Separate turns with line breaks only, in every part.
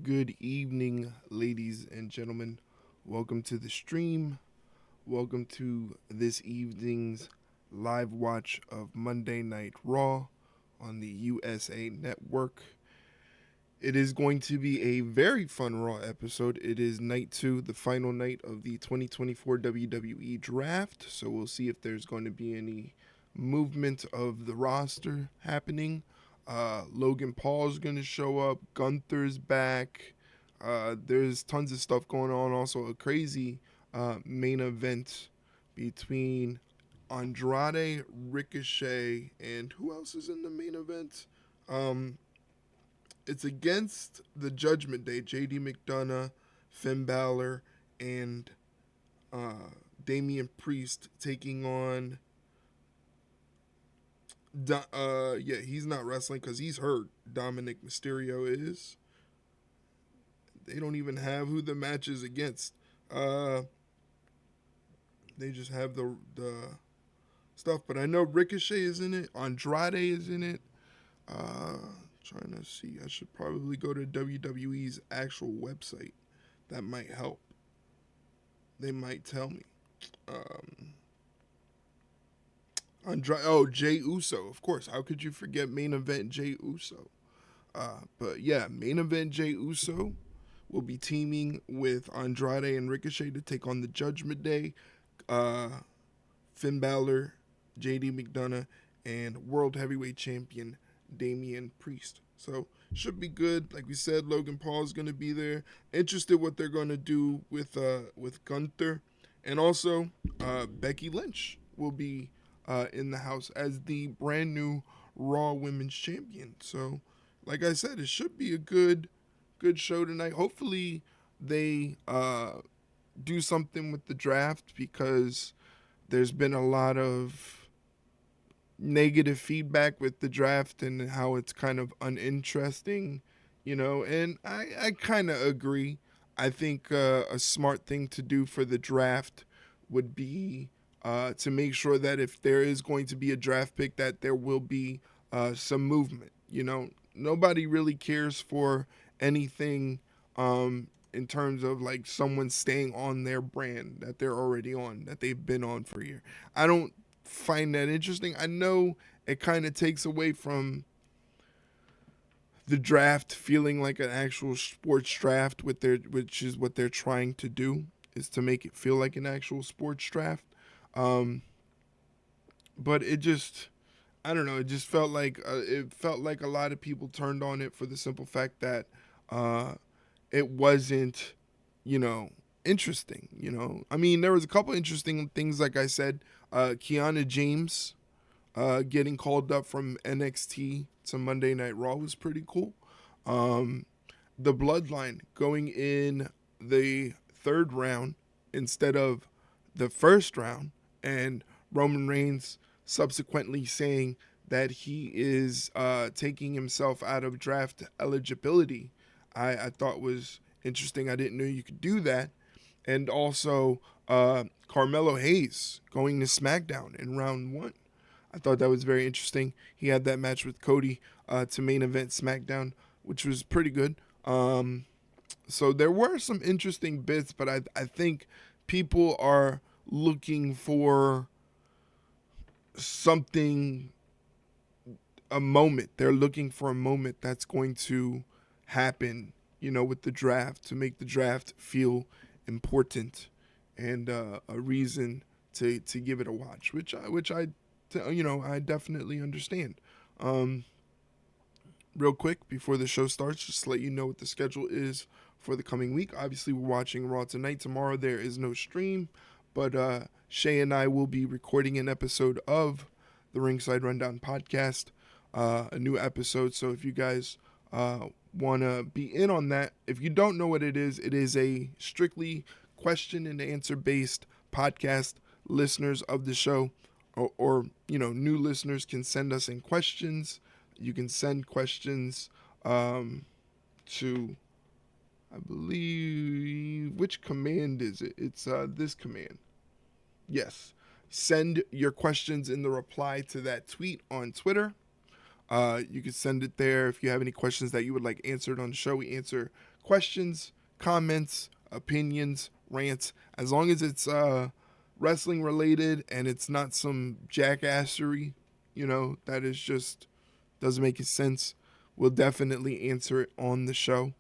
Good evening, ladies and gentlemen. Welcome to the stream. Welcome to this evening's live watch of Monday Night Raw on the USA Network. It is going to be a very fun Raw episode. It is night two, the final night of the 2024 WWE Draft. So we'll see if there's going to be any movement of the roster happening. Logan Paul's going to show up. Gunther's back. There's tons of stuff going on. Also, a crazy main event between Andrade, Ricochet, and who else is in the main event? It's against the Judgment Day. JD McDonough, Finn Balor, and uh, Damian Priest taking on. Yeah, he's not wrestling because he's hurt. Dominic Mysterio is. They don't even have who the match is against. Uh, they just have the stuff. But I know Ricochet is in it. Andrade is in it. Trying to see. I should probably go to WWE's actual website. That might help. They might tell me. Um, Jay Uso, of course. How could you forget main event Jay Uso? But yeah, main event Jay Uso will be teaming with Andrade and Ricochet to take on the Judgment Day, uh, Finn Balor, JD McDonough, and World Heavyweight Champion Damian Priest. So should be good. Like we said, Logan Paul is going to be there. Interested what they're going to do with Gunther, and also Becky Lynch will be in the house as the brand new Raw Women's Champion. So, like I said, it should be a good show tonight. Hopefully, they do something with the draft because there's been a lot of negative feedback with the draft and how it's kind of uninteresting, and I kind of agree. I think a smart thing to do for the draft would be to make sure that if there is going to be a draft pick, that there will be some movement. Nobody really cares for anything in terms of like someone staying on their brand that they're already on, that they've been on for a year. I don't find that interesting. I know it kind of takes away from the draft feeling like an actual sports draft which is what they're trying to do, is to make it feel like an actual sports draft. Um, but it just, I don't know, it felt like a lot of people turned on it for the simple fact that uh, it wasn't, you know, interesting. I mean, there was a couple interesting things. Like I said, Kiana James getting called up from NXT to Monday Night Raw was pretty cool. Um, the Bloodline going in the third round instead of the first round, and Roman Reigns subsequently saying that he is taking himself out of draft eligibility, I thought was interesting. I didn't know you could do that. And also, Carmelo Hayes going to SmackDown in round one. I thought that was very interesting. He had that match with Cody to main event SmackDown, which was pretty good. So there were some interesting bits, but I think people are looking for something, a moment. They're looking for a moment that's going to happen, with the draft, to make the draft feel important, and a reason to give it a watch, which I definitely understand. Um, Real quick before the show starts, just to let you know what the schedule is for the coming week. Obviously, we're watching Raw tonight. Tomorrow there is no stream, but Shay and I will be recording an episode of the Ringside Rundown podcast, a new episode. So if you guys want to be in on that, if you don't know what it is a strictly question and answer based podcast. Listeners of the show, or new listeners, can send us in questions. You can send questions to, I believe, which command is it? It's this command. Yes. Send your questions in the reply to that tweet on Twitter. You can send it there if you have any questions that you would like answered on the show. We answer questions, comments, opinions, rants, as long as it's wrestling related and it's not some jackassery, that is just doesn't make sense. We'll definitely answer it on the show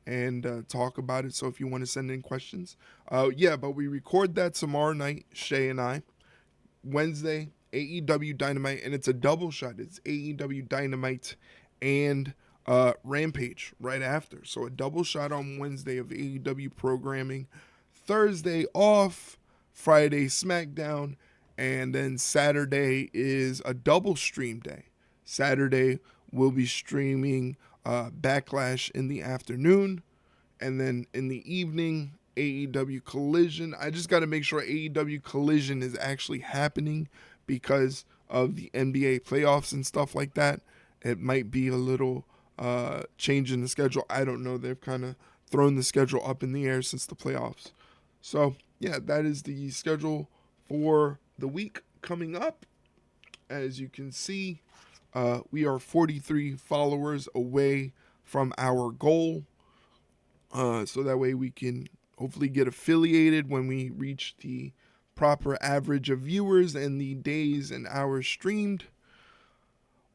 and talk about it. So if you want to send in questions, yeah, but we record that tomorrow night, Shay and I. Wednesday, AEW Dynamite, and it's a double shot. It's AEW Dynamite and Rampage right after. So a double shot on Wednesday of AEW programming. Thursday off, Friday SmackDown, and then Saturday is a double stream day. Saturday we'll be streaming Backlash in the afternoon, and then in the evening AEW Collision. I just got to make sure AEW Collision is actually happening because of the NBA playoffs and stuff like that. It might be a little change in the schedule. I don't know. They've kind of thrown the schedule up in the air since the playoffs. So, yeah, that is the schedule for the week coming up. As you can see, we are 43 followers away from our goal. So that way we can hopefully get affiliated when we reach the proper average of viewers and the days and hours streamed.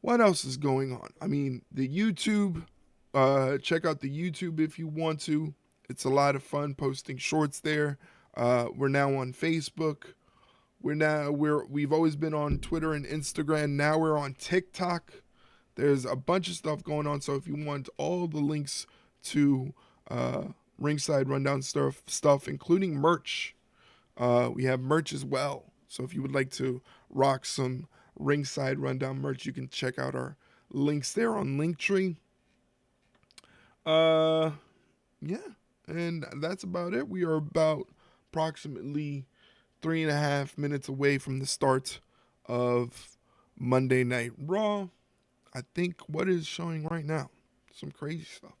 What else is going on? I mean, the YouTube. Check out the YouTube if you want to. It's a lot of fun posting shorts there. We're now on Facebook. We've always been on Twitter and Instagram. Now we're on TikTok. There's a bunch of stuff going on. So if you want all the links to Ringside Rundown stuff, including merch, we have merch as well. So if you would like to rock some Ringside Rundown merch, you can check out our links there on Linktree. Yeah, and that's about it. We are about approximately 3.5 minutes away from the start of Monday Night Raw. I think what is showing right now, some crazy stuff.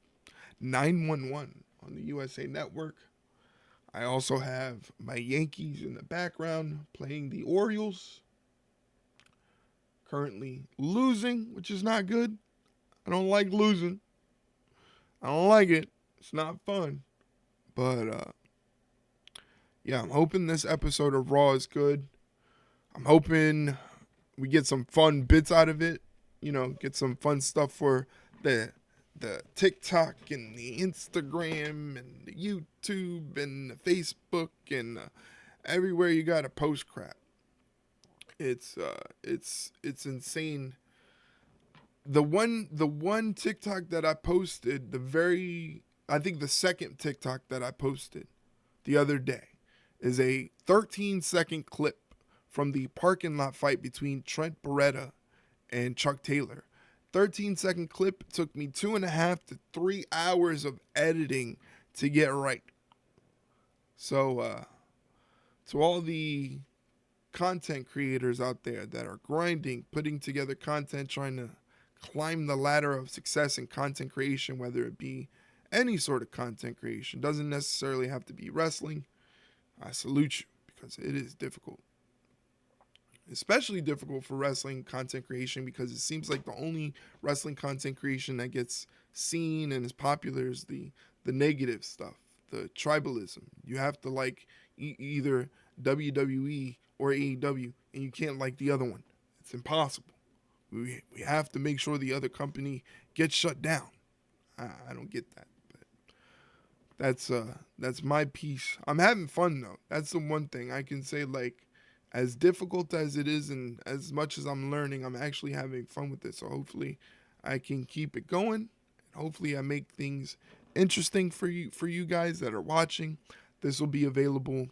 911 on the USA Network. I also have my Yankees in the background playing the Orioles. Currently losing, which is not good. I don't like losing. I don't like it. It's not fun. But, yeah, I'm hoping this episode of Raw is good. I'm hoping we get some fun bits out of it. Get some fun stuff for the TikTok and the Instagram and the YouTube and the Facebook and everywhere you got to post crap. It's insane. The one TikTok that I posted, I think the second TikTok that I posted the other day is a 13-second clip from the parking lot fight between Trent Beretta and Chuck Taylor. 13-second clip took me 2.5 to 3 hours of editing to get right. So, to all the content creators out there that are grinding, putting together content, trying to climb the ladder of success in content creation, whether it be any sort of content creation, doesn't necessarily have to be wrestling, I salute you because it is difficult. Especially difficult for wrestling content creation because it seems like the only wrestling content creation that gets seen and is popular is the negative stuff, the tribalism. You have to like either WWE or AEW, and you can't like the other one. It's impossible. We have to make sure the other company gets shut down. I don't get that, but that's my piece. I'm having fun though. That's the one thing I can say. Like, as difficult as it is and as much as I'm learning, I'm actually having fun with it. So hopefully I can keep it going. Hopefully I make things interesting for you guys that are watching. This will be available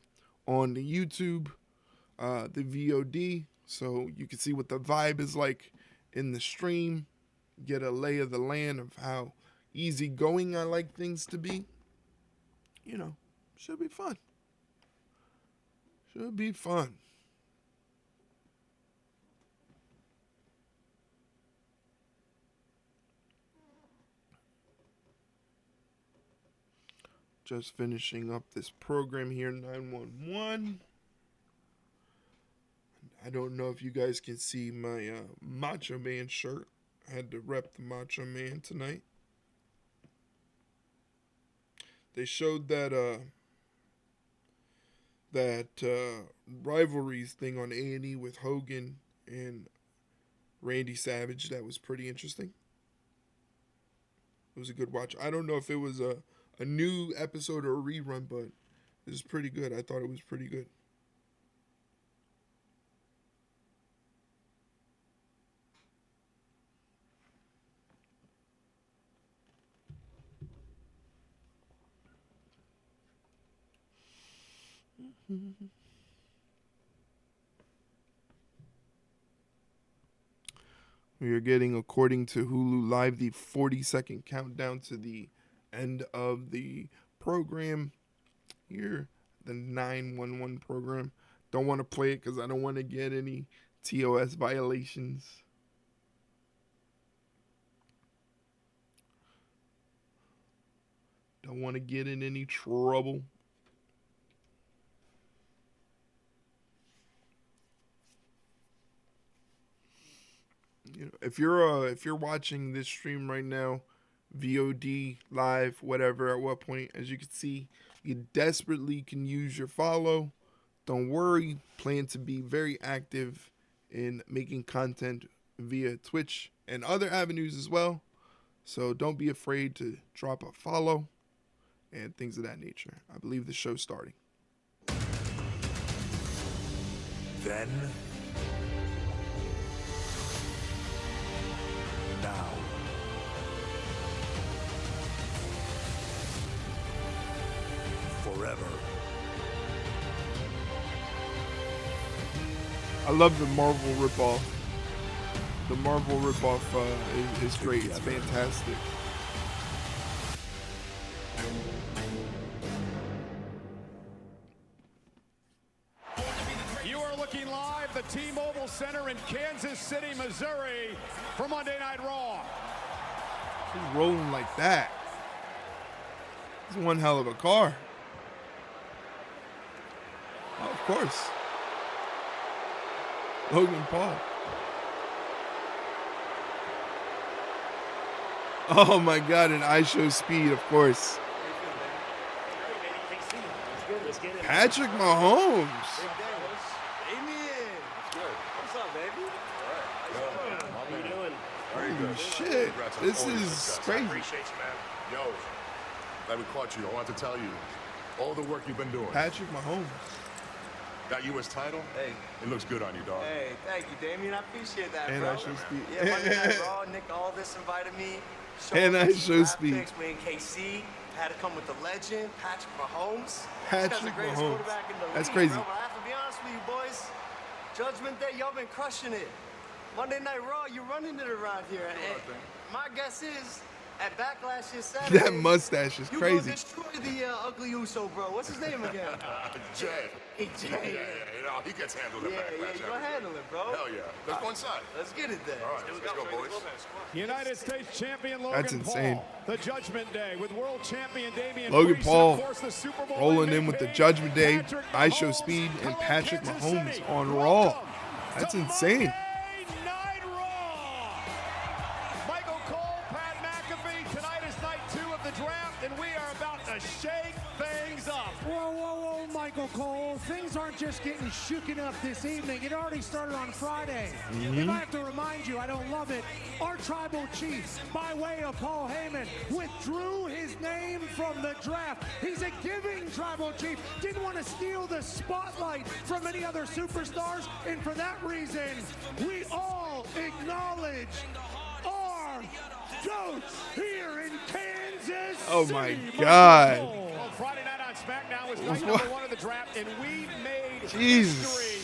on the YouTube, the VOD, so you can see what the vibe is like in the stream, get a lay of the land of how easygoing I like things to be. Should be fun. Should be fun. Just finishing up this program here, 911. I don't know if you guys can see my Macho Man shirt. had to rep the Macho Man tonight. They showed that rivalries thing on A&E with Hogan and Randy Savage. That was pretty interesting. It was a good watch. I don't know if it was a new episode or a rerun, but it was pretty good. I thought it was pretty good. We are getting, according to Hulu Live, the 40-second countdown to the end of the program here, the 911 program. Don't want to play it because I don't want to get any TOS violations. Don't want to get in any trouble. You know, if you're watching this stream right now, VOD, live, whatever, at what point, as you can see, you desperately can use your follow. Don't worry, plan to be very active in making content via Twitch and other avenues as well. So don't be afraid to drop a follow and things of that nature. I believe the show's starting.
Then, now, forever.
I love the Marvel ripoff. The Marvel ripoff is great. It's fantastic.
You are looking live at the T-Mobile Center in Kansas City, Missouri for Monday Night Raw.
He's rolling like that. It's one hell of a car. Oh, of course. Logan Paul. Oh my God, and I Show Speed, of course. Patrick Mahomes. Holy shit, this is crazy.
Yo, glad we caught you. I want to tell you all the work you've been doing.
Patrick Mahomes.
That U.S. title?
Hey.
It looks good on you, dog.
Hey, thank you, Damien. I appreciate that,
And
bro.
I Show Speed.
Yeah, Monday Night Raw, Nick Aldis invited me.
And I Show
Draft
Speed.
picks. We in KC. Had to come with the legend, Patrick Mahomes.
Patrick
This guy's the greatest
Mahomes.
quarterback in the
That's
league,
crazy.
Bro. But I have to be honest with you, boys. Judgment Day, y'all been crushing it. Monday Night Raw, you're running it around here. And my guess is, at Backlash this Saturday,
That mustache is
you
crazy.
gonna destroy the ugly Uso, bro. What's his name again?
Jay.
Hey, Jay.
Yeah, you know, he gets handled at
Yeah,
Backlash.
go handle it, bro.
Hell yeah. Let's go inside.
Let's get it then.
All right, let's go, boys.
United States champion Logan
That's insane.
Paul. The Judgment Day with world champion Damian
Logan
Priest,
Paul
and of course, the Super Bowl
rolling
MVP,
in with the Judgment Day,
Patrick
I Show
Mahomes.
Speed, and
Hello,
Patrick
Kansas
Mahomes
City.
on Raw.
Welcome
That's
to
insane.
Monday Night Raw. Michael Cole, Pat McAfee. Tonight is night 2 of the draft, and we are about to shake things up.
Whoa, whoa, whoa, Michael Cole. Things aren't just getting shooken up this evening. It already started on Friday. If I have to remind you, I don't love it. Our tribal chief, by way of Paul Heyman, withdrew his name from the draft. He's a giving tribal chief. Didn't want to steal the spotlight from any other superstars. And for that reason, we all acknowledge our goats here in Kansas
Oh
City.
my
Michael
God.
Cole.
Well, Friday night on SmackDown was night number 1 of the draft, and we made
Jesus.
history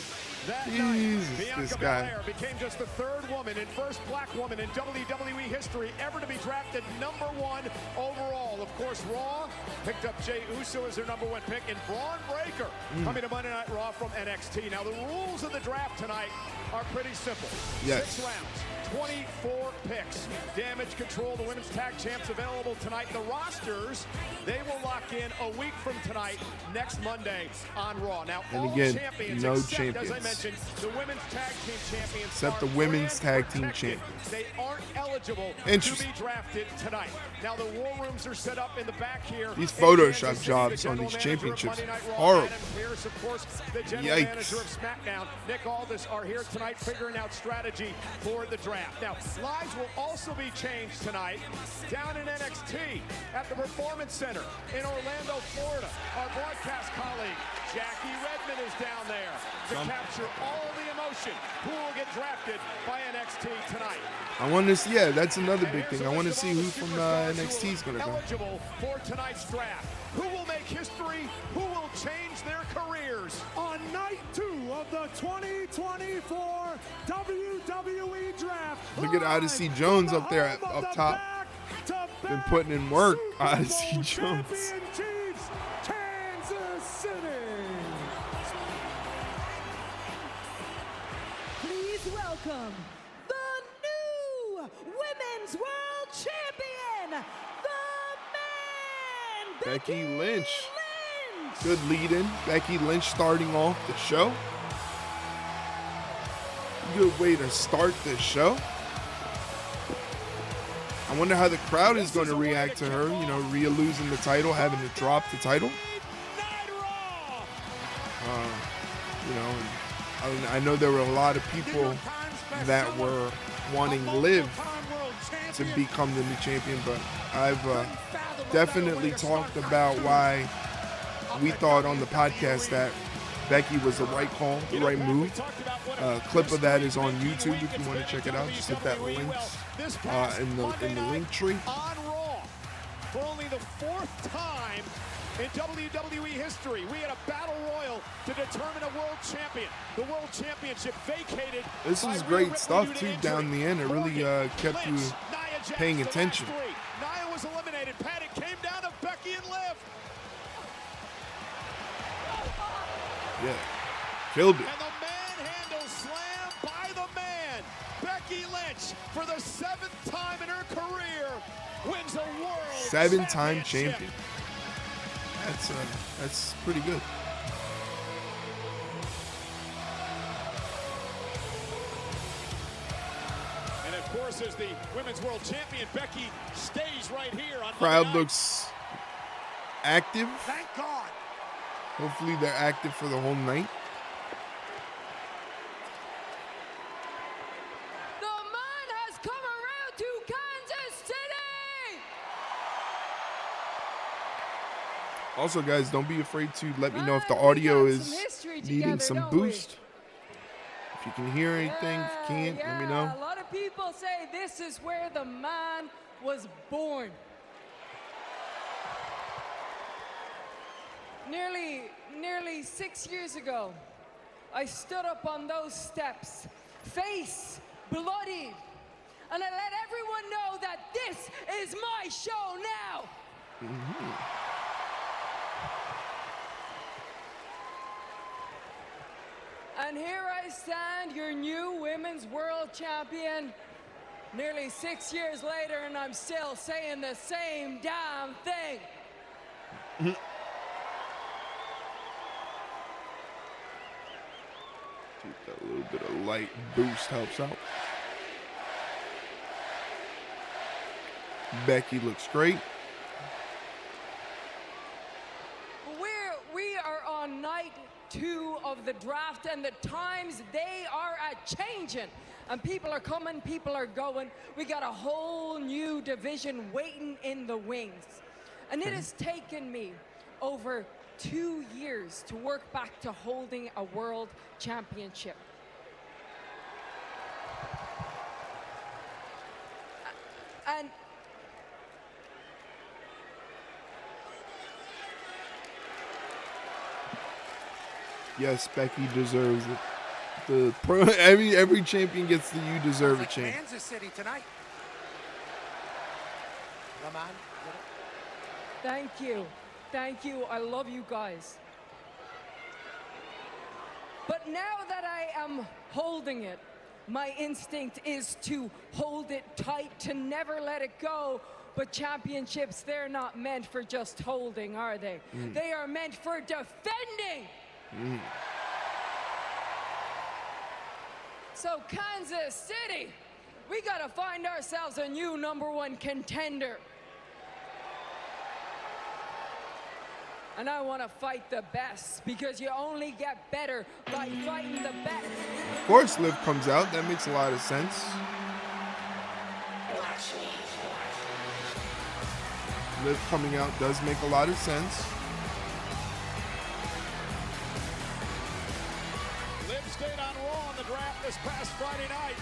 that
Jesus,
night.
this
Bianca
guy.
Belair became just the 3rd woman and first black woman in WWE history ever to be drafted number 1 overall. Of course, Raw picked up Jey Uso as their number 1 pick, and Braun Breaker coming to Monday Night Raw from NXT. Now, the rules of the draft tonight are pretty simple.
Yes.
6 rounds, 24 picks. Damage Control, the women's tag champs, available tonight. The rosters, they will lock in a week from tonight, next Monday on Raw. Now,
And
all
again,
champions,
no
except,
champions.
as I mentioned, the women's tag team champions,
Except the
are
women's
brand
tag team
protected.
champions.
They aren't eligible to
Interesting.
be drafted tonight. Now, the war rooms are set up in the back here.
These
in
Photoshop
Kansas City.
jobs
The
on
general
these
manager of
championships,
Monday Night Raw,
horrible.
Adam Pearce, of course, the general
Yikes.
manager of SmackDown, Nick Aldis, are here tonight figuring out strategy for the draft. Now, lives will also be changed tonight down in NXT at the Performance Center in Orlando, Florida. Our broadcast colleague, Jackie Redmond, is down there to capture all the emotion. Who will get drafted by NXT tonight?
I want to see, yeah, that's another big thing. I want to see who from NXT is going to go.
Eligible for tonight's draft. Who will make history? Who will change their careers?
On night 2 of the 2024 WWE Draft.
Look at Odyssey Jones up there up top. Been putting in work, Odyssey Jones.
Chiefs, Kansas City.
Please welcome the new Women's World Champion, the man,
Becky Lynch.
Lynch.
Good lead-in. Becky Lynch starting off the show. Good way to start the show. I wonder how the crowd is going to react to her, you know, Rhea losing the title, having to drop the title. You know, and I know there were a lot of people that were wanting Liv to become the new champion, but I've definitely talked about why we thought on the podcast that Becky was the right call, the right move. A clip of that is on YouTube if you want to check it out. Just hit that link in the link tree.
On Raw, for only the 4th time in WWE history, we had a battle royal to determine a world champion. The world championship vacated.
This is great stuff too down the end. It really kept you paying attention.
Nia was eliminated. Panic came down to Becky and Liv.
Yeah, killed it.
And the manhandle slam by the man. Becky Lynch, for the 7th time in her career, wins a world
7-time
championship.
champion. That's pretty good.
And of course, as the Women's World Champion, Becky stays right here on
Crowd
Monday night.
looks active.
Thank God.
Hopefully they're active for the whole night.
The man has come around to Kansas City.
Also, guys, don't be afraid to let me know if the audio is needing some boost. If you can hear anything, if you can't, let me know.
A lot of people say this is where the man was born. Nearly 6 years ago, I stood up on those steps, face bloodied, and I let everyone know that this is my show now. And here I stand, your new Women's World Champion, nearly 6 years later, and I'm still saying the same damn thing.
That little bit of light boost helps out. Becky looks great.
We are on night 2 of the draft, and the times, they are a-changing. And people are coming, people are going. We got a whole new division waiting in the wings. And it has taken me over 2 years to work back to holding a world championship. And
Yes, Becky deserves it. Every champion gets the you deserve it champion.
Kansas City tonight. Come on.
thank you. Thank you. I love you guys. But now that I am holding it, my instinct is to hold it tight, to never let it go. But championships, they're not meant for just holding, are they? They are meant for defending. So Kansas City, we gotta find ourselves a new #1 contender. And I want to fight the best, because you only get better by fighting the best.
Of course, Liv comes out. That makes a lot of sense. Liv coming out does make a lot of sense.
Liv stayed on Raw on the draft this past Friday night.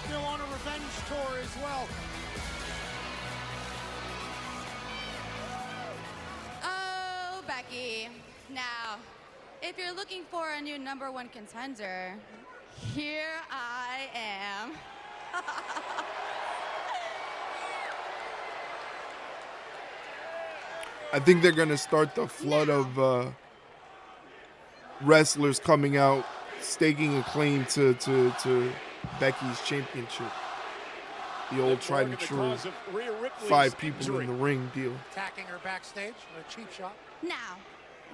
Still on a revenge tour as well.
Oh, Becky. Now, if you're looking for a new #1 contender, here I am.
I think they're going to start the flood of wrestlers coming out, staking a claim to Becky's championship. The old tried and true 5 people in the ring deal.
Attacking her backstage, a cheap shot.
Now,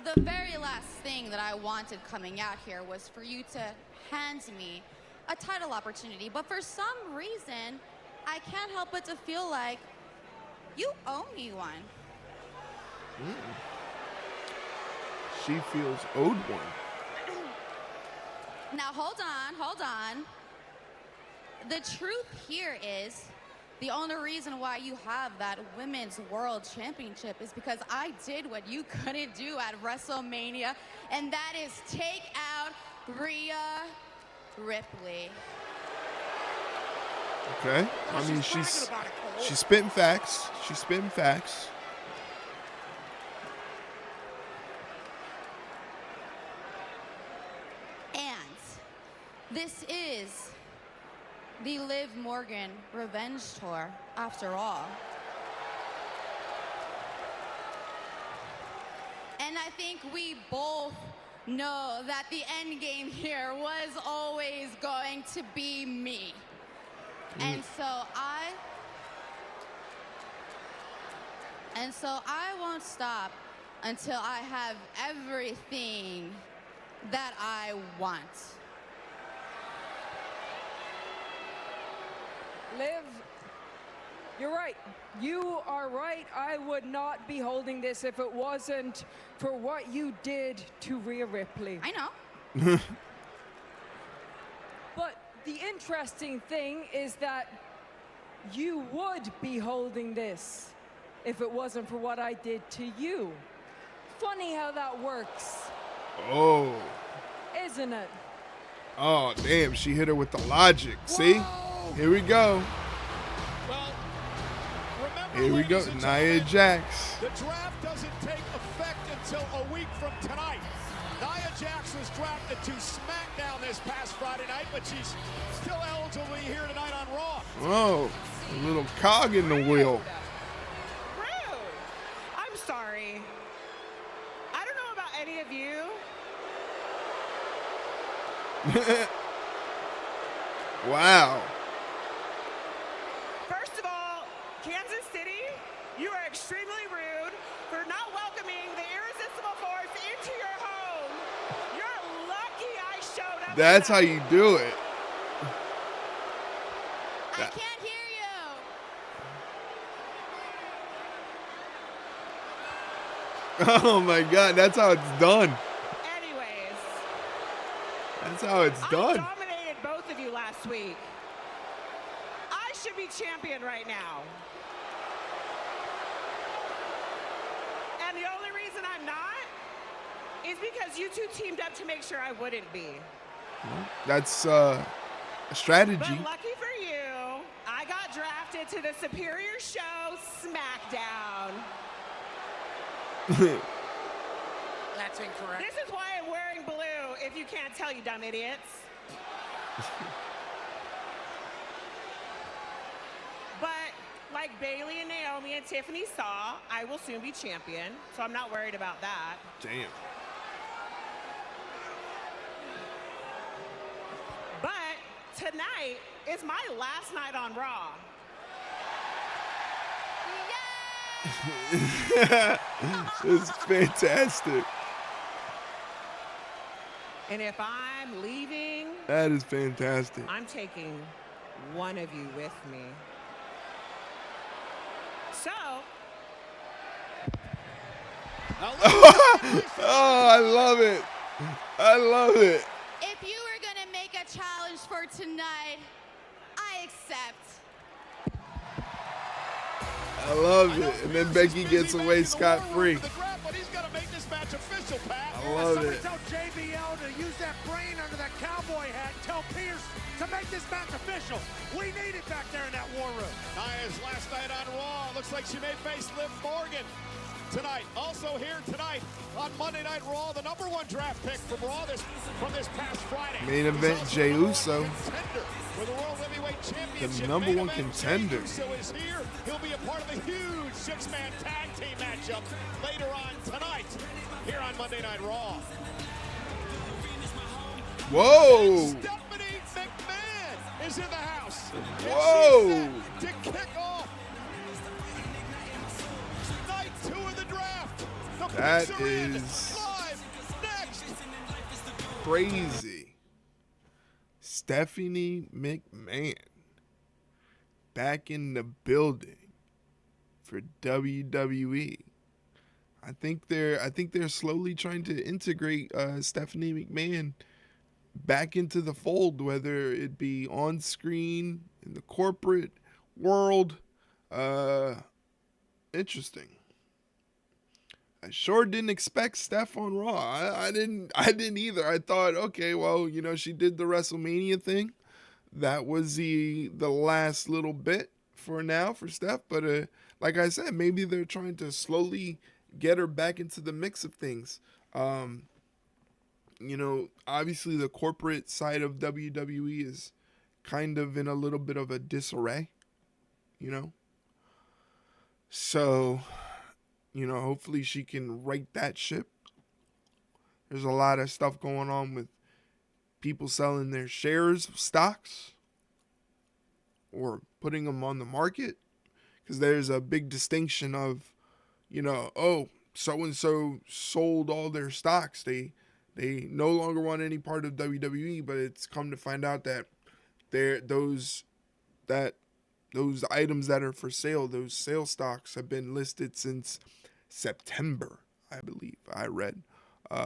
the very last thing that I wanted coming out here was for you to hand me a title opportunity. But for some reason, I can't help but to feel like you owe me one.
She feels owed one.
Now, hold on. The truth here is the only reason why you have that Women's World Championship is because I did what you couldn't do at WrestleMania, and that is take out Rhea Ripley.
Okay. I mean, she's spitting facts. She's spitting facts.
And this is the Liv Morgan Revenge Tour, after all. And I think we both know that the end game here was always going to be me. And so I won't stop until I have everything that I want.
Liv, you're right. You are right. I would not be holding this if it wasn't for what you did to Rhea Ripley.
I know.
But the interesting thing is that you would be holding this if it wasn't for what I did to you. Funny how that works,
Oh.
isn't it?
Oh, damn. She hit her with the logic. See?
Whoa!
Here we go.
Well, remember,
Here we go.
ladies and
Nia
gentlemen,
Jax.
the draft doesn't take effect until a week from tonight. Nia Jax was drafted to SmackDown this past Friday night, but she's still eligible to be here tonight on Raw.
Oh, a little cog in the wheel.
Rude. I'm sorry. I don't know about any of you.
Wow.
First of all, Kansas City, you are extremely rude for not welcoming the irresistible force into your home. You're lucky I showed up.
That's how you do it.
I can't hear you.
Oh my God, that's how it's done.
Anyways,
That's how it's
I
done.
dominated both of you last week. I should be champion right now. And the only reason I'm not is because you two teamed up to make sure I wouldn't be.
That's a strategy.
But lucky for you, I got drafted to the superior show, SmackDown.
That's incorrect.
This is why I'm wearing blue, if you can't tell, you dumb idiots. But like Bailey and Naomi and Tiffany saw, I will soon be champion, so I'm not worried about that.
Damn.
But tonight is my last night on Raw.
It's fantastic.
And if I'm leaving,
That is fantastic.
I'm taking one of you with me. So,
Oh, I love it. I love it.
If you were going to make a challenge for tonight, I accept.
I love it. And then Becky gets away scot-free.
But he's got to make this match official, Pat.
I love
Somebody
it.
tell JBL to use that brain under that cowboy hat and tell Pierce to make this match official. We need it back there in that war room.
Nia's last night on Raw. Looks like she may face Liv Morgan tonight. Also here tonight on Monday Night Raw, the #1 draft pick from Raw from this past Friday.
Main event,
He's also
Jey
the #1
Uso.
contender for the World Heavyweight Championship.
The #1
Main event,
contender.
Jey Uso is here. He'll be a part of the huge 6-man tag team matchup later on tonight here on Monday Night Raw.
Whoa.
Stephanie McMahon is in the house. And
Whoa.
she's set to kick off night 2 of the draft. The
That
picks are in.
is
Live next.
crazy. Stephanie McMahon back in the building for WWE. I think they're slowly trying to integrate Stephanie McMahon back into the fold, whether it be on screen in the corporate world. Interesting. I sure didn't expect Steph on Raw. I didn't either. I thought, okay, well, she did the WrestleMania thing. That was the last little bit for now for Steph. But like I said, maybe they're trying to slowly get her back into the mix of things. Obviously the corporate side of WWE is kind of in a little bit of a disarray, So, hopefully she can right that ship. There's a lot of stuff going on with people selling their shares of stocks or putting them on the market, because there's a big distinction of, so-and-so sold all their stocks. They no longer want any part of WWE, but it's come to find out that those items that are for sale, those sale stocks, have been listed since September, I believe I read.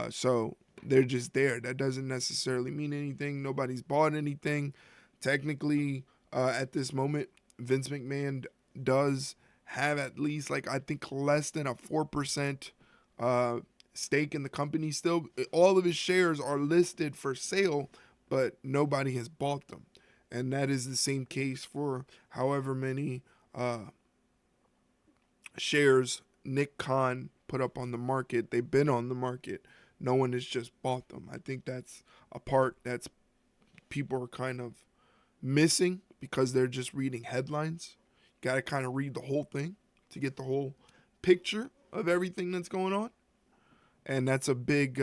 So they're just there. That doesn't necessarily mean anything. Nobody's bought anything. Technically, at this moment, Vince McMahon does have at least, I think, less than a 4% stake in the company still. All of his shares are listed for sale, but nobody has bought them. And that is the same case for however many shares Nick Khan put up on the market. They've been on the market. No one has just bought them. I think that's a part that's people are kind of missing because they're just reading headlines. You got to kind of read the whole thing to get the whole picture of everything that's going on. And that's a big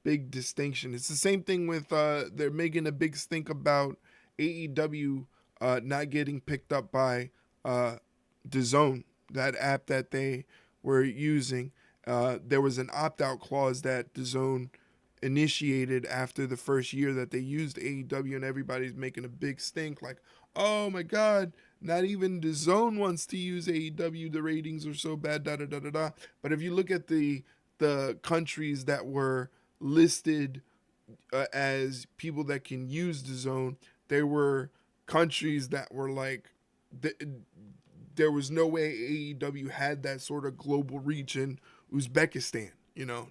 distinction. It's the same thing with they're making a big stink about AEW not getting picked up by DAZN, that app that they were using. There was an opt-out clause that DAZN initiated after the first year that they used AEW, and everybody's making a big stink like, oh my God, not even DAZN wants to use AEW. The ratings are so bad, da-da-da-da-da. But if you look at the countries that were listed as people that can use DAZN, there were countries that were like, there was no way AEW had that sort of global reach in Uzbekistan.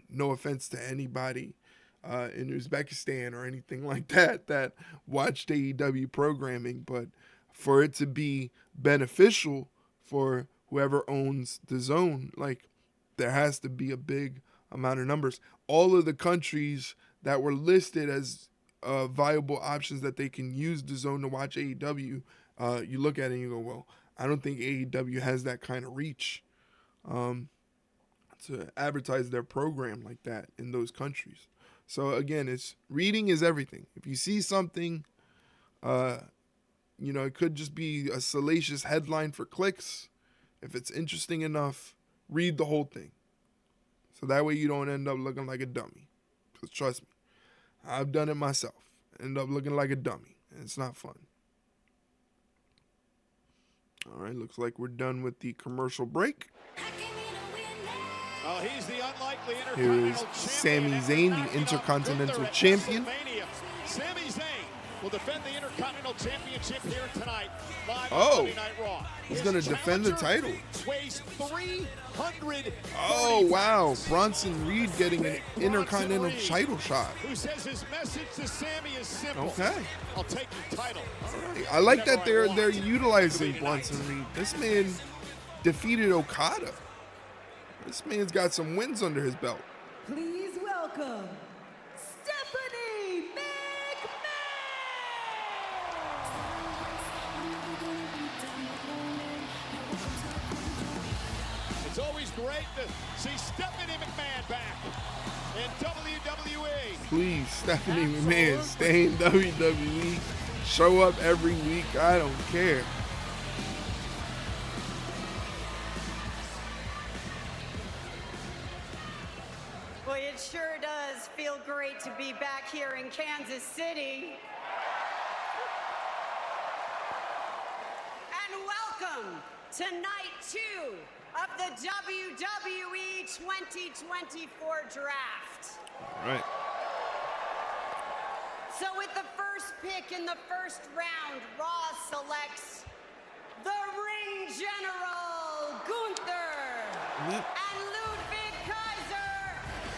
No offense to anybody in Uzbekistan or anything like that watched AEW programming, but for it to be beneficial for whoever owns DAZN, there has to be a big amount of numbers. All of the countries that were listed as viable options that they can use DAZN to watch AEW, you look at it and you go, well, I don't think AEW has that kind of reach to advertise their program like that in those countries. So again, reading is everything. If you see something You know, it could just be a salacious headline for clicks. If it's interesting enough, read the whole thing. So that way you don't end up looking like a dummy. Because trust me, I've done it myself. End up looking like a dummy. And it's not fun. All right, looks like we're done with the commercial break.
Oh, he's the unlikely
Here is
Intercontinental
Sami
Champion.
Zayn, the Intercontinental Champion.
Sami Zayn will defend the Intercontinental Championship here tonight, live on
Oh,
Monday Night Raw.
he's going to defend the title.
Weighs 300.
Oh, wow. Bronson Reed getting an Intercontinental title shot.
Who says his message to Sami is simple.
Okay.
I'll take your title.
All right. I like that they're utilizing Bronson Reed. This man defeated Okada. This man's got some wins under his belt.
Please welcome Stephanie McMahon!
It's always great to see Stephanie McMahon back in WWE.
Please, Stephanie McMahon, stay in WWE. Show up every week. I don't care.
Well, it sure does feel great to be back here in Kansas City. And welcome to night 2 of the WWE 2024 Draft.
All right.
So with the first pick in the first round, Raw selects the Ring General, Gunther, and Ludwig Kaiser,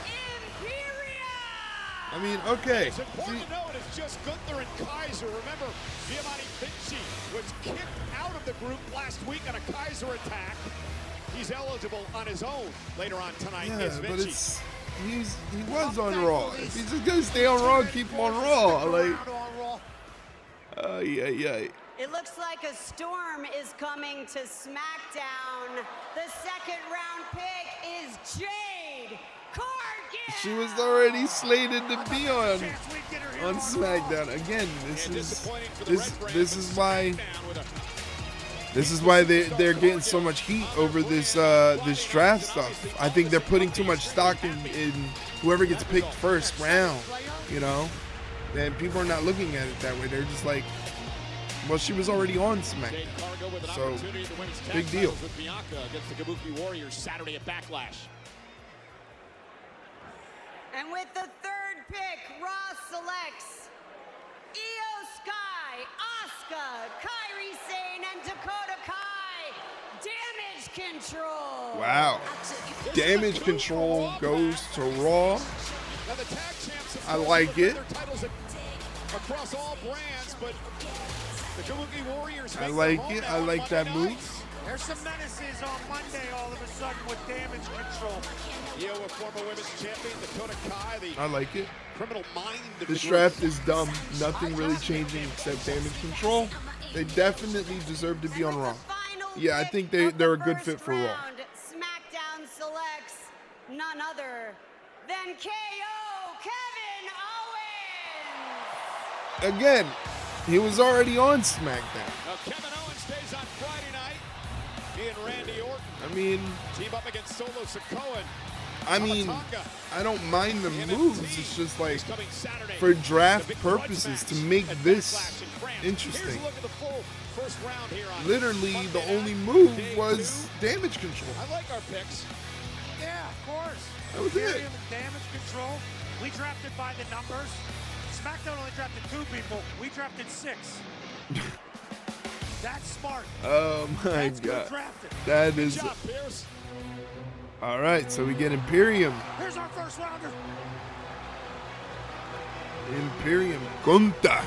Imperium!
I mean, okay.
It's important to note it's just Gunther and Kaiser. Remember, Giovanni Vinci was kicked out of the group last week on a Kaiser attack. He's eligible on his own later on tonight.
Yeah, but it's he was on Raw. If he's just gonna stay on Raw, keep him on Raw. Like, yeah.
It looks like a storm is coming to SmackDown. The second round pick is Jade Cargill.
She was already slated to be on SmackDown. Again, this is why they're getting so much heat over this this draft stuff. I think they're putting too much stock in whoever gets picked first round, you know? And people are not looking at it that way. They're just like, well, she was already on SmackDown, so big deal.
With Bianca against the Kabuki Warriors Saturday at Backlash.
And with the third pick, Raw selects Io Sky, Asuka, Kairi Sane, and Dakota Kai. Damage Control.
Wow. Damage Control goes to Raw. I like it.
Across all brands, but the Kabuki Warriors.
I like it. I like that move.
There's some menaces on Monday all of a sudden with Damage Control.
Io, a former women's champion, Dakota Kai, the
I like it.
criminal mind of
This
the
draft is dumb. Nothing really changing except Damage Control. They definitely deserve to be on Raw. Yeah, I think they're a good fit for Raw.
SmackDown selects none other than KO, Kevin Owens.
Again, he was already on SmackDown.
Now Kevin Owens stays on Friday night. He and Randy Orton
I mean,
team up against Solo Sikoa.
I don't mind the moves. It's just like, for draft purposes, to make this interesting. Literally, the only move was Damage Control.
I like our picks.
Yeah, of course.
That was it.
Imperium and Damage Control. We drafted by the numbers. SmackDown only drafted 2 people. We drafted 6. That's smart.
Oh my
That's
God.
good drafting.
That
Good
is.
job, Pierce.
All right, so we get Imperium.
Here's our first rounder.
Imperium Gunther.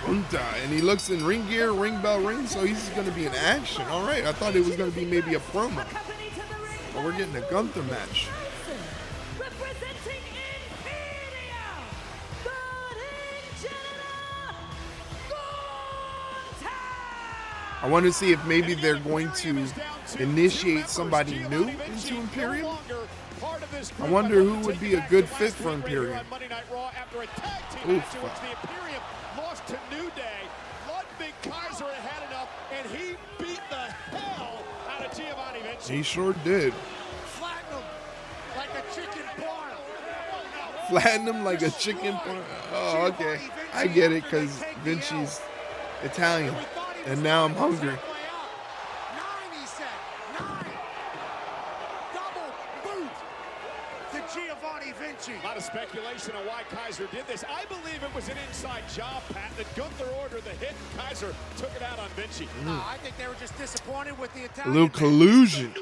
Gunther, and he looks in ring gear, ring bell ring, so he's going to be in action. All right, I thought it was going to be maybe a promo. But we're getting a Gunther match.
Representing Imperium, the Ring General, Gunther!
I want to see if maybe they're going to initiate somebody new into Imperium.
this
I
group.
wonder
I'd
who
love to
would
take
be
you
a
back
good
to
fit
last
for
week right here
Imperium.
on Monday Night Raw after a tag team
Oof.
match in which the Imperium lost to New Day. Ludwig Kaiser had enough, and he beat the hell out of Giovanni Vinci.
He sure did.
Flatten him like a chicken parm.
Flatten him like a chicken parm. Oh, okay. I get it, because Vinci's Italian. And now I'm hungry.
9, he said. 9. Double boot to Giovanni Vinci.
A lot of speculation on why Kaiser did this. I believe it was an inside job, Pat, that Gunther ordered the hit and Kaiser took it out on Vinci.
I think they were just disappointed with the
A
Italian.
little collusion.
Do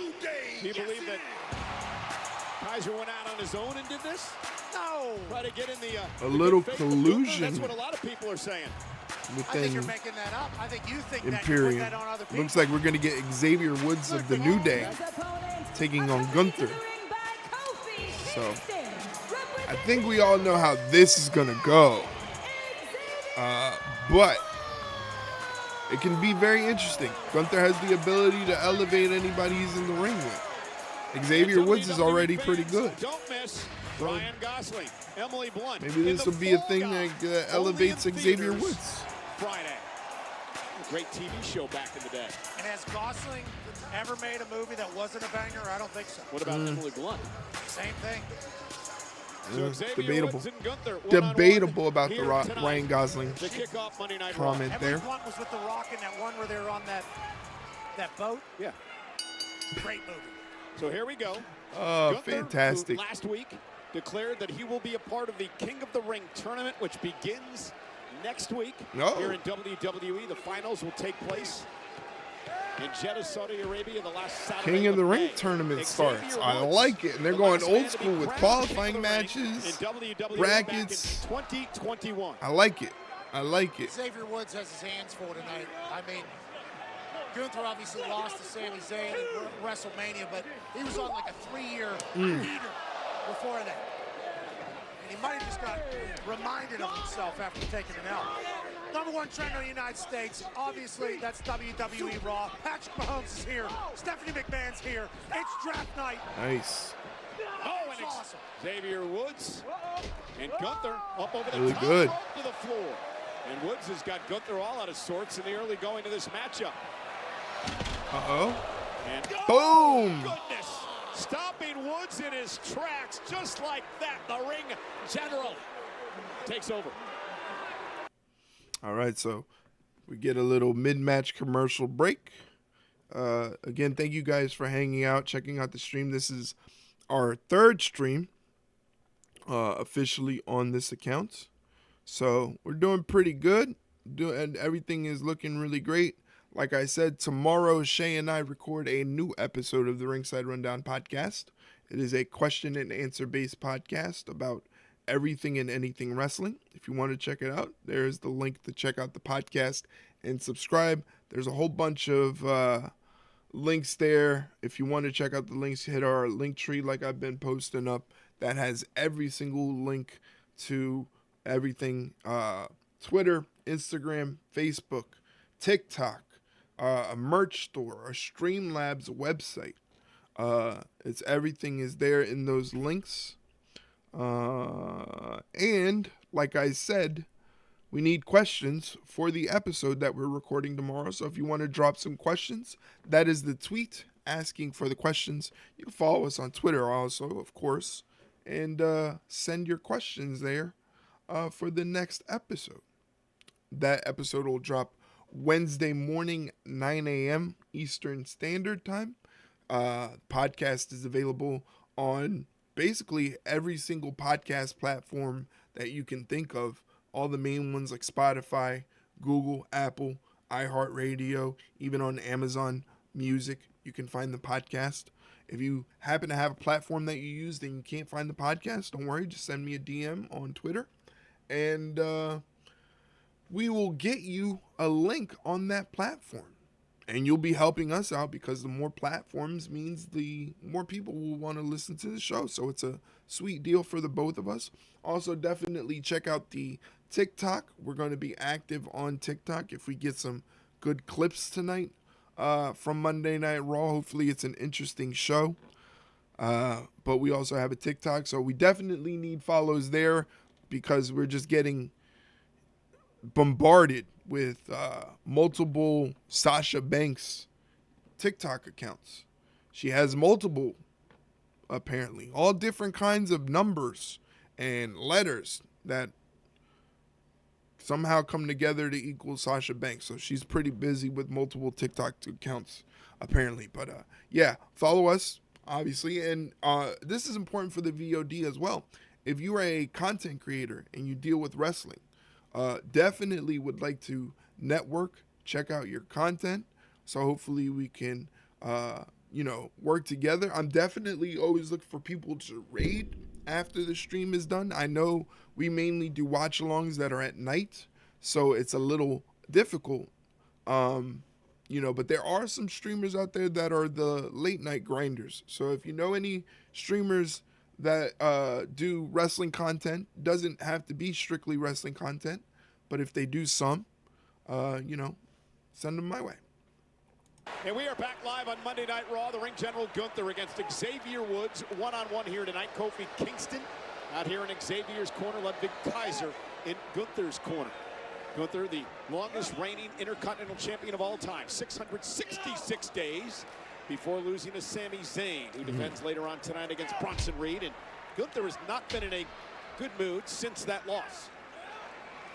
you believe that Kaiser went out on his own and did this?
No.
Try to get in the
A little
good faith with Gunther?
collusion.
That's what a lot of people are saying.
I think you're
Within
making that up. I think you think
Imperium.
that, you put that on other people.
Looks like we're going to get Xavier Woods of the New Day taking on Gunther. So, I think we all know how this is going to go. But it can be very interesting. Gunther has the ability to elevate anybody he's in the ring with. Xavier Woods is already pretty good.
Don't miss Ryan Gosling, Emily Blunt.
Maybe this will be a thing that elevates Xavier Woods.
Friday. Great TV show back in the day.
And has Gosling ever made a movie that wasn't a banger? I don't think so.
What about Emily Blunt?
Same thing.
So Xavier
Debatable.
Woods and Gunther,
Debatable about the
here tonight
Ryan Gosling
to kick off Monday Night Raw.
comment
Emily
there.
Blunt was with The Rock in that one where they were on that boat.
Yeah.
Great movie.
So here we go.
Oh,
Gunther,
fantastic.
who last week declared that he will be a part of the King of the Ring tournament, which begins next week here in WWE. The finals will take place in Jeddah, Saudi Arabia, the last Saturday
King of the Ring
May.
tournament
Xavier
starts. I
Woods,
like it. And they're
the
going
last man
old
to be
school with
crowned
qualifying
King of the Ring
matches,
in WWE
brackets.
back in 2021.
I like it. I like it.
Xavier Woods has his hands full tonight. I mean, Gunther obviously lost to Sami Zayn at WrestleMania, but he was on like a 3-year heater before that. And he might have just got reminded of himself after taking an L. Number one trend in the United States, obviously, that's WWE Raw. Patrick Mahomes is here. Stephanie McMahon's here. It's draft night.
Nice.
Oh, and it's
awesome.
Xavier Woods and Gunther up over the
Really
top
good.
rope to the floor. And Woods has got Gunther all out of sorts in the early going to this matchup.
Uh-oh.
And
Boom!
goodness, stopping Woods in his tracks just like that. The ring general takes over.
All right, so we get a little mid-match commercial break. Again, thank you guys for hanging out, checking out the stream. This is our third stream officially on this account. So we're doing pretty good, and everything is looking really great. Like I said, tomorrow Shay and I record a new episode of the Ringside Rundown podcast. It is a question and answer based podcast about everything and anything wrestling. If you want to check it out, there's the link to check out the podcast and subscribe. There's a whole bunch of links there. If you want to check out the links, hit our link tree like I've been posting up. That has every single link to everything. Twitter, Instagram, Facebook, TikTok, a merch store, a Streamlabs website. It's everything is there in those links. And like I said, we need questions for the episode that we're recording tomorrow. So if you want to drop some questions, that is the tweet asking for the questions. You can follow us on Twitter also, of course, and send your questions there for the next episode. That episode will drop Wednesday morning, 9 a.m. Eastern Standard Time. Podcast is available on basically every single podcast platform that you can think of. All the main ones like Spotify, Google, Apple, iHeartRadio, even on Amazon Music, you can find the podcast. If you happen to have a platform that you use and you can't find the podcast, don't worry, just send me a DM on Twitter, and we will get you a link on that platform. And you'll be helping us out because the more platforms means the more people will want to listen to the show. So it's a sweet deal for the both of us. Also, definitely check out the TikTok. We're going to be active on TikTok if we get some good clips tonight from Monday Night Raw. Hopefully it's an interesting show. But we also have a TikTok, so we definitely need follows there because we're just getting bombarded with multiple Sasha Banks TikTok accounts. She has multiple, apparently, all different kinds of numbers and letters that somehow come together to equal Sasha Banks. So she's pretty busy with multiple TikTok accounts, apparently. But yeah, follow us, obviously. And this is important for the VOD as well. If you are a content creator and you deal with wrestling, definitely would like to network, check out your content. So hopefully we can, work together. I'm definitely always looking for people to raid after the stream is done. I know we mainly do watch-alongs that are at night, so it's a little difficult, but there are some streamers out there that are the late-night grinders. So if you know any streamers that do wrestling content, doesn't have to be strictly wrestling content, but if they do some, send them my way.
And we are back live on Monday Night Raw. The ring general Gunther against Xavier Woods. One-on-one here tonight. Kofi Kingston out here in Xavier's corner. Ludwig Kaiser in Gunther's corner. Gunther, the longest reigning Intercontinental Champion of all time. 666 days before losing to Sami Zayn, who defends later on tonight against Bronson Reed. And Gunther has not been in a good mood since that loss.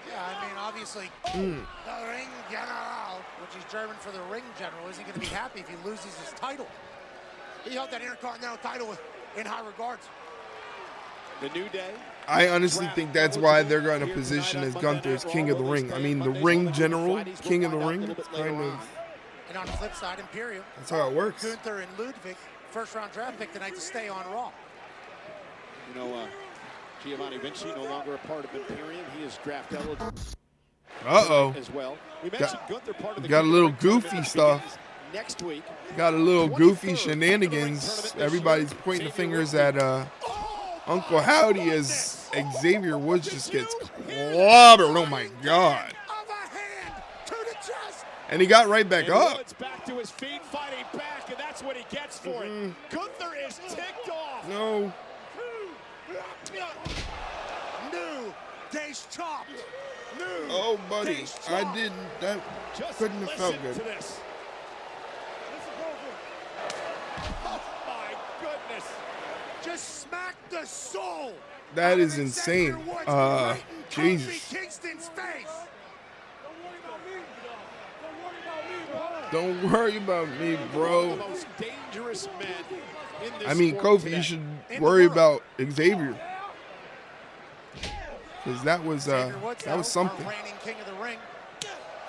Yeah, I mean, obviously, the Ring General, which is German for the Ring General, isn't going to be happy if he loses his title. He held that Intercontinental title in high regards.
The New Day.
I honestly think that's why they're going to position as Gunther's King of the Ring. I mean, the Ring General, King of the Ring, it's kind of...
And on the flip side, Imperium.
That's how it works.
Gunther and Ludwig, first-round draft pick tonight to stay on Raw.
Giovanni Vinci no longer a part of Imperium. He is draft eligible. As well. We mentioned Gunther part of the
got a little goofy stuff.
Next week.
Got a little goofy shenanigans. Everybody's pointing the fingers at Uncle Howdy as Xavier Woods just gets clobbered. Oh my God. And he got right back up.
Back to his feet, fighting back, and that's what he gets for it. Gunther is ticked off.
No.
New Days chopped. New
oh, buddy.
Days
I
chopped.
didn't. That couldn't have felt good.
Oh, my goodness.
Just smack the soul.
That is insane. Jesus.
Kingston's face.
Don't worry about me, bro.
The most dangerous men in this
I mean,
sport
Kofi,
today.
you should worry about Xavier. Because that was something.
Reigning king of the ring.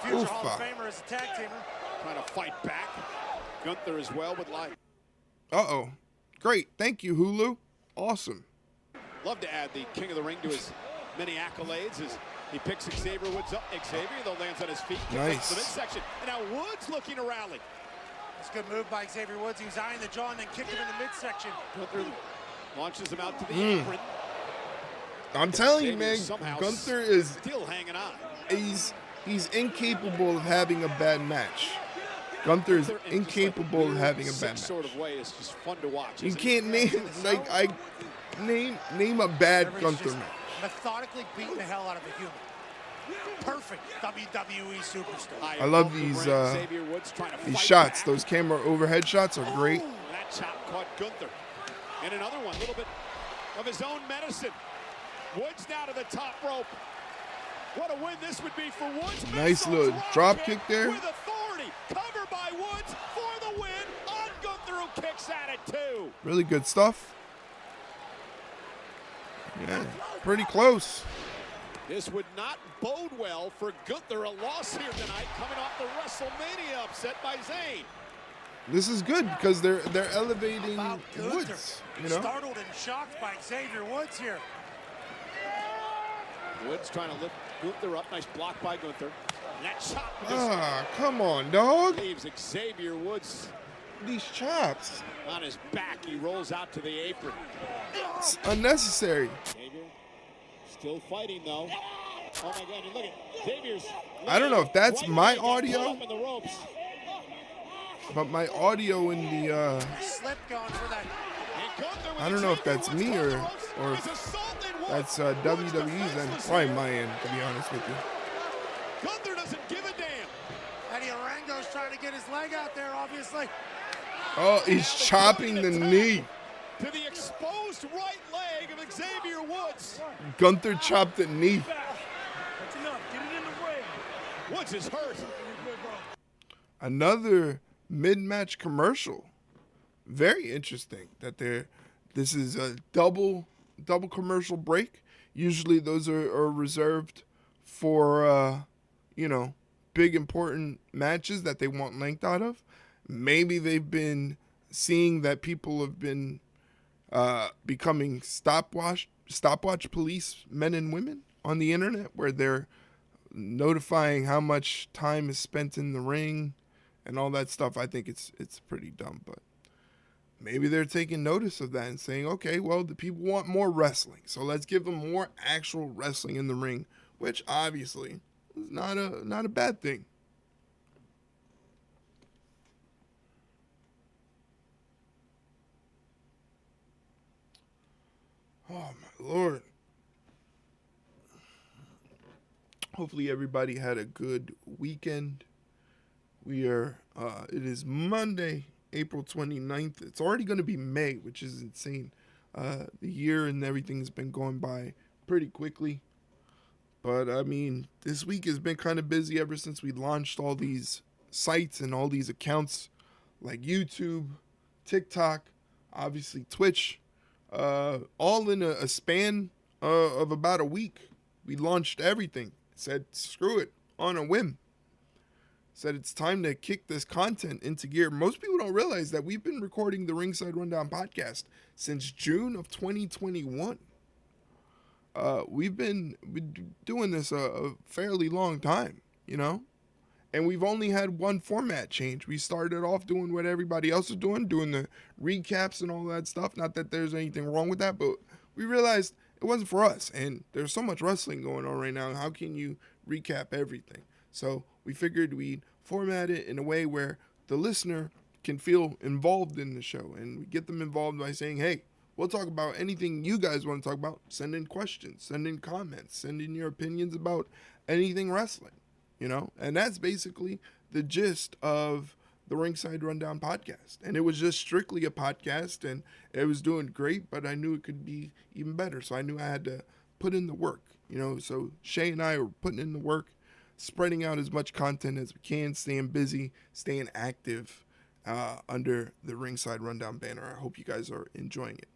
Future Hall of Famer as a tag teamer.
Trying to fight back. Gunther as well with life.
Uh-oh. Great. Thank you, Hulu. Awesome.
Love to add the king of the ring to his many accolades as he picks Xavier Woods up. Xavier, though, lands on his feet.
Nice.
The midsection. And now Woods looking to rally.
That's a good move by Xavier Woods. He was eyeing the jaw and then kicked him in the midsection.
Gunther launches him out to the apron.
I'm telling you, man,
somehow
Gunther is
still hanging on.
He's incapable of having a bad match. Gunther is incapable of having a bad match.
Sort of way is just fun to watch.
You can't name a bad Gunther match.
Methodically beating the hell out of a human. Perfect WWE superstar.
I love these shots. Those camera overhead shots are great.
That chop caught Gunther. And another one, a little bit of his own medicine. Woods now to the top rope. What a win this would be for Woods.
Nice little drop kick there.
With authority. Cover by Woods for the win on Gunther, who kicks at it too.
Really good stuff. Yeah, pretty close.
This would not bode well for Gunther. A loss here tonight, coming off the WrestleMania upset by Zayn.
This is good because they're elevating Woods. You know,
startled and shocked by Xavier Woods here.
Woods trying to lift Gunther up. Nice block by Gunther. And that chop.
Come on, dog.
Leaves Xavier Woods.
These chops.
On his back, he rolls out to the apron.
It's unnecessary.
Xavier still fighting though. Oh my God! And look at Xavier's.
I don't know if that's my
Up
audio,
in the ropes.
but my audio in the
Slip going for that.
And
I don't know if that's me or if that's WWE's and probably my end, to be honest with you.
Gunther doesn't give a damn.
Eddie Orango's trying to get his leg out there, obviously.
Oh, he's chopping the knee.
To the exposed right leg of Xavier Woods.
Gunther chopped the knee.
That's enough. Get it in the ring.
Woods is hurt.
Another mid-match commercial. Very interesting that this is a double commercial break. Usually those are reserved for big important matches that they want length out of. Maybe they've been seeing that people have been becoming stopwatch police men and women on the internet, where they're notifying how much time is spent in the ring and all that stuff. I think it's pretty dumb, but maybe they're taking notice of that and saying, okay, well, the people want more wrestling, so let's give them more actual wrestling in the ring, which obviously is not a bad thing. Oh, my Lord. Hopefully everybody had a good weekend. It is Monday, April 29th. It's already going to be May, which is insane. The year and everything's been going by pretty quickly. But, I mean, this week has been kind of busy ever since we launched all these sites and all these accounts like YouTube, TikTok, obviously Twitch. All in a span of about a week. We launched everything. Said, screw it, on a whim. Said it's time to kick this content into gear. Most people don't realize that we've been recording the Ringside Rundown podcast since June of 2021. We've been doing this a fairly long time, and we've only had one format change. We started off doing what everybody else is doing the recaps and all that stuff. Not that there's anything wrong with that, but we realized it wasn't for us. And there's so much wrestling going on right now. How can you recap everything? So we figured we'd format it in a way where the listener can feel involved in the show. And we get them involved by saying, hey, we'll talk about anything you guys want to talk about. Send in questions, send in comments, send in your opinions about anything wrestling. And that's basically the gist of the Ringside Rundown podcast. And it was just strictly a podcast, and it was doing great, but I knew it could be even better. So I knew I had to put in the work, So Shay and I were putting in the work, spreading out as much content as we can, staying busy, staying active under the Ringside Rundown banner. I hope you guys are enjoying it.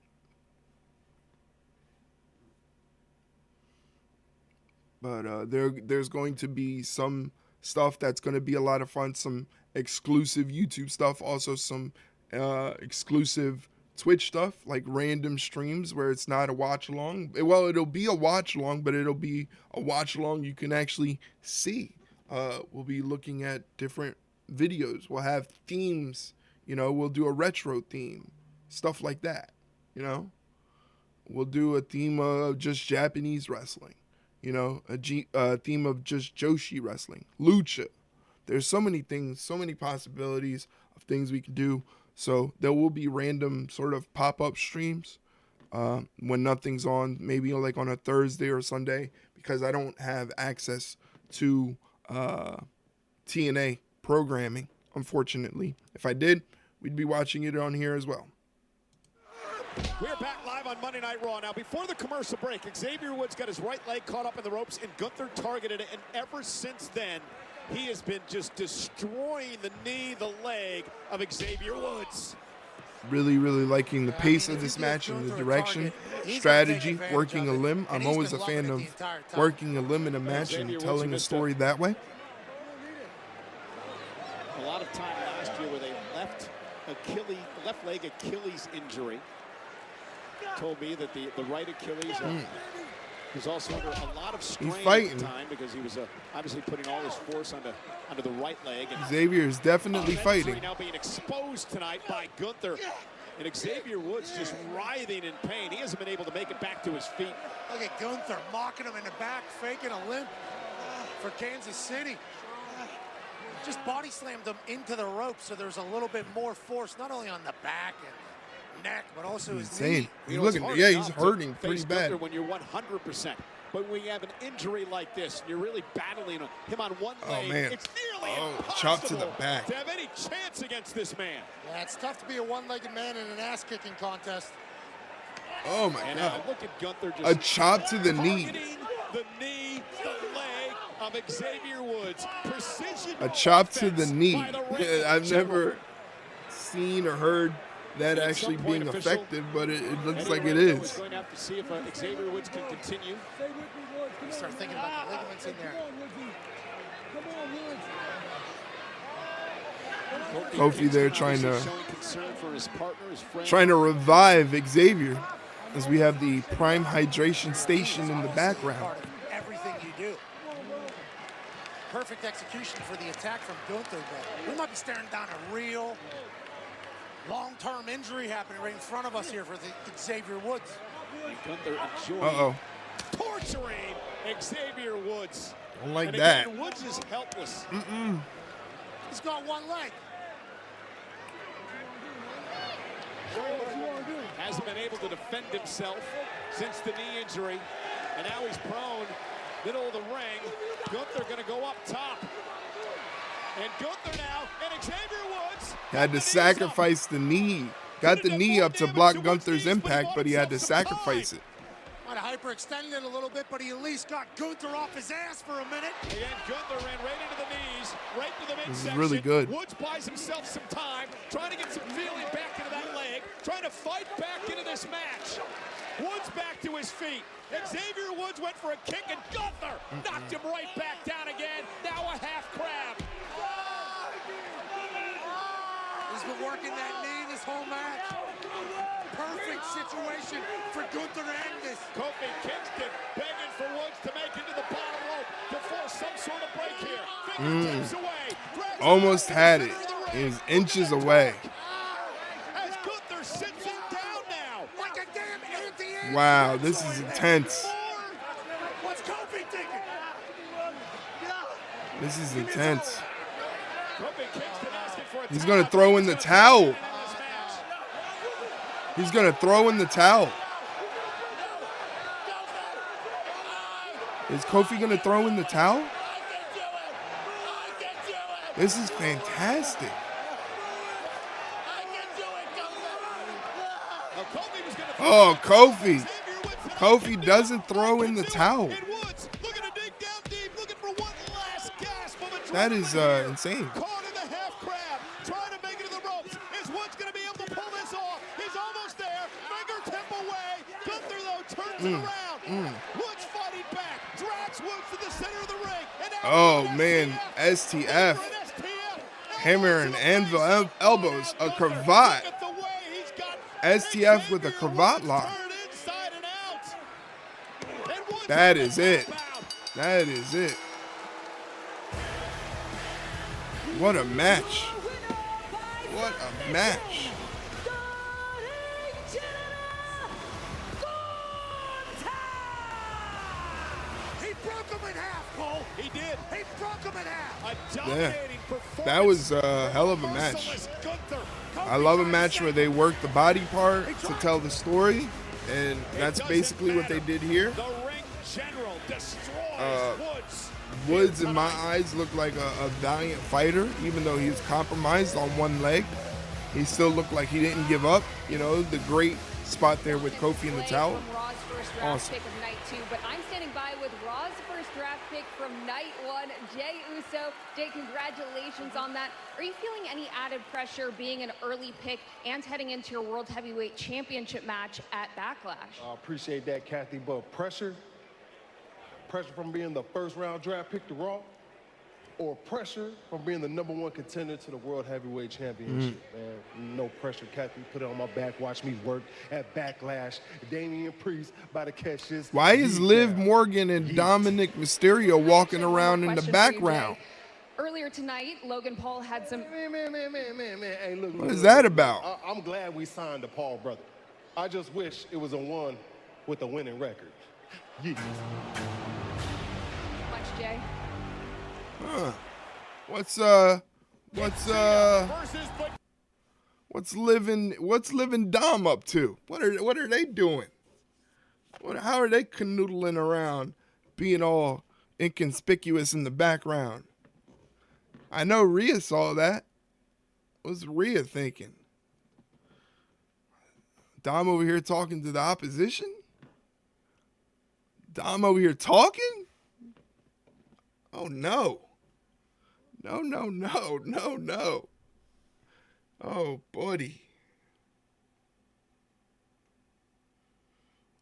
But there's going to be some stuff that's going to be a lot of fun, some exclusive YouTube stuff, also some exclusive Twitch stuff, like random streams where it's not a watch-along. Well, it'll be a watch-along, but it'll be a watch-along you can actually see. We'll be looking at different videos. We'll have themes, we'll do a retro theme, stuff like that, We'll do a theme of just Japanese wrestling. A theme of just Joshi wrestling, lucha. There's so many things, so many possibilities of things we can do. So there will be random sort of pop-up streams when nothing's on, maybe like on a Thursday or Sunday, because I don't have access to TNA programming, unfortunately. If I did, we'd be watching it on here as well.
We're back live on Monday Night Raw. Now, before the commercial break, Xavier Woods got his right leg caught up in the ropes, and Gunther targeted it, and ever since then, he has been just destroying the knee, the leg of Xavier Woods.
Really, really liking the pace of this match and the direction, strategy, working a limb. I'm always a fan of working a limb in a match and telling a story that way.
A lot of time last year with a left leg Achilles injury. Told me that the right Achilles was also under a lot of strain at the time because he was obviously putting all his force under the right leg. And
Xavier is definitely fighting.
Now being exposed tonight by Gunther. And Xavier Woods just writhing in pain. He hasn't been able to make it back to his feet.
Look at Gunther mocking him in the back, faking a limp for Kansas City. Just body slammed him into the ropes, so there's a little bit more force, not only on the back and neck, but also his
Insane.
knee.
He's looking, yeah, he's hurting pretty bad.
When you're 100%. But when you have an injury like this, and you're really battling him on one leg,
man.
it's nearly
Chop to the
impossible
back.
to have any chance against this man.
Yeah, it's tough to be a one-legged man in an ass-kicking contest.
Oh my
And
God.
look at Gunther just
A chop to the knee.
targeting the knee, the leg of Xavier Woods. Precision.
A chop to the
offense
knee.
by the ring
I've
general.
never seen or heard that
At
actually
some point,
being
official,
effective, but it looks
Eddie
like it
Guerrero
is.
going to have to see if Xavier Woods can continue.
You start thinking about the ligaments in there.
Kofi there trying to
Showing concern for his partner, his friend.
trying to revive Xavier as we have the prime hydration station in the background.
Part of everything you do. Perfect execution for the attack from Gunther, but we might be staring down a real long-term injury happening right in front of us here for the Xavier Woods.
Gunther enjoying
Uh-oh.
torturing Xavier Woods.
Don't like
and
that.
Again, Woods is helpless.
He's got one leg.
Hasn't been able to defend himself since the knee injury. And now he's prone, middle of the ring. Gunther going to go up top. And Gunther now, and Xavier Woods.
Had to sacrifice the knee. Got the knee up to block Gunther's impact, but he had to sacrifice it.
Might have hyperextended a little bit, but he at least got Gunther off his ass for a minute.
Again, Gunther ran right into the knees, right to the midsection.
This is really good.
Woods buys himself some time, trying to get some feeling back into that leg, trying to fight back into this match. Woods back to his feet. Xavier Woods went for a kick, and Gunther knocked him right back down again. Now a half crab.
He's been working that knee this whole match. Perfect situation for Gunther to end this.
Kofi Kingston begging for Woods to make it to the bottom rope to force some sort of break here. Fingertips away.
Almost had it. It was inches away.
As Gunther sits him down now.
Like a damn anti-air.
Wow, this is intense.
What's Kofi thinking?
This is intense.
Kofi Kingston asking for a
He's going to throw in the towel. He's going to throw in the towel. Is Kofi going to throw in the towel? This is fantastic. Oh, Kofi. Kofi doesn't throw in the towel. That is insane.
Caught in the half crab, trying to make it to the ropes. Is Woods going to be able to pull this off? He's almost there. Fingertip away. Gunther, though, turns it around. Woods fighting back. Drags Woods to the center of the ring. And now
Oh, man. STF. Hammer and anvil elbows. A cravat. STF with a cravat lock. That is it. That is it. What a match. What a match.
He broke him in half, Cole.
He did.
He broke him in half.
A
Yeah.
dominating performance.
That was a hell of a match.
Merciless Gunther.
I love a match where they work the body part to tell the story, and that's basically what they did here.
The ring general destroys Woods.
Woods, in my eyes, looked like a valiant fighter, even though he was compromised on one leg. He still looked like he didn't give up. You know, the great spot there with Kofi in the towel.
From Raw's first draft
Awesome.
pick of night 2, but I'm standing by with Raw's first draft pick from night 1, Jey Uso. Jey, congratulations on that. Are you feeling any added pressure being an early pick and heading into your World Heavyweight Championship match at Backlash?
I appreciate that, Kathy, but pressure from being the first round draft pick to Raw, or pressure from being the #1 contender to the World Heavyweight Championship, man. No pressure, Kathy. Put it on my back. Watch me work at Backlash. Damian Priest about to catch this.
Why is Liv
down.
Morgan and Dominic Mysterio walking around in the
Question for you, Jey.
background?
Earlier tonight, Logan Paul had some...
Man. Hey, look.
What is that about?
I'm glad we signed the Paul brother. I just wish it was a one with a winning record. Yeah.
Much, Jey.
What's living Dom up to? What are they doing? How are they canoodling around, being all inconspicuous in the background? I know Rhea saw that. What's Rhea thinking? Dom over here talking to the opposition? Dom over here talking? Oh, no. No. Oh, buddy.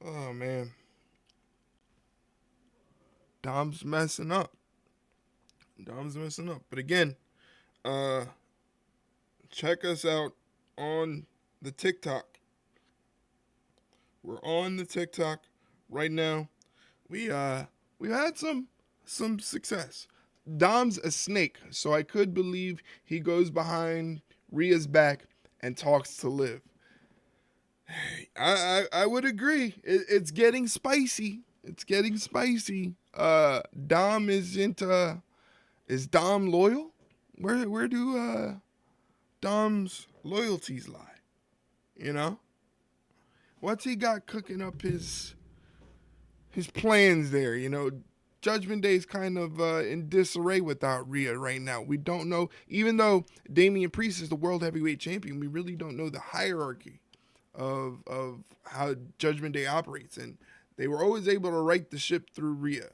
Oh, man. Dom's messing up. But again, check us out on the TikTok. We're on the TikTok right now. We've had some success. Dom's a snake, so I could believe he goes behind Rhea's back and talks to Liv. I would agree. It's getting spicy. Dom is Dom loyal? Where do Dom's loyalties lie? You know? What's he got cooking up his plans there? You know, Judgment Day is kind of in disarray without Rhea right now. We don't know, even though Damian Priest is the World Heavyweight Champion, we really don't know the hierarchy of how Judgment Day operates. And they were always able to right the ship through Rhea,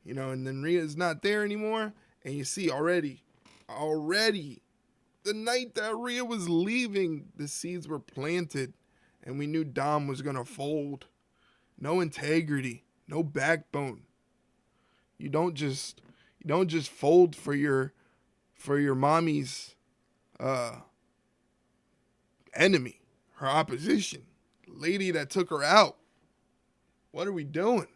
you know, and then Rhea's not there anymore. And you see already, the night that Rhea was leaving, the seeds were planted. And we knew Dom was going to fold. No integrity, no backbone. You don't just fold for your mommy's enemy, her opposition, lady that took her out. What are we doing?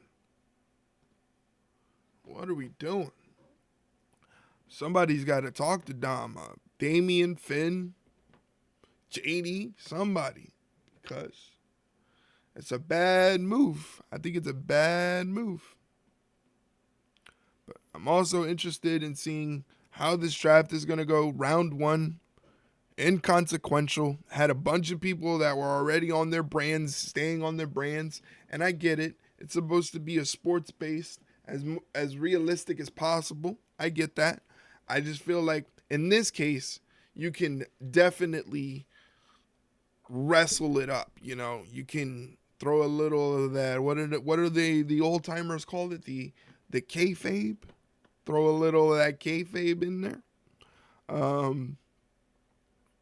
Somebody's got to talk to Dom. Damian, Finn, JD, somebody. Because it's a bad move. I think it's a bad move. But I'm also interested in seeing how this draft is going to go. Round 1, inconsequential. Had a bunch of people that were already on their brands, staying on their brands. And I get it. It's supposed to be a sports-based, as realistic as possible. I get that. I just feel like in this case, you can definitely wrestle it up. You know, you can throw a little of that. What are the old timers called it? The kayfabe. Throw a little of that kayfabe in there.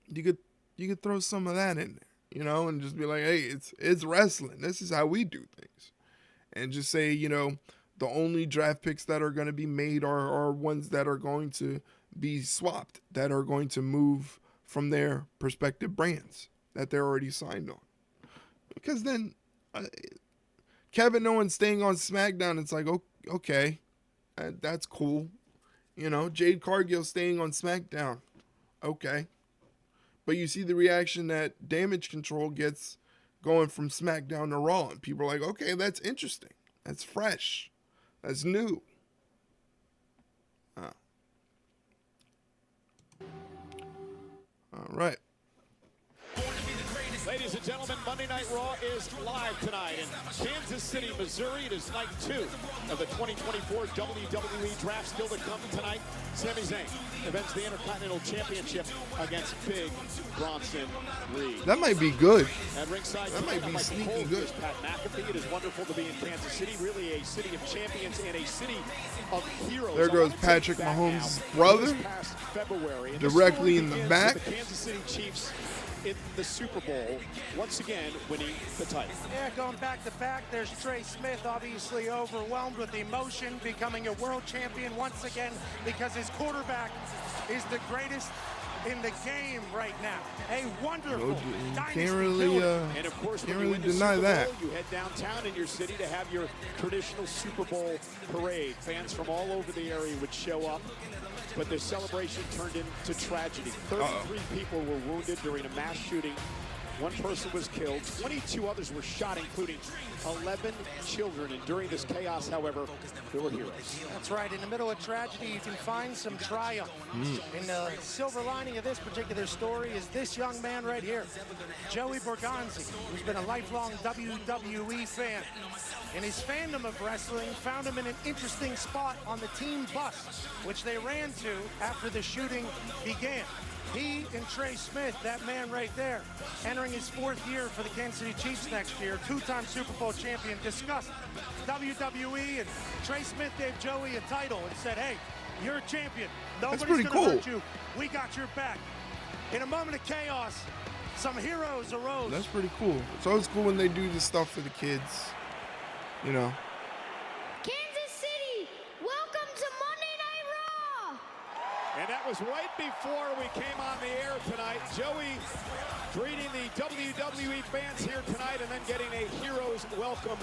You could throw some of that in there, you know, and just be like, hey, it's wrestling. This is how we do things. And just say, you know, the only draft picks that are going to be made are ones that are going to be swapped, that are going to move from their respective brands that they're already signed on. Because then Kevin Owens staying on SmackDown, it's like, okay, that's cool. You know, Jade Cargill staying on SmackDown, okay. But you see the reaction that Damage Control gets going from SmackDown to Raw, and people are like, okay, that's interesting. That's fresh. That's new. All right.
Ladies and gentlemen, Monday Night Raw is live tonight in Kansas City, Missouri. It is night 2 of the 2024 WWE Draft. Still to come tonight, Sami Zayn defends the Intercontinental Championship against Big Bronson Reed.
That might be good.
At ringside,
that might be sneaky good.
Pat McAfee. It is wonderful to be in Kansas City, really a city of champions and a city of heroes.
There goes Patrick Mahomes' brother, directly in the back.
The Kansas City Chiefs in the Super Bowl, once again winning the title.
Yeah, going back to back, there's Trey Smith, obviously overwhelmed with emotion, becoming a world champion once again because his quarterback is the greatest in the game right now. A wonderful dynasty
and of course,
can't
when you
really
win the
deny
Super
that.
Bowl, you head downtown in your city to have your traditional Super Bowl parade. Fans from all over the area would show up, but the celebration turned into tragedy. 33 people were wounded during a mass shooting One person was killed. 22 others were shot, including 11 children. And during this chaos, however, there were heroes.
That's right. In the middle of tragedy, you can find some triumph. And the silver lining of this particular story is this young man right here, Joey Borgonzi, who's been a lifelong WWE fan. And his fandom of wrestling found him in an interesting spot on the team bus, which they ran to after the shooting began. He and Trey Smith, that man right there, entering his 4th year for the Kansas City Chiefs next year, 2-time Super Bowl champion, discussed WWE, and Trey Smith gave Joey a title and said, hey, you're a champion. Nobody's gonna hurt you. We got your back. In a moment of chaos, some heroes arose.
That's pretty cool. It's always cool when they do this stuff for the kids. You know.
Kansas City, welcome to Monday Night Raw.
And that was right before we came on the air tonight. Joey greeting the WWE fans here tonight and then getting a hero's welcome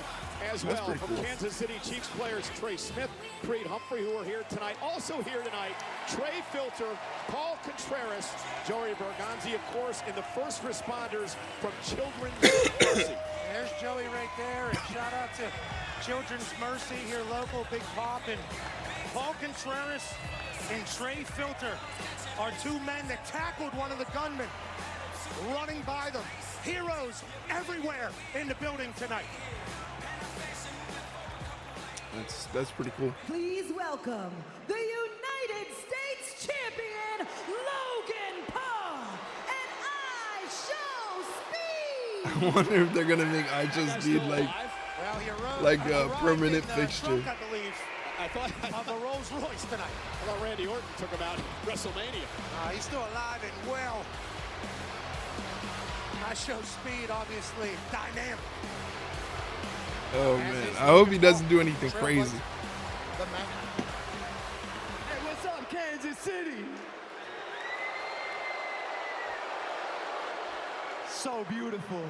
as well from
cool.
Kansas City Chiefs players Trey Smith, Creed Humphrey, who are here tonight. Also here tonight, Trey Filter, Paul Contreras, Joey Borgonzi, of course, and the first responders from Children's Mercy.
There's Joey right there, and shout out to Children's Mercy here local, Big Pop, and Paul Contreras and Trey Filter are 2 men that tackled one of the gunmen running by them. Heroes everywhere in the building tonight.
That's pretty cool.
Please welcome the United States Champion, Logan Paul, and I Show Speed.
I wonder if they're gonna make I Just Speed like a permanent fixture.
Trunk, I believe.
I thought
of a Rolls Royce tonight.
I thought Randy Orton took him out at WrestleMania.
He's still alive and well. I Show Speed, obviously dynamic.
Oh man, I hope he doesn't do anything crazy.
Hey, what's up, Kansas City? So beautiful.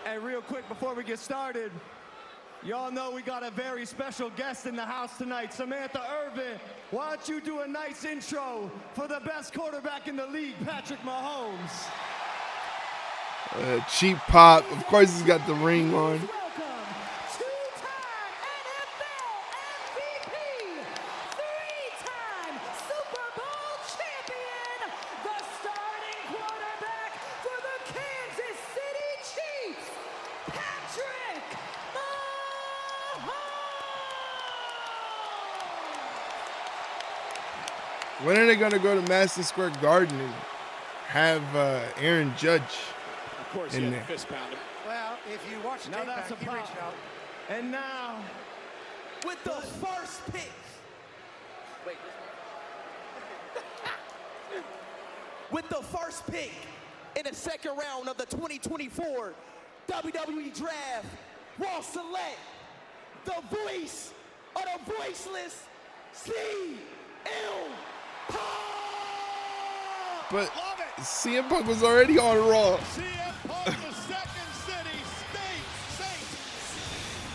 Hey, real quick before we get started, y'all know we got a very special guest in the house tonight, Samantha Irvin. Why don't you do a nice intro for the best quarterback in the league, Patrick Mahomes?
Cheap Pop, of course he's got the ring on. When are they going to go to Madison Square Garden and have Aaron Judge in there?
Fist pounding.
Well, if you watch
Now that's a
he reached
pop.
out.
And now, with the first pick. Wait. With the first pick in the 2nd round of the 2024 WWE Draft, we'll select the voice of the voiceless CM Punk.
But CM Punk was already on Raw.
CM Punk, the Second City Saint.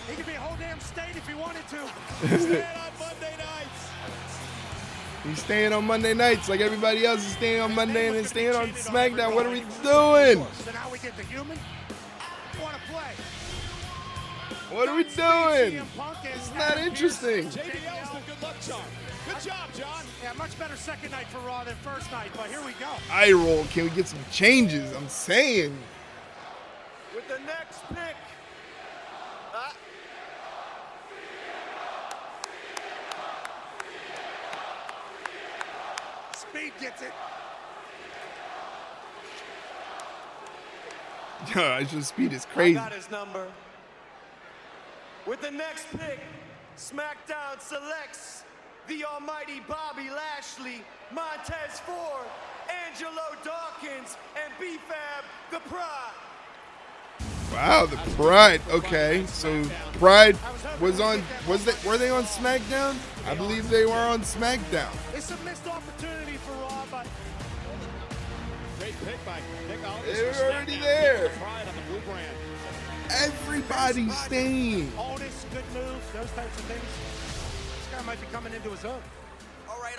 He could be a whole damn state if he wanted to.
Staying on Monday nights.
He's staying on Monday nights like everybody else is staying on Monday and then staying on SmackDown. What are we doing?
So now we get the human. What a play.
What are we doing? It's not interesting.
JBL's the good luck charm. Good job, John.
Yeah, much better second night for Raw than first night, but here we go.
Eye roll. Can we get some changes? I'm saying.
With the next pick,
Speed gets it.
I Just Speed is crazy.
I got his number. With the next pick, SmackDown selects the almighty Bobby Lashley, Montez Ford, Angelo Dawkins, and B-Fab the Pride.
Wow, the Pride. Okay, so Pride was on. Were they on SmackDown? I believe they were on SmackDown.
It's a missed opportunity for Raw, but
Great pick by Nick Aldis.
They were already there.
Pride on the blue brand.
Everybody's staying.
Aldis, good move, those types of things. This guy might be coming into his own.
All right.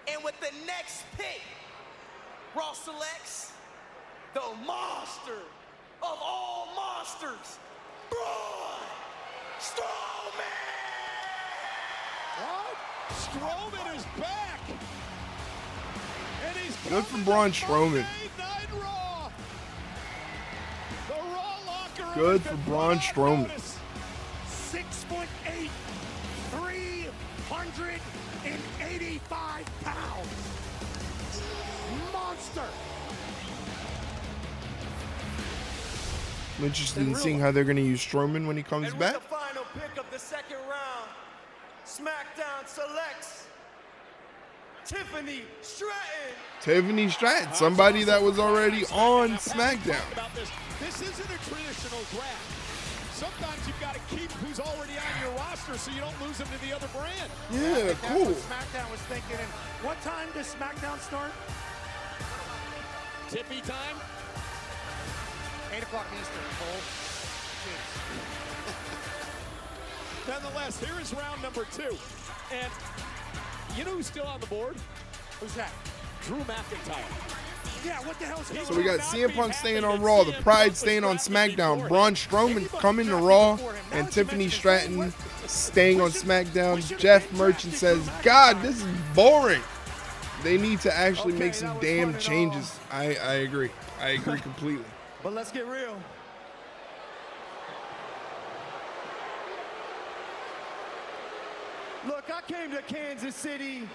And with the next pick, Raw selects the monster of all monsters, Braun Strowman!
What? Strowman is back. And he's
Good for Braun Strowman. Good for Braun Strowman.
6'8", 385 pounds. Monster.
I'm interested in seeing how they're going to use Strowman when he comes
And
back.
with the final pick of the second round, SmackDown selects Tiffany Stratton.
Tiffany Stratton, somebody that was already on SmackDown.
This isn't a traditional draft. Sometimes you've got to keep who's already on your roster so you don't lose them to the other brand.
Yeah, cool.
That's what SmackDown was thinking. And what time does SmackDown start?
Tippy time.
8 o'clock Eastern. Cole.
Nonetheless, here is round number 2. And you know who's still on the board?
Who's that?
Drew McIntyre.
Yeah, what the hell's going on?
So we got CM Punk staying on Raw, the Pride staying on SmackDown, Braun Strowman coming to Raw, and Tiffany Stratton staying on SmackDown. Jeff Merchant says, God, this is boring. They need to actually make some damn changes. I agree. I agree completely.
But let's get real. Look, I came to Kansas City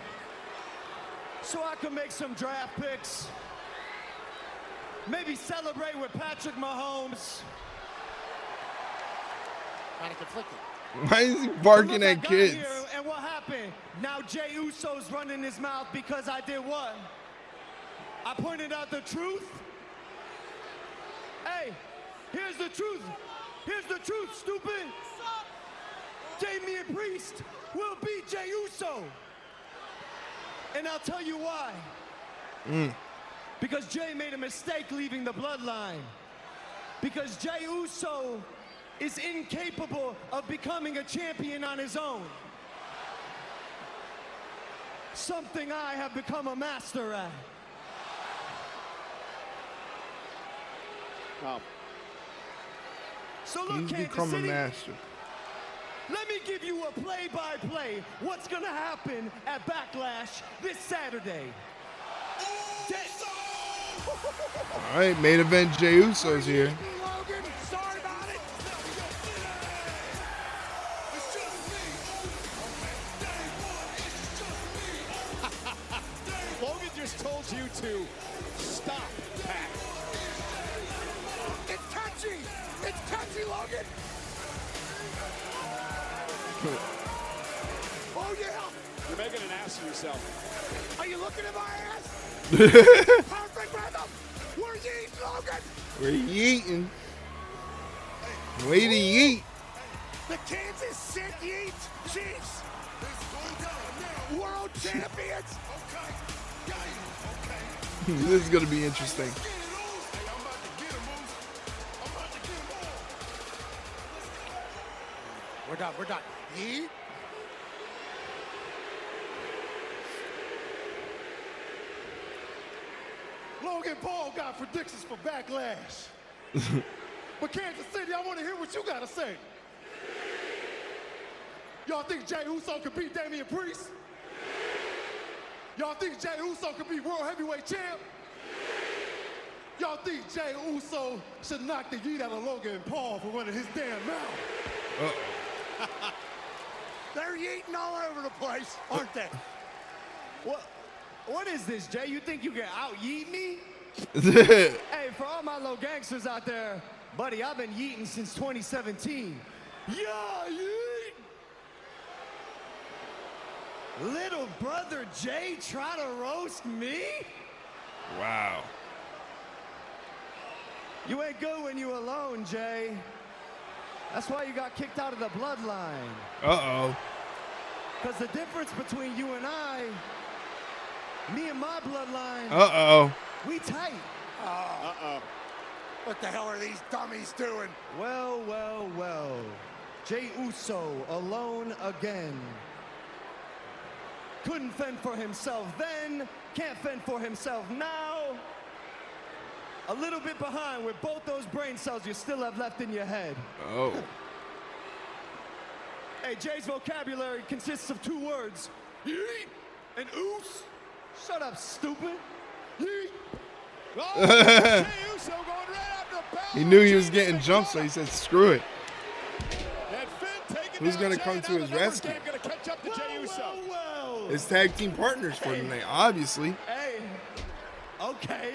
so I could make some draft picks. Maybe celebrate with Patrick Mahomes.
Kind of conflicted.
Why is he barking at kids?
And what happened? Now Jey Uso's running his mouth because I did what? I pointed out the truth. Hey, here's the truth. Here's the truth, stupid. Damian Priest will beat Jey Uso. And I'll tell you why. Because Jey made a mistake leaving the bloodline. Because Jey Uso is incapable of becoming a champion on his own. Something I have become a master at. So look,
He's
Kansas
become a
City,
master.
let me give you a play-by-play. What's gonna happen at Backlash this Saturday?
All right, main event Jey Uso's here.
Logan, sorry about it.
Logan just told you to stop, Pat.
It's catchy. It's catchy, Logan. Oh, yeah.
You're making an ass of yourself.
Are you looking at my ass? Perfect rhythm. We're yeeting, Logan.
We're yeeting. Way to yeet.
The Kansas City Chiefs, world champions.
This is going to be interesting.
We're done. We're done. Yeet.
Logan Paul got predictions for Backlash. But Kansas City, I want to hear what you got to say. Y'all think Jey Uso could beat Damian Priest? Y'all think Jey Uso could be World Heavyweight Champ? Y'all think Jey Uso should knock the yeet out of Logan Paul for running his damn mouth?
They're yeeting all over the place, aren't they?
What is this, Jay? You think you can out-yeet me? Hey, for all my low gangsters out there, buddy, I've been yeeting since 2017. Yeah, yeet! Little brother Jay try to roast me?
Wow.
You ain't good when you alone, Jay. That's why you got kicked out of the bloodline.
Uh-oh.
Because the difference between you and I, me and my bloodline,
Uh-oh.
we tight.
Uh-oh. What the hell are these dummies doing?
Well, well, well. Jey Uso alone again. Couldn't fend for himself then, can't fend for himself now. a little bit behind with both those brain cells you still have left in your head.
Oh.
Hey, Jay's vocabulary consists of 2 words. Yeet and oos. Shut up, stupid. Yeet.
Oh, Jey Uso going right after a power.
He knew he was getting jumped, so he said, screw it.
And Finn taking
Who's
down
going to
Jey.
come
Now
to
the
his
numbers
rescue?
game gonna catch up to Jey Uso.
Well.
His tag team partners for tonight, obviously.
Hey, okay.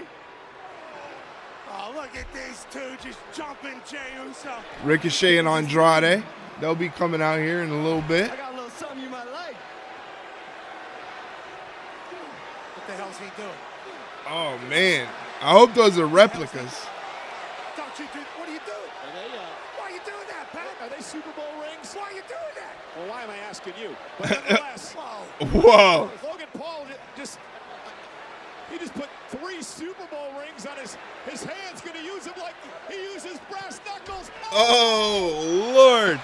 Oh, look at these two just jumping Jey Uso.
Ricochet and Andrade. They'll be coming out here in a little bit.
I got a little something you might like.
What the hell's he doing?
Oh, man. I hope those are replicas.
Don't you do, what are you doing? Why are you doing that, Pat?
Are they Super Bowl rings?
Why are you doing that?
Well, why am I asking you? But nonetheless,
Whoa.
Logan Paul just put 3 Super Bowl rings on his hands. Going to use them like he uses brass knuckles.
Oh, Lord.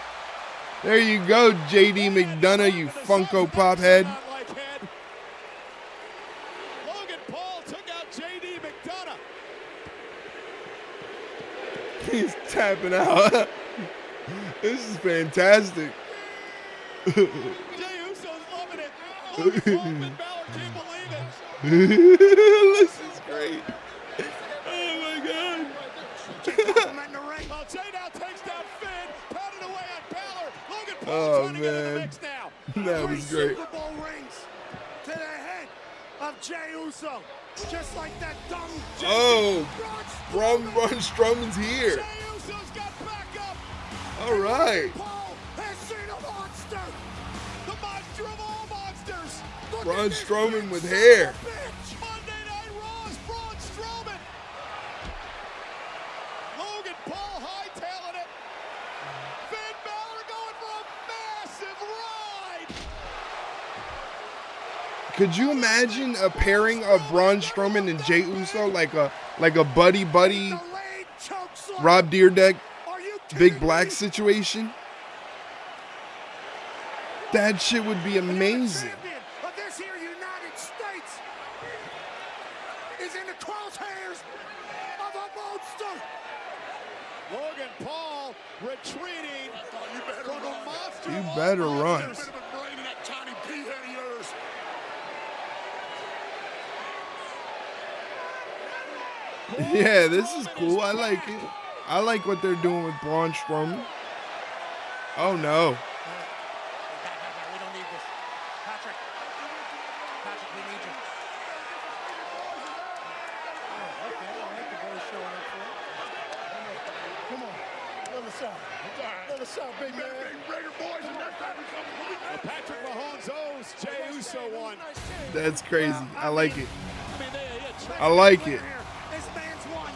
There you go, JD McDonough, you Funko Pop head.
Logan Paul took out JD McDonough.
He's tapping out. This is fantastic.
Jey Uso's loving it. Logan Paul, Finn Balor can't believe it.
This is great. Oh, my God.
Well, Jey now takes down Finn, pounded away on Balor. Logan Paul
Oh,
trying to get in the
man.
mix now.
That was great.
Super Bowl rings to the head of Jey Uso. Just like that dumb
Oh, Braun Strowman's here.
Jey Uso's got back up.
All right.
Paul has seen a monster.
The monster of all monsters.
Look
Braun
at this
Strowman
big
with
son of
hair.
a bitch.
Monday Night Raw's Braun Strowman. Logan Paul hightailing it. Finn Balor going for a massive ride.
Could you imagine a pairing of Braun Strowman and Jey Uso like a buddy
The leg choke slam.
Rob Dyrdek
Are you
Big
kidding
Black
me?
situation? That shit would be amazing.
Champion of this here United States is in the crosshairs of a monster.
Logan Paul retreating from the monster.
You
of all
better run.
monsters.
Bit of a brain in that tiny pea head of yours.
Yeah, this is cool. I like it. I like what they're doing with Braun Strowman. Oh, no.
We don't need this. Patrick, we need you. Oh, okay, all right, the boy's showing up for it. Come on, another shot. Another shot, big man.
Patrick Mahomes owes Jey Uso one.
That's crazy. I like it.
I mean, they
I like it.
This man's won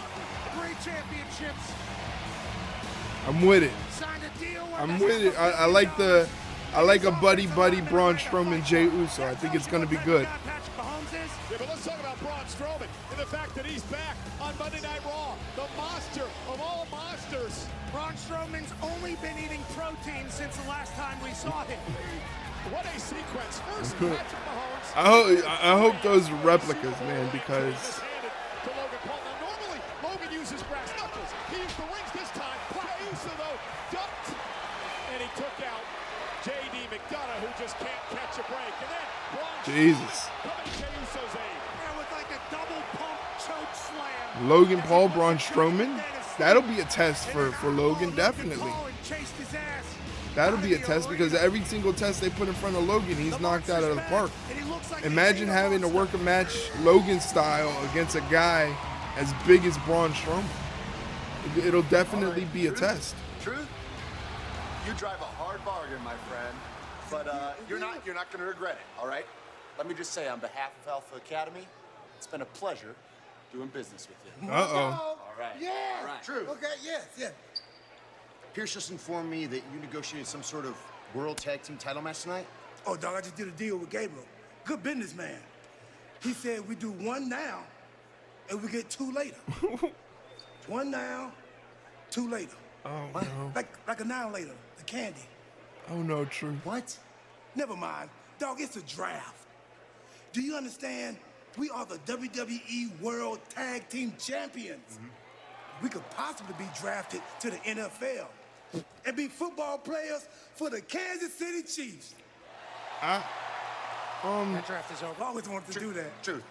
3 championships.
I'm with it.
Signed a deal with
I'm with it. I like a buddy Braun Strowman Jey Uso. I think it's gonna be good.
Patrick Mahomes is.
Yeah, but let's talk about Braun Strowman and the fact that he's back on Monday Night Raw, the monster of all monsters.
Braun Strowman's only been eating protein since the last time we saw him.
What a sequence. First, Patrick Mahomes.
I hope those are replicas, man, because
Mishanded to Logan Paul. Now, normally, Logan uses brass knuckles. He used the rings this time. Jey Uso, though, ducked. And he took out JD McDonough, who just can't catch a break. And then Braun
Jesus.
coming to Jey Uso's aid.
And with like a double pump choke slam.
Logan Paul, Braun Strowman, that'll be a test for Logan, definitely.
Chased his ass.
That'll be a test because every single test they put in front of Logan, he's knocked out of the park. Imagine having to work a match Logan style against a guy as big as Braun Strowman. It'll definitely be a test.
Truth? You drive a hard bargain, my friend. But you're not going to regret it, all right? Let me just say, on behalf of Alpha Academy, it's been a pleasure doing business with you.
Uh-oh.
All right.
Yeah.
All right.
True. Okay, yes. Pierce just informed me that you negotiated some sort of World Tag Team title match tonight.
Oh, dog, I just did a deal with Gabriel. Good businessman. He said we do 1 now and we get 2 later. 1 now, 2 later.
Oh, no.
Like a now later, the candy.
Oh, no, true.
What?
Never mind. Dog, it's a draft. Do you understand
We are the WWE World Tag Team Champions. We could possibly be drafted to the NFL and be football players for the Kansas City Chiefs.
That draft is over.
I always wanted to do that.
Truth.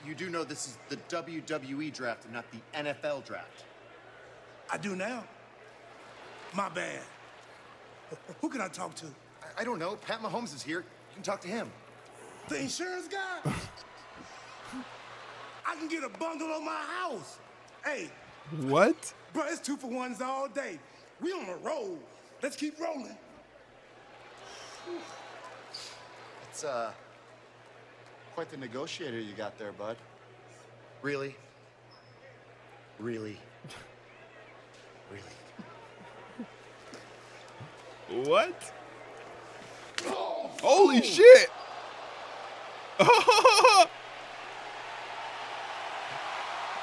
You do know this is the WWE draft and not the NFL draft.
I do now. My bad. Who can I talk to?
I don't know. Pat Mahomes is here. You can talk to him.
The insurance guy? I can get a bundle on my house. Hey.
What?
Bro, it's 2-for-1s all day. We on a roll. Let's keep rolling.
It's, quite the negotiator you got there, bud.
Really? Really? Really?
What? Holy shit!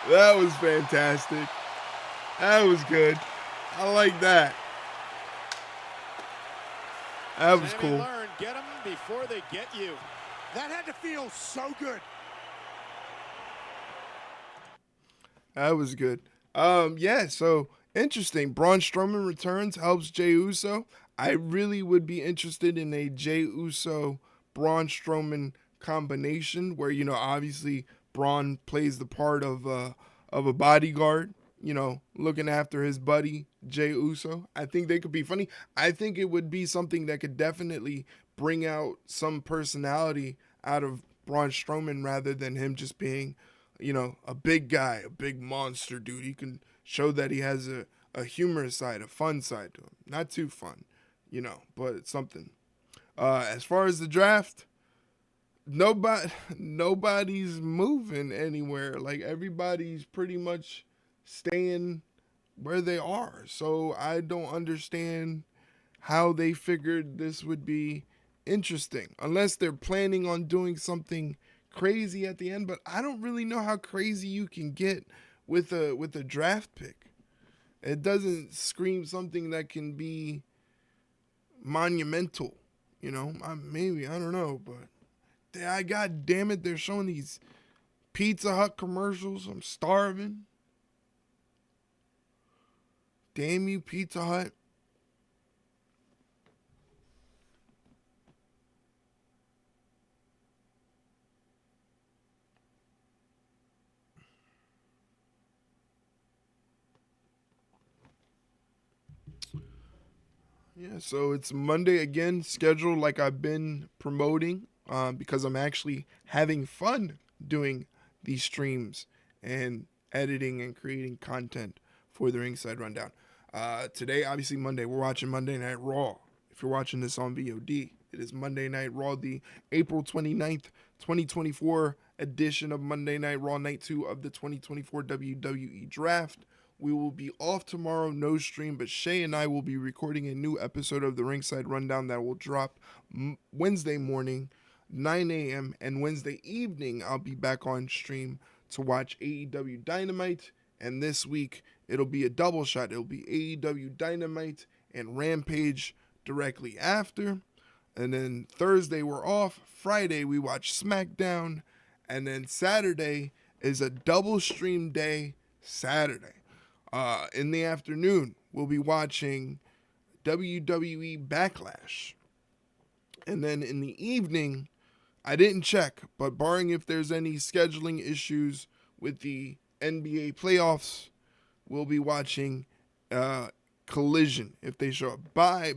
That was fantastic. That was good. I like that. That was
Sammy
cool.
Learn, get them before they get you.
That had to feel so good.
That was good. Yeah, so interesting. Braun Strowman returns, helps Jey Uso. I really would be interested in a Jey Uso Braun Strowman combination where, you know, obviously Braun plays the part of a bodyguard, you know, looking after his buddy Jey Uso. I think they could be funny. I think it would be something that could definitely bring out some personality out of Braun Strowman rather than him just being, you know, a big guy, a big monster dude. He can show that he has a humorous side, a fun side to him. Not too fun, you know, but it's something. As far as the draft, nobody's moving anywhere. Like, everybody's pretty much staying where they are. So I don't understand how they figured this would be interesting, unless they're planning on doing something crazy at the end. But I don't really know how crazy you can get with a draft pick. It doesn't scream something that can be monumental, you know. Maybe, I don't know, but God damn it, they're showing these Pizza Hut commercials. I'm starving. Damn you, Pizza Hut. Yeah, so it's Monday again, scheduled like I've been promoting, because I'm actually having fun doing these streams and editing and creating content for the Ringside Rundown. Today, obviously Monday, we're watching Monday Night Raw. If you're watching this on VOD, it is Monday Night Raw, the April 29th, 2024 edition of Monday Night Raw, Night 2 of the 2024 WWE Draft. We will be off tomorrow, no stream, but Shay and I will be recording a new episode of the Ringside Rundown that will drop Wednesday morning, 9 a.m., and Wednesday evening, I'll be back on stream to watch AEW Dynamite, and this week, it'll be a double shot. It'll be AEW Dynamite and Rampage directly after, and then Thursday, we're off. Friday, we watch SmackDown, and then Saturday is a double stream day, Saturday. In the afternoon, we'll be watching WWE Backlash. And then in the evening, I didn't check, but barring if there's any scheduling issues with the NBA playoffs, we'll be watching Collision if they show up. By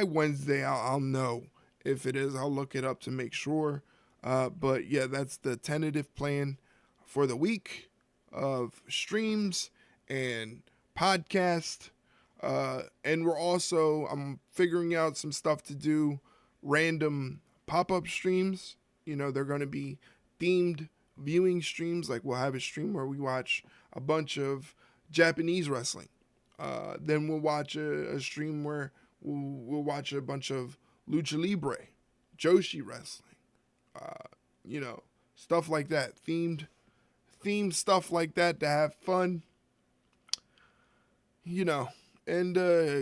Wednesday, I'll know if it is. I'll look it up to make sure. But yeah, that's the tentative plan for the week of streams and podcast, and I'm figuring out some stuff to do, random pop-up streams. You know, they're going to be themed viewing streams. Like, we'll have a stream where we watch a bunch of Japanese wrestling. Then we'll watch a stream where we'll watch a bunch of lucha libre, Joshi wrestling, you know, stuff like that, themed stuff like that to have fun, you know, and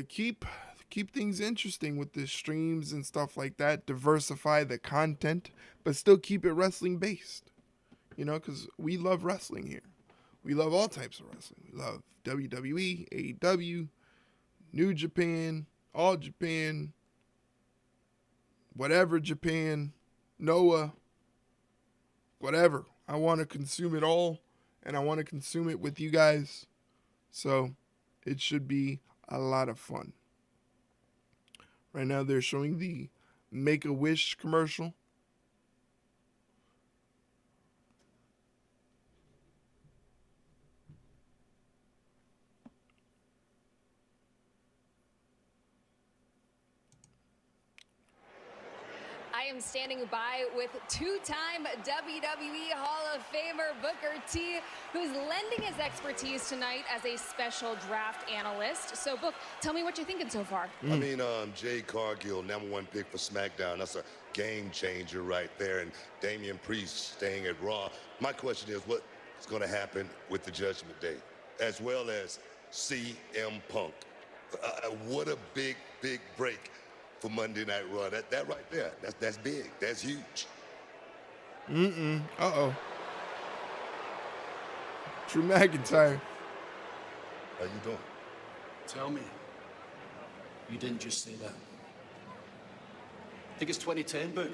keep keep things interesting with the streams and stuff like that. Diversify the content, but still keep it wrestling based. You know, because we love wrestling here. We love all types of wrestling. We love WWE, AEW, New Japan, All Japan, whatever Japan, Noah, whatever. I want to consume it all, and I want to consume it with you guys. So it should be a lot of fun. Right now they're showing the Make-A-Wish commercial.
I am standing by with two-time WWE Hall of Famer Booker T, who's lending his expertise tonight as a special draft analyst. So, Book, tell me what you're thinking so far.
I mean, Jade Cargill, #1 pick for SmackDown. That's a game changer right there. And Damian Priest staying at Raw. My question is, what's going to happen with the Judgment Day, as well as CM Punk? What a big, big break for Monday Night Raw. That right there, that's big. That's huge.
Uh-oh. Drew McIntyre.
How you doing?
Tell me, you didn't just say that. Think it's 2010, Book?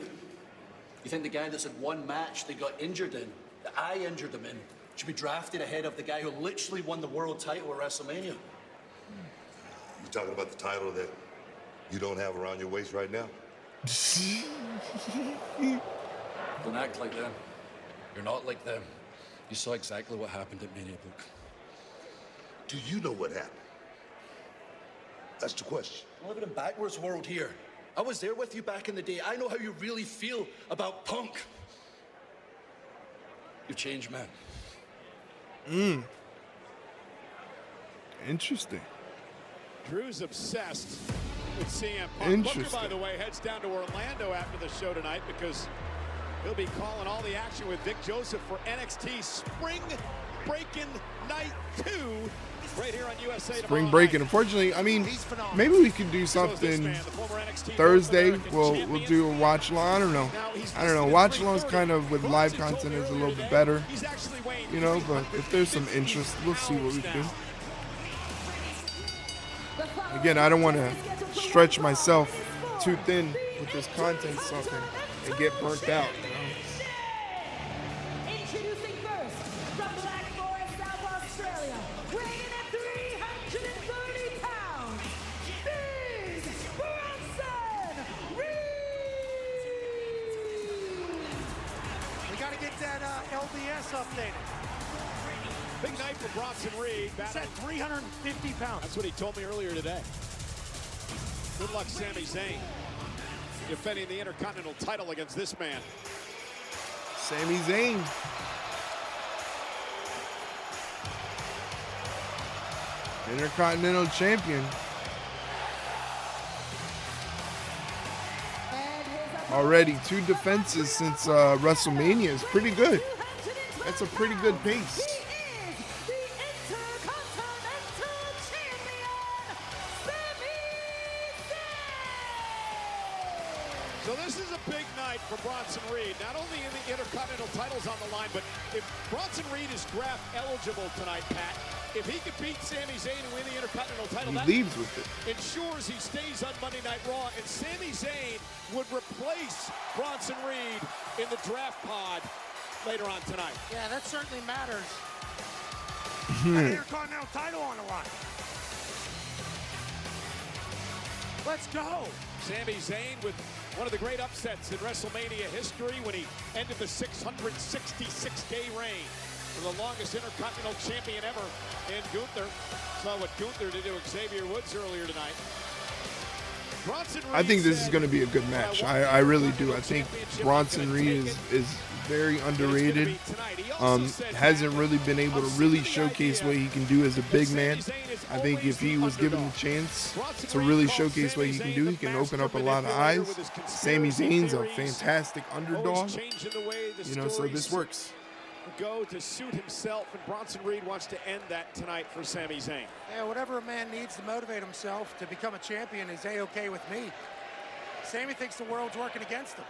You think the guy that's had one match they got injured in, that I injured him in, should be drafted ahead of the guy who literally won the world title at WrestleMania?
You talking about the title that you don't have around your waist right now?
Don't act like them. You're not like them. You saw exactly what happened at Mania, Book.
Do you know what happened? That's the question.
I'm living in backwards world here. I was there with you back in the day. I know how you really feel about Punk. You've changed, man.
Interesting.
Drew's obsessed with CM Punk.
Interesting.
Booker, by the way, heads down to Orlando after the show tonight because he'll be calling all the action with Vic Joseph for NXT Spring Breakin' Night 2 right here on USA
Spring Breakin'. Unfortunately, I mean, maybe we could do something Thursday. We'll do a watch along. I don't know. Watch along's kind of with live content is a little bit better, you know. But if there's some interest, we'll see what we can do. Again, I don't want to stretch myself too thin with this content something and get burnt out. You know?
Introducing first from Black Forest, South Australia, weighing in at 330 pounds, Big Bronson Reed.
We got to get that LDS updated.
Big night for Bronson Reed.
He's at 350 pounds.
That's what he told me earlier today. Good luck, Sami Zayn, defending the Intercontinental title against this man.
Sami Zayn. Intercontinental champion. Already 2 defenses since WrestleMania is pretty good. That's a pretty good pace.
So this is a big night for Bronson Reed. Not only in the Intercontinental titles on the line, but if Bronson Reed is draft eligible tonight, Pat, if he could beat Sami Zayn and win the Intercontinental title,
He
that
leaves with it.
ensures he stays on Monday Night Raw, and Sami Zayn would replace Bronson Reed in the draft pod later on tonight.
Yeah, that certainly matters. An Intercontinental title on the line. Let's go.
Sami Zayn with one of the great upsets in WrestleMania history when he ended the 666-day reign for the longest Intercontinental champion ever in Gunther. Saw what Gunther did to Xavier Woods earlier tonight. Bronson Reed,
I think this is going to be a good match. I really do. I think Bronson Reed is very underrated. Hasn't really been able to really showcase what he can do as a big man. I think if he was given the chance to really showcase what he can do, he can open up a lot of eyes. Sami Zayn's a fantastic underdog. You know, so this works.
go to suit himself, and Bronson Reed wants to end that tonight for Sami Zayn.
Yeah, whatever a man needs to motivate himself to become a champion is A-okay with me. Sammy thinks the world's working against him.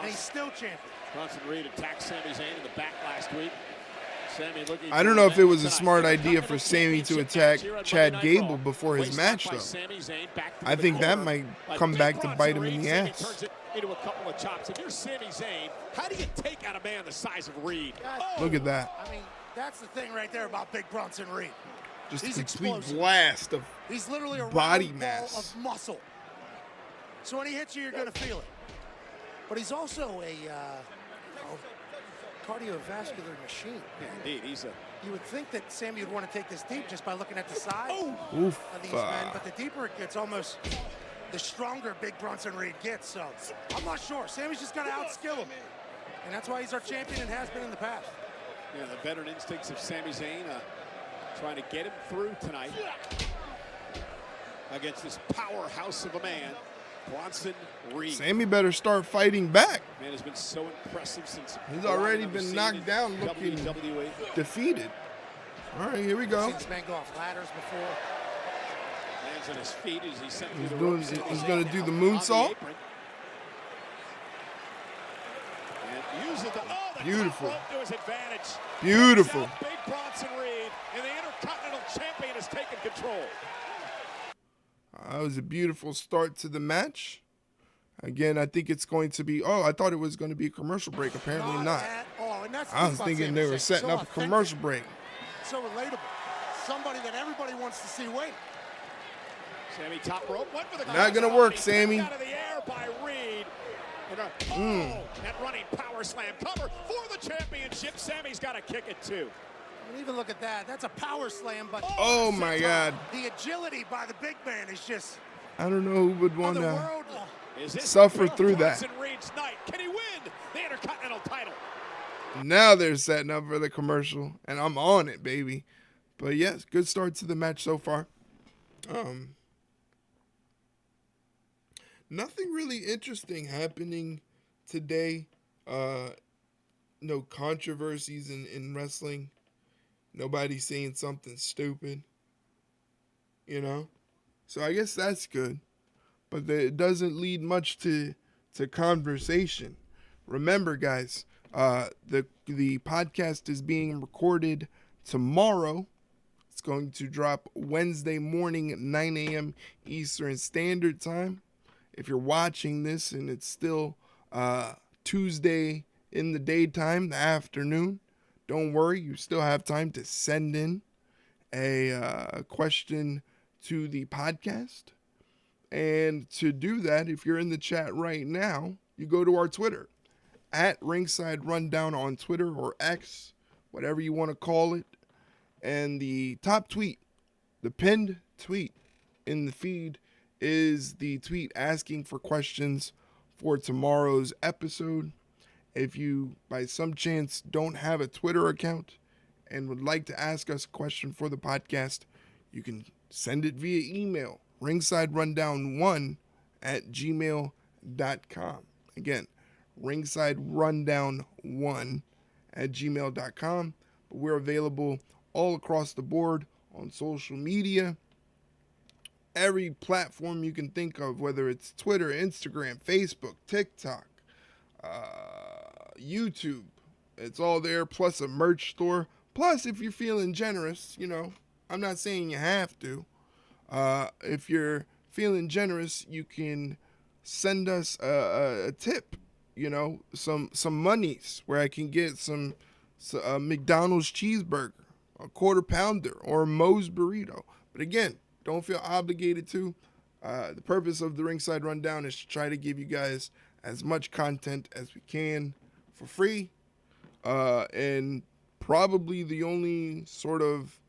And he's still champion.
Bronson Reed attacked Sami Zayn in the back last week. Sammy looking
I don't know if it was a smart idea for Sammy to attack Chad Gable before his match, though. I think that might come back to bite him in the ass.
Into a couple of chops. If you're Sami Zayn, how do you take out a man the size of Reed?
Look at that.
I mean, that's the thing right there about Big Bronson Reed.
Just
he's
a complete
explosive.
blast of
He's literally a
body
round
mass.
ball of muscle. So when he hits you, you're going to feel it. But he's also a cardiovascular machine.
Yeah, indeed,
You would think that Sammy would want to take this deep just by looking at the size
Oof.
of these men, but the deeper it gets, almost the stronger Big Bronson Reed gets. So I'm not sure. Sammy's just got to outskill him, and that's why he's our champion and has been in the past.
Yeah, the veteran instincts of Sami Zayn trying to get him through tonight against this powerhouse of a man, Bronson Reed.
Sammy better start fighting back.
Man has been so impressive since
He's already been knocked down looking
WWE.
defeated. All right, here we go.
I've seen this man go off ladders before.
Lands on his feet as he's sent through
He's
the
doing.
ropes.
He's going to do the
On
moonsault.
apron. And uses the
Beautiful.
top rope to his advantage.
Beautiful.
Takes out Big Bronson Reed, and the Intercontinental Champion has taken control.
That was a beautiful start to the match. Again, I think it's going to be. Oh, I thought it was going to be a commercial break. Apparently not.
At all. And that's the
I
thing
was
about
thinking
Sami
they were
Zayn.
setting
So
up a
authentic,
commercial break.
So relatable. Somebody that everybody wants to see win.
Sammy top rope, went for the
Not gonna work, Sammy.
Out of the air by Reed. And that running power slam cover for the championship. Sammy's got to kick it too.
And even look at that. That's a power slam, but
Oh my God.
the agility by the big man is just
I don't know who would want
the
to
world.
suffer through that.
Bronson Reed's night. Can he win the Intercontinental title?
Now they're setting up for the commercial, and I'm on it, baby. But yes, good start to the match so far. Nothing really interesting happening today. No controversies in wrestling. Nobody saying something stupid. You know? So I guess that's good. But it doesn't lead much to conversation. Remember, guys, the podcast is being recorded tomorrow. It's going to drop Wednesday morning at 9 a.m. Eastern Standard Time. If you're watching this and it's still Tuesday in the daytime, the afternoon, don't worry. You still have time to send in a question to the podcast. And to do that, if you're in the chat right now, you go to our Twitter, at Ringside Rundown on Twitter or X, whatever you want to call it. And the top tweet, the pinned tweet in the feed, is the tweet asking for questions for tomorrow's episode. If you, by some chance, don't have a Twitter account and would like to ask us a question for the podcast, you can send it via email, ringsiderundown1@gmail.com. Again, ringsiderundown1@gmail.com. But we're available all across the board on social media. Every platform you can think of, whether it's Twitter, Instagram, Facebook, TikTok, YouTube. It's all there, plus a merch store. Plus, if you're feeling generous, you know, I'm not saying you have to. If you're feeling generous, you can send us a tip, you know, some monies where I can get some McDonald's cheeseburger, a quarter pounder, or a Moe's burrito. But again, don't feel obligated to. The purpose of the Ringside Rundown is to try to give you guys as much content as we can for free. And probably the only sort of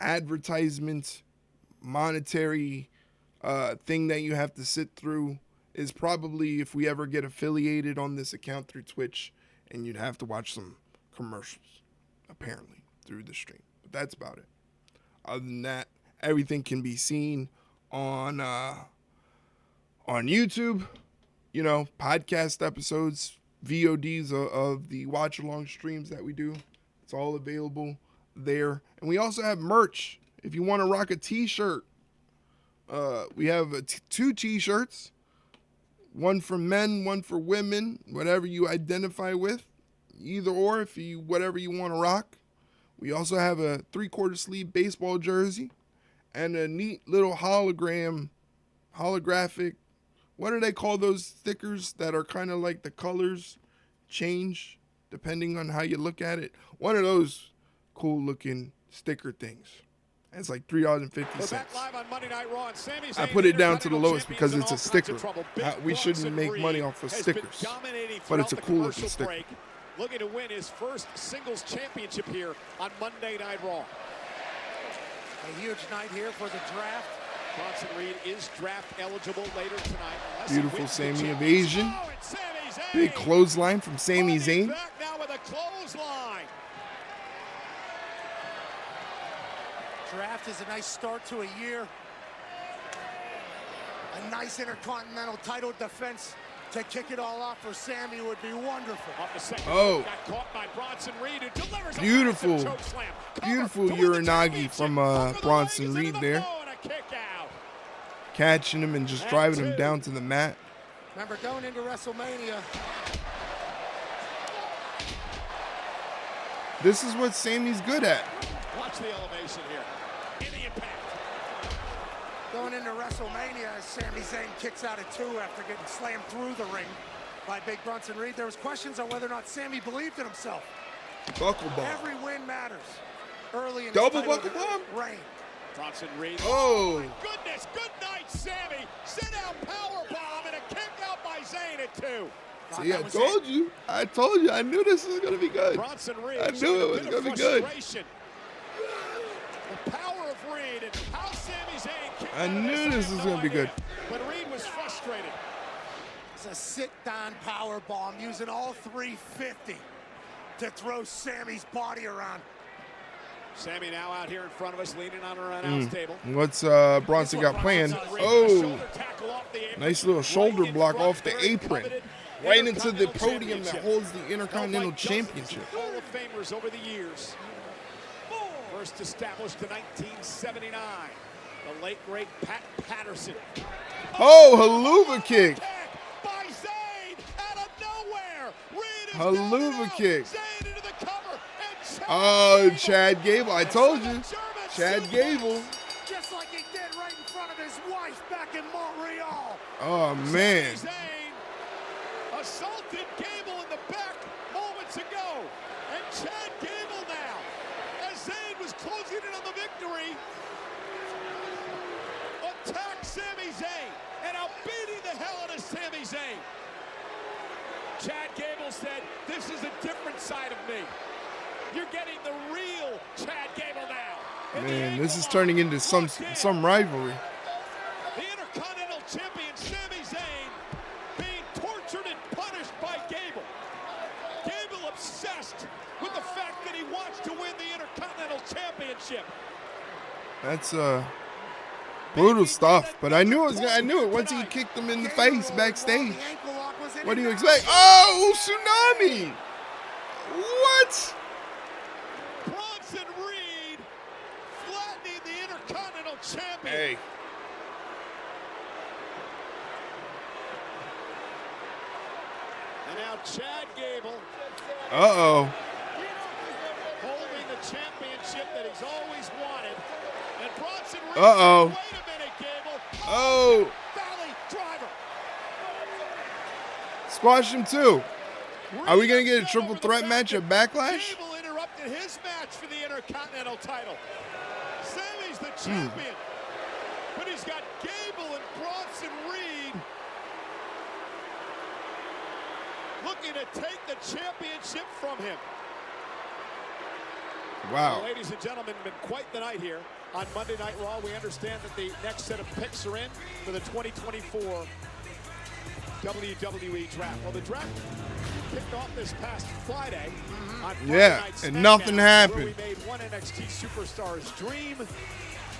advertisement, monetary thing that you have to sit through is probably if we ever get affiliated on this account through Twitch, and you'd have to watch some commercials, apparently, through the stream. But that's about it. Other than that, everything can be seen on YouTube. You know, podcast episodes VODs of the watch-along streams that we do. It's all available there. And we also have merch. If you want to rock a t-shirt, we have 2 t-shirts. One for men, one for women, whatever you identify with. Either or, whatever you want to rock. We also have a 3/4 sleeve baseball jersey and a neat little holographic, what do they call those stickers that are kind of like the colors change depending on how you look at it? One of those cool looking sticker things. And it's like $3.50. I put it down to the lowest because it's a sticker. We shouldn't make money off of stickers, but it's a cool looking sticker.
Looking to win his first singles championship here on Monday Night Raw.
A huge night here for the draft.
Bronson Reed is draft eligible later tonight.
Beautiful Sami evasion. Big clothesline from Sami Zayn.
Back now with a clothesline.
Draft is a nice start to a year. A nice Intercontinental title defense to kick it all off for Sami would be wonderful.
Oh,
got caught by Bronson Reed, who delivers
beautiful,
a choke slam.
beautiful Uranagi from Bronson Reed there. Catching him and just driving him down to the mat.
Remember, going into WrestleMania,
this is what Sami's good at.
Watch the elevation here. In the impact.
going into WrestleMania, as Sami Zayn kicks out at 2 after getting slammed through the ring by Big Bronson Reed. There was questions on whether or not Sami believed in himself.
Buckle bomb.
Every win matters. Early in
double buckle bomb.
Reign.
Bronson Reed.
Oh.
My goodness. Good night, Sami. Sit down power bomb and a kick out by Zayn at 2.
See, I told you. I told you. I knew this was going to be good.
Bronson Reed.
I knew it was going to be good.
The power of Reed and how Sami Zayn kicked
I knew this was going to be good.
But Reed was frustrated.
It's a sit-down power bomb using all 350 to throw Sami's body around.
Sami now out here in front of us, leaning on our announce table.
What's Bronson got planned? Oh, nice little shoulder block off the apron, right into the podium that holds the Intercontinental Championship.
Hall of Famers over the years. First established in 1979. The late great Pat Patterson.
Oh, haluva kick.
By Zayn out of nowhere. Reed is
haluva kick.
Zayn into the cover.
Oh, Chad Gable. I told you. Chad Gable.
Just like he did right in front of his wife back in Montreal.
Oh, man.
Zayn assaulted Gable in the back moments ago. And Chad Gable now, as Zayn was closing in on the victory, attacked Sami Zayn and outbeating the hell out of Sami Zayn. Chad Gable said, "This is a different side of me. You're getting the real Chad Gable now."
Man, this is turning into some rivalry.
The Intercontinental Champion Sami Zayn being tortured and punished by Gable. Gable obsessed with the fact that he wants to win the Intercontinental Championship.
That's brutal stuff. But I knew it once he kicked him in the face backstage. What do you expect? Oh, tsunami! What?
Bronson Reed flattening the Intercontinental Champion.
Hey.
And now Chad Gable.
Uh-oh.
Holding the championship that he's always wanted. And Bronson Reed.
Uh-oh.
Wait a minute, Gable.
Oh.
Valley driver.
Squash him too. Are we going to get a triple threat match at Backlash?
Gable interrupted his match for the Intercontinental title. Sami's the champion. But he's got Gable and Bronson Reed looking to take the championship from him.
Wow.
Ladies and gentlemen, been quite the night here on Monday Night Raw. We understand that the next set of picks are in for the 2024 WWE Draft. Well, the draft kicked off this past Friday on Friday Night SmackDown,
and nothing happened.
Where we made one NXT superstar's dream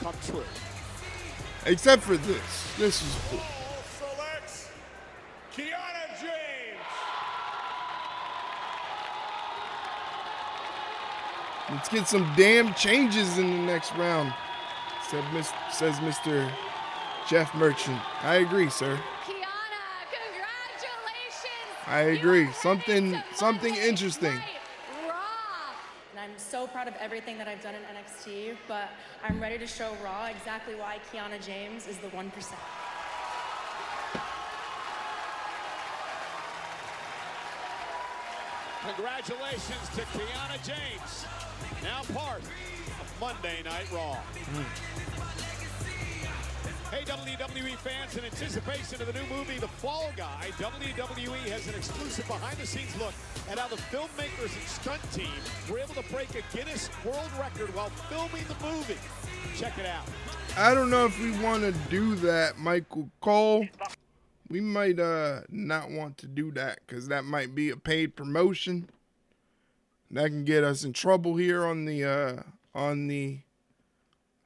come true.
Except for this. This is cool.
Selects Kiana James.
Let's get some damn changes in the next round, says Mr. Jeff Merchant. I agree, sir.
Kiana, congratulations.
I agree. Something interesting.
And I'm so proud of everything that I've done in NXT, but I'm ready to show Raw exactly why Kiana James is the 1%.
Congratulations to Kiana James, now part of Monday Night Raw. Hey, WWE fans, in anticipation of the new movie, The Fall Guy, WWE has an exclusive behind-the-scenes look at how the filmmakers and stunt team were able to break a Guinness World Record while filming the movie. Check it out.
I don't know if we want to do that, Michael Cole. We might not want to do that because that might be a paid promotion. That can get us in trouble here on the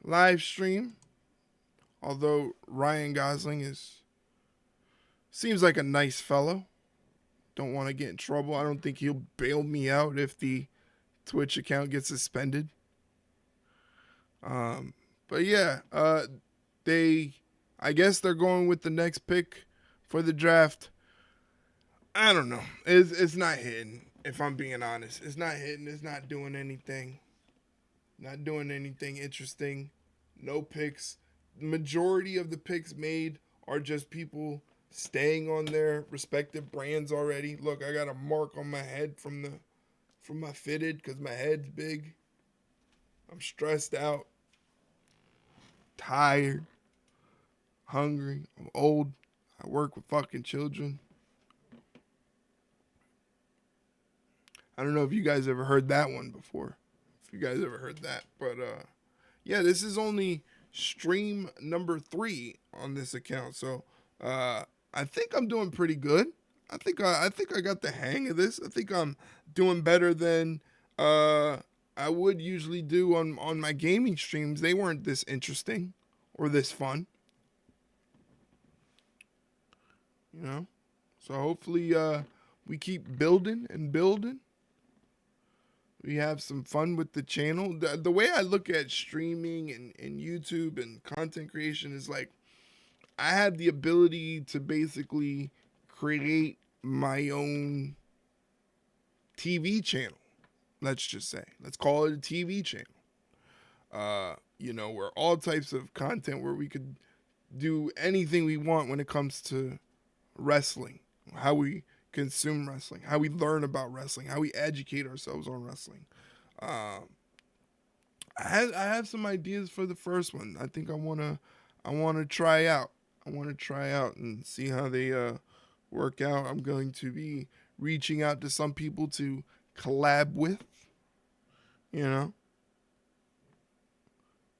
live stream. Although Ryan Gosling seems like a nice fellow. Don't want to get in trouble. I don't think he'll bail me out if the Twitch account gets suspended. But yeah, I guess they're going with the next pick for the draft. I don't know. It's not hitting, if I'm being honest. It's not hitting. It's not doing anything. Not doing anything interesting. No picks. Majority of the picks made are just people staying on their respective brands already. Look, I got a mark on my head from my fitted because my head's big. I'm stressed out, tired, hungry. I'm old. I work with fucking children. I don't know if you guys ever heard that one before. If you guys ever heard that, but yeah, this is only stream number 3 on this account, so I think I'm doing pretty good. I think I got the hang of this. I think I'm doing better than I would usually do on my gaming streams. They weren't this interesting or this fun, you know. So hopefully we keep building and building. We have some fun with the channel. The way I look at streaming and YouTube and content creation is like I have the ability to basically create my own TV channel. Let's just say. Let's call it a TV channel. You know, where all types of content where we could do anything we want when it comes to wrestling, how we consume wrestling, how we learn about wrestling, how we educate ourselves on wrestling. I have some ideas for the first one. I think I wanna try out. I want to try out and see how they work out. I'm going to be reaching out to some people to collab with, you know,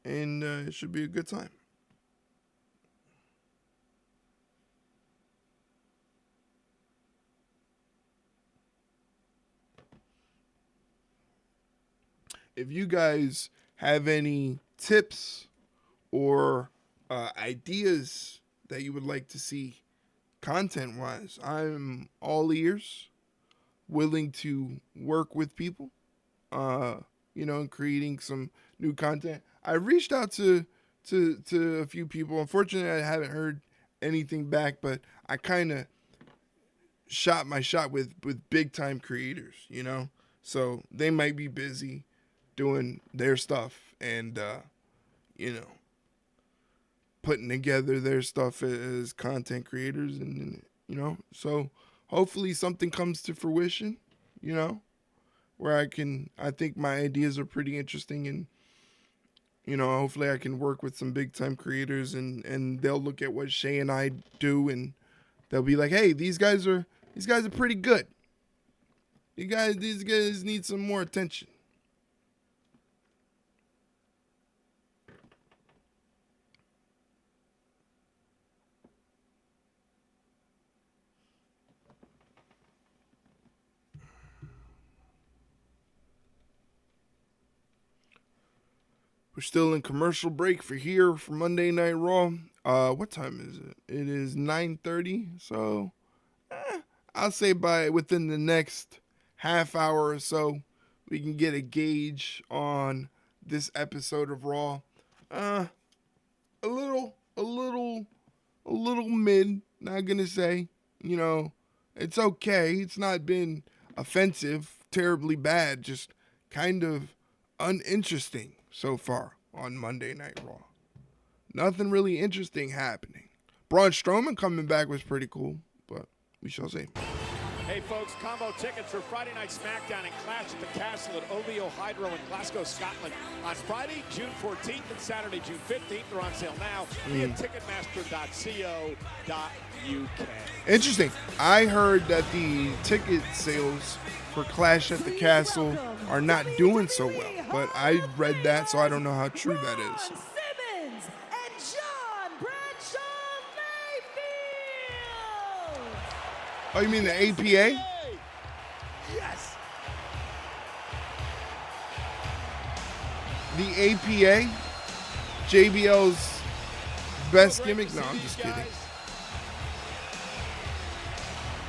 and it should be a good time. If you guys have any tips or ideas that you would like to see content-wise, I'm all ears, willing to work with people, you know, and creating some new content. I reached out to a few people. Unfortunately, I haven't heard anything back, but I kind of shot my shot with big-time creators, you know? So they might be busy doing their stuff and, you know, putting together their stuff as content creators and, you know, so hopefully something comes to fruition, you know, where I think my ideas are pretty interesting and, you know, hopefully I can work with some big time creators and they'll look at what Shay and I do and they'll be like, hey, these guys are pretty good. These guys need some more attention. We're still in commercial break for Monday Night Raw. What time is it? It is 9:30. So, I'll say within the next half hour or so, we can get a gauge on this episode of Raw. A little mid, not gonna say. You know, it's okay. It's not been offensive, terribly bad, just kind of uninteresting so far on Monday Night Raw. Nothing really interesting happening. Braun Strowman coming back was pretty cool, but we shall see.
Hey folks, combo tickets for Friday Night SmackDown and Clash at the Castle at OVO Hydro in Glasgow, Scotland on Friday, June 14th and Saturday, June 15th. They're on sale now via ticketmaster.co.uk.
Interesting. I heard that the ticket sales for Clash at the Castle are not doing so well, but I read that, so I don't know how true that is.
Simmons and John Bradshaw Mayfield.
Oh, you mean the APA?
Yes.
The APA? JBL's best gimmick? No, I'm just kidding.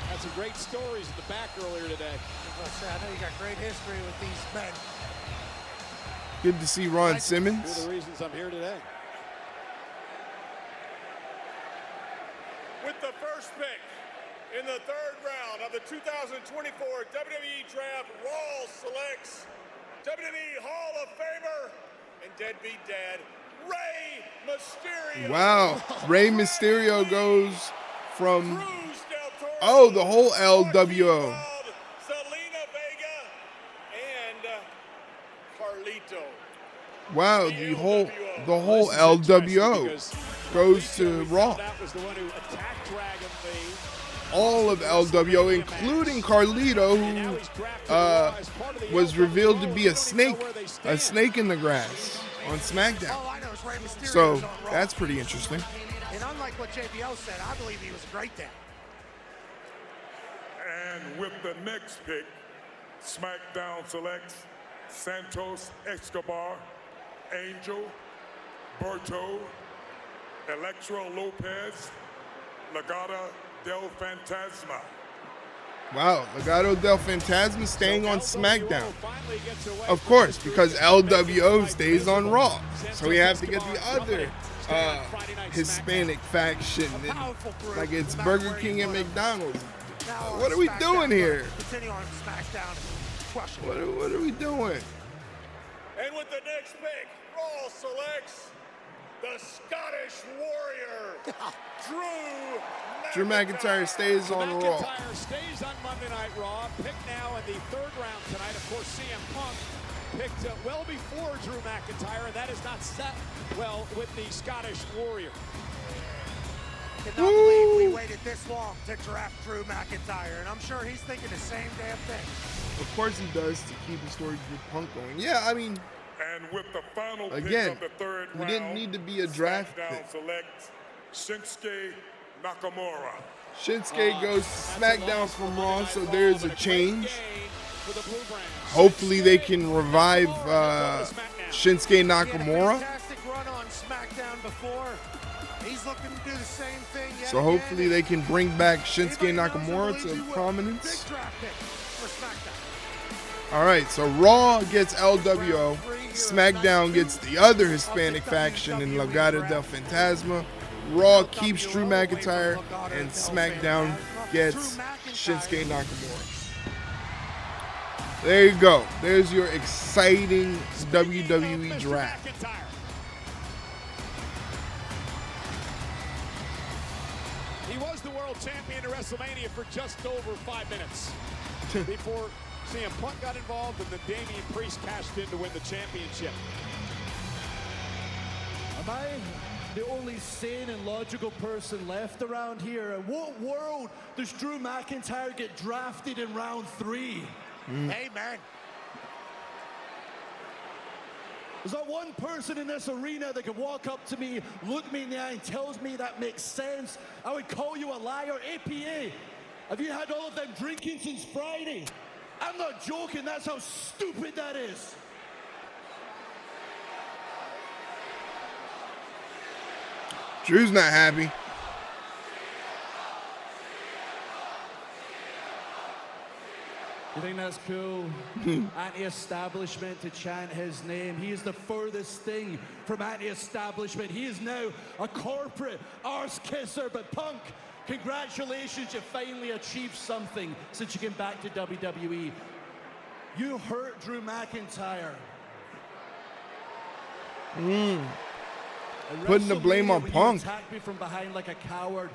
Had some great stories in the back earlier today.
I know you got great history with these men.
Good to see Ron Simmons.
One of the reasons I'm here today.
With the first pick in the third round of the 2024 WWE Draft, Raw selects WWE Hall of Famer and deadbeat dad, Rey Mysterio.
Wow. Rey Mysterio goes from, the whole LWO.
Selena Vega and Carlito.
Wow, the whole LWO goes to Raw.
That was the one who attacked Dragon Lee.
All of LWO, including Carlito, who was revealed to be a snake in the grass on SmackDown. So that's pretty interesting.
And unlike what JBL said, I believe he was a great dad.
And with the next pick, SmackDown selects Santos Escobar, Angel, Berto, Electro Lopez, Legado del Fantasma.
Wow, Legado del Fantasma staying on SmackDown. Of course, because LWO stays on Raw. So we have to get the other Hispanic faction. Like it's Burger King and McDonald's. What are we doing here?
Continue on SmackDown.
What are we doing?
And with the next pick, Raw selects the Scottish Warrior,
Drew McIntyre stays on Raw.
McIntyre stays on Monday Night Raw. Picked now in the third round tonight. Of course, CM Punk picked well before Drew McIntyre, and that is not set well with the Scottish Warrior.
Cannot believe we waited this long to draft Drew McIntyre, and I'm sure he's thinking the same damn thing.
Of course he does, to keep the story with Punk going. Yeah, I mean,
and with the final
again,
pick of the third
we
round,
didn't need to be a draft pick.
Select Shinsuke Nakamura.
Shinsuke goes to SmackDown from Raw, so there's a change. Hopefully they can revive Shinsuke Nakamura.
Fantastic run on SmackDown before. He's looking to do the same thing yet
So hopefully they can bring back Shinsuke Nakamura to prominence. All right, so Raw gets LWO, SmackDown gets the other Hispanic faction in Legado del Fantasma, Raw keeps Drew McIntyre, and SmackDown gets Shinsuke Nakamura. There you go. There's your exciting WWE draft.
He was the world champion at WrestleMania for just over 5 minutes before CM Punk got involved and then Damian Priest cashed in to win the championship.
Am I the only sane and logical person left around here? In what world does Drew McIntyre get drafted in round 3?
Amen.
There's not one person in this arena that can walk up to me, look me in the eye, and tells me that makes sense. I would call you a liar. APA, have you had all of them drinking since Friday? I'm not joking. That's how stupid that is.
Drew's not happy.
You think that's cool? Anti-establishment to chant his name. He is the furthest thing from anti-establishment. He is now a corporate arse kisser. But Punk, congratulations, you finally achieved something since you came back to WWE. You hurt Drew McIntyre.
Putting the blame on Punk.
You attacked me from behind like a coward.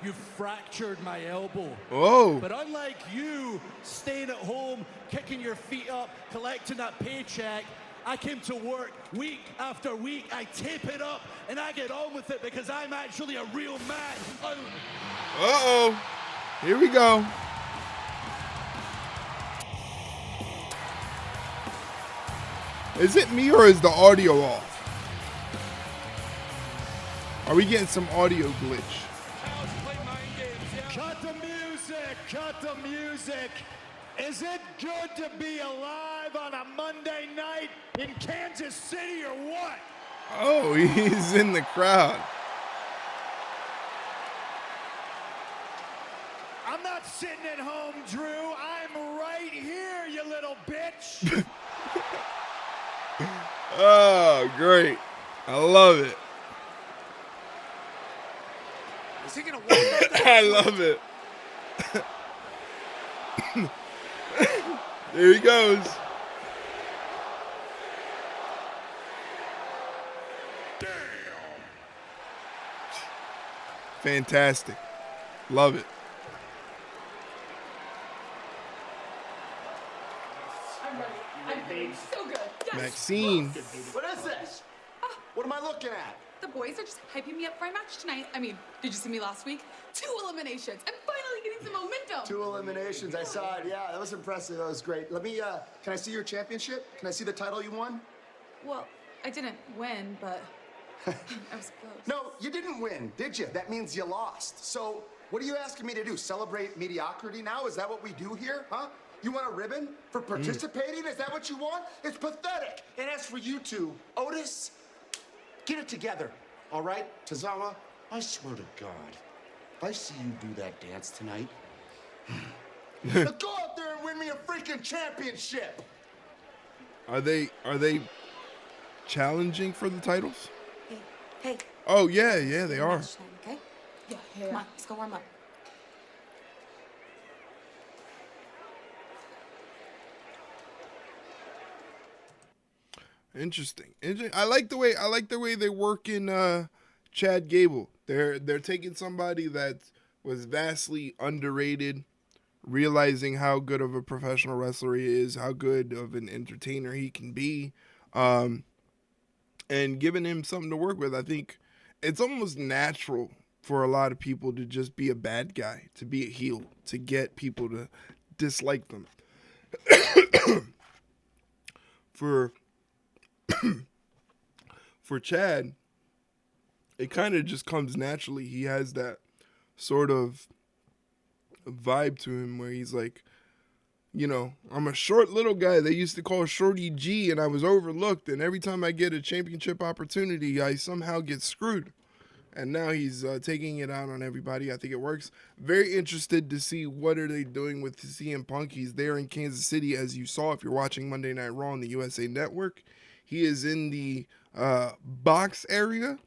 You fractured my elbow.
Oh.
But unlike you, staying at home, kicking your feet up, collecting that paycheck, I came to work week after week. I tape it up, and I get on with it because I'm actually a real man.
Uh-oh. Here we go. Is it me or is the audio off? Are we getting some audio glitch?
Cut the music, cut the music. Is it good to be alive on a Monday night in Kansas City or what?
Oh, he's in the crowd.
I'm not sitting at home, Drew. I'm right here, you little bitch.
Oh, great. I love it.
Is he gonna walk up there?
I love it. There he goes.
Damn.
Fantastic. Love it.
I'm ready. I'm feeling so good. Yes.
Maxine.
What is this? What am I looking at?
The boys are just hyping me up for my match tonight. I mean, did you see me last week? 2 eliminations. I'm finally getting some momentum.
2 eliminations. I saw it. Yeah, that was impressive. That was great. Let me, can I see your championship? Can I see the title you won?
Well, I didn't win, but I was close.
No, you didn't win, did you? That means you lost. So what are you asking me to do? Celebrate mediocrity now? Is that what we do here, huh? You want a ribbon for participating? Is that what you want? It's pathetic. And as for you two, Otis, get it together, all right? Tozawa, I swear to God, if I see you do that dance tonight, now go out there and win me a freaking championship.
Are they challenging for the titles?
Hey.
Oh, yeah, they are.
Match time, okay? Yeah. Come on, let's go warm up.
Interesting. I like the way they work in Chad Gable. They're taking somebody that was vastly underrated, realizing how good of a professional wrestler he is, how good of an entertainer he can be, and giving him something to work with. I think it's almost natural for a lot of people to just be a bad guy, to be a heel, to get people to dislike them. For Chad, it kind of just comes naturally. He has that sort of vibe to him where he's like, you know, I'm a short little guy they used to call Shorty G, and I was overlooked, and every time I get a championship opportunity, I somehow get screwed. And now he's taking it out on everybody. I think it works. Very interested to see what are they doing with CM Punk. He's there in Kansas City, as you saw if you're watching Monday Night Raw on the USA Network. He is in the box area.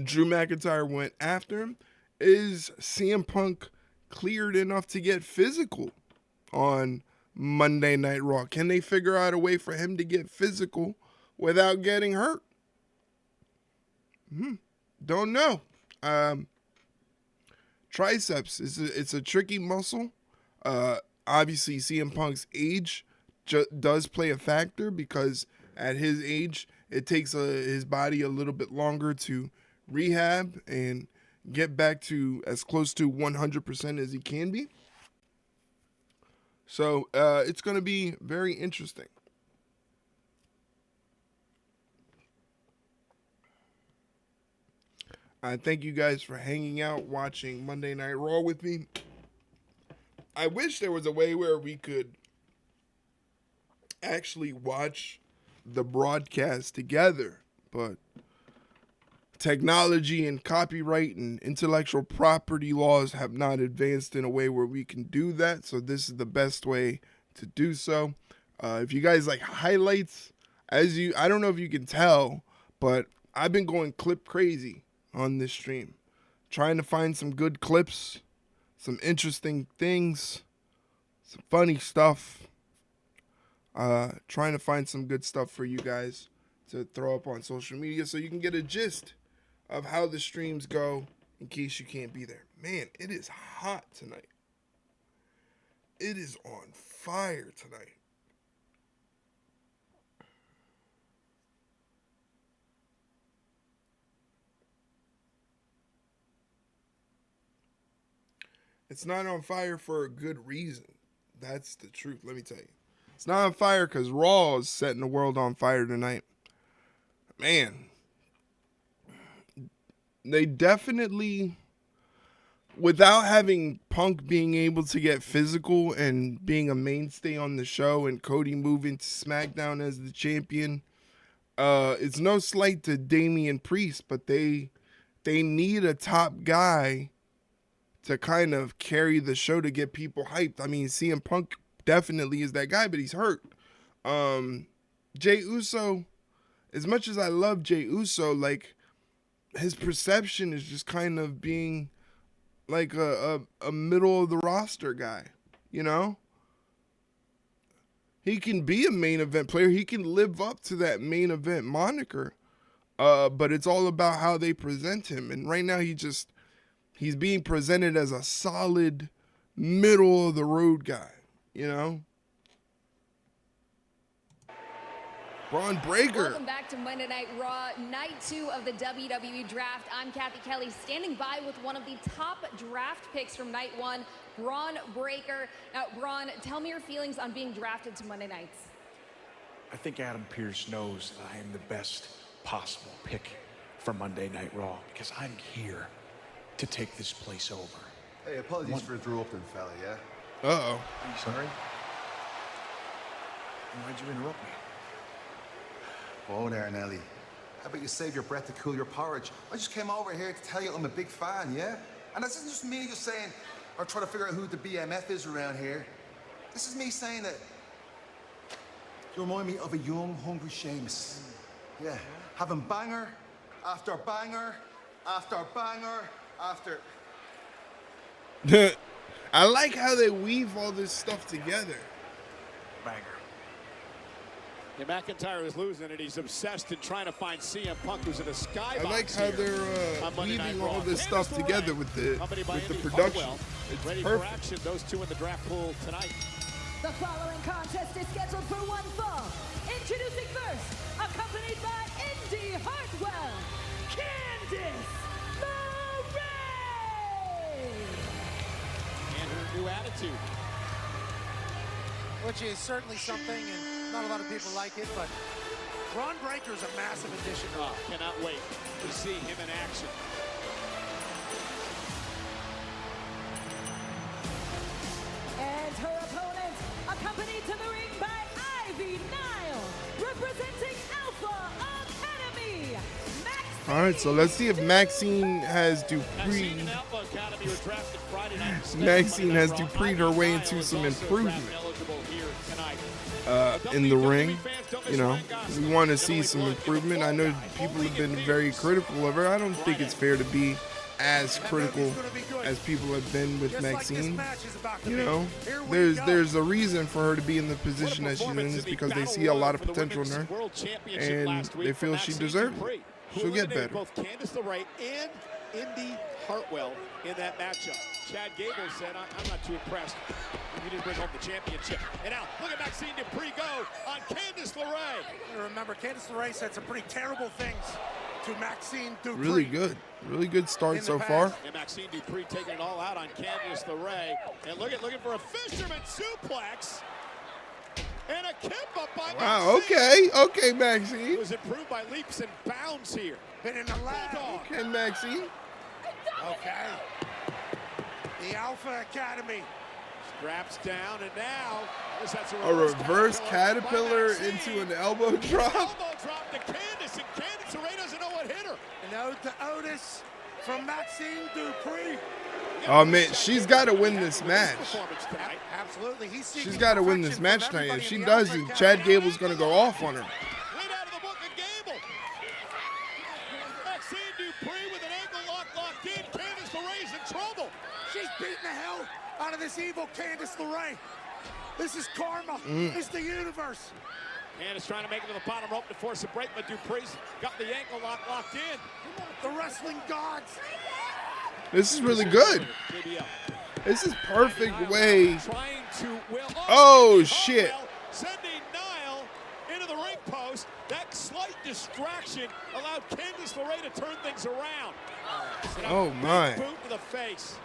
Drew McIntyre went after him. Is CM Punk cleared enough to get physical on Monday Night Raw? Can they figure out a way for him to get physical without getting hurt? Don't know. Triceps, it's a tricky muscle. Obviously, CM Punk's age does play a factor because at his age, it takes his body a little bit longer to rehab and get back to as close to 100% as he can be. So it's going to be very interesting. I thank you guys for hanging out, watching Monday Night Raw with me. I wish there was a way where we could actually watch the broadcast together, but technology and copyright and intellectual property laws have not advanced in a way where we can do that. So this is the best way to do so. If you guys like highlights, I don't know if you can tell, but I've been going clip crazy on this stream, trying to find some good clips, some interesting things, some funny stuff, trying to find some good stuff for you guys to throw up on social media so you can get a gist of how the streams go in case you can't be there. Man, it is hot tonight. It is on fire tonight. It's not on fire for a good reason. That's the truth. Let me tell you. It's not on fire because Raw is setting the world on fire tonight. Man, they definitely, without having Punk being able to get physical and being a mainstay on the show and Cody moving to SmackDown as the champion, it's no slight to Damian Priest, but they need a top guy to kind of carry the show to get people hyped. I mean, CM Punk definitely is that guy, but he's hurt. Jey Uso, as much as I love Jey Uso, like, his perception is just kind of being like a middle of the roster guy, you know? He can be a main event player. He can live up to that main event moniker. But it's all about how they present him. And right now he's being presented as a solid middle of the road guy, you know? Braun Breaker.
Welcome back to Monday Night Raw, night 2 of the WWE Draft. I'm Kathy Kelly, standing by with one of the top draft picks from night 1, Braun Breaker. Now, Braun, tell me your feelings on being drafted to Monday nights.
I think Adam Pearce knows that I am the best possible pick for Monday Night Raw because I'm here to take this place over.
Hey, apologies for interrupting, fella, yeah?
Uh-oh.
Are you sorry? Why'd you interrupt me?
Whoa there, Nelly. How about you save your breath to cool your porridge? I just came over here to tell you I'm a big fan, yeah? And this isn't just me just saying, or trying to figure out who the BMF is around here. This is me saying that you remind me of a young, hungry Sheamus. Yeah, having banger after banger after banger after...
I like how they weave all this stuff together.
Banger.
Yeah, McIntyre is losing it. He's obsessed in trying to find CM Punk, who's in a skybox.
I like how they're weaving all this stuff together with the production. It's
ready
perfect.
for action. Those two in the draft pool tonight.
The following contest is scheduled for one fall. Introducing first, accompanied by Indy Hartwell, Candice LeRae.
And her new attitude.
Which is certainly something, and not a lot of people like it, but Braun Breaker's a massive addition.
Oh, cannot wait to see him in action.
And her opponent, accompanied to the ring by Ivy Nile, representing Alpha Academy, Maxine.
All right, so let's see if Maxine has Dupree. Maxine has Dupree'd her way into some improvement in the ring. You know, we want to see some improvement. I know people have been very critical of her. I don't think it's fair to be as critical as people have been with Maxine. You know, there's a reason for her to be in the position that she's in, is because they see a lot of potential in her, and they feel she deserves it. She'll get better.
Both Candice LeRae and Indy Hartwell in that matchup. Chad Gable said, I'm not too impressed. You didn't bring home the championship. And now, look at Maxine Dupree go on Candice LeRae.
Remember, Candice LeRae said some pretty terrible things to Maxine Dupree.
Really good start so far.
And Maxine Dupree taking it all out on Candice LeRae. And looking for a fisherman suplex. And a kip up by Maxine.
Okay, Maxine.
It was improved by leaps and bounds here.
Been in the lab.
Okay, Maxine.
Okay. The Alpha Academy.
Straps down, and now
a reverse caterpillar into an elbow drop.
Elbow drop to Candice, and Candice LeRae doesn't know what hit her.
An ode to Otis from Maxine Dupree.
Oh, man, she's got to win this match.
Absolutely.
She's got to win this match tonight. If she doesn't, Chad Gable's going to go off on her.
Right out of the book of Gable. Maxine Dupree with an ankle lock locked in. Candice LeRae's in trouble.
She's beating the hell out of this evil Candice LeRae. This is karma. It's the universe.
Candice trying to make it to the bottom rope to force a break, but Dupree's got the ankle lock locked in.
The wrestling gods.
This is really good. This is perfect way. Oh, shit.
Sending Nile into the ring post. That slight distraction allowed Candice LeRae to turn things around.
Oh, my.
Boot to the face.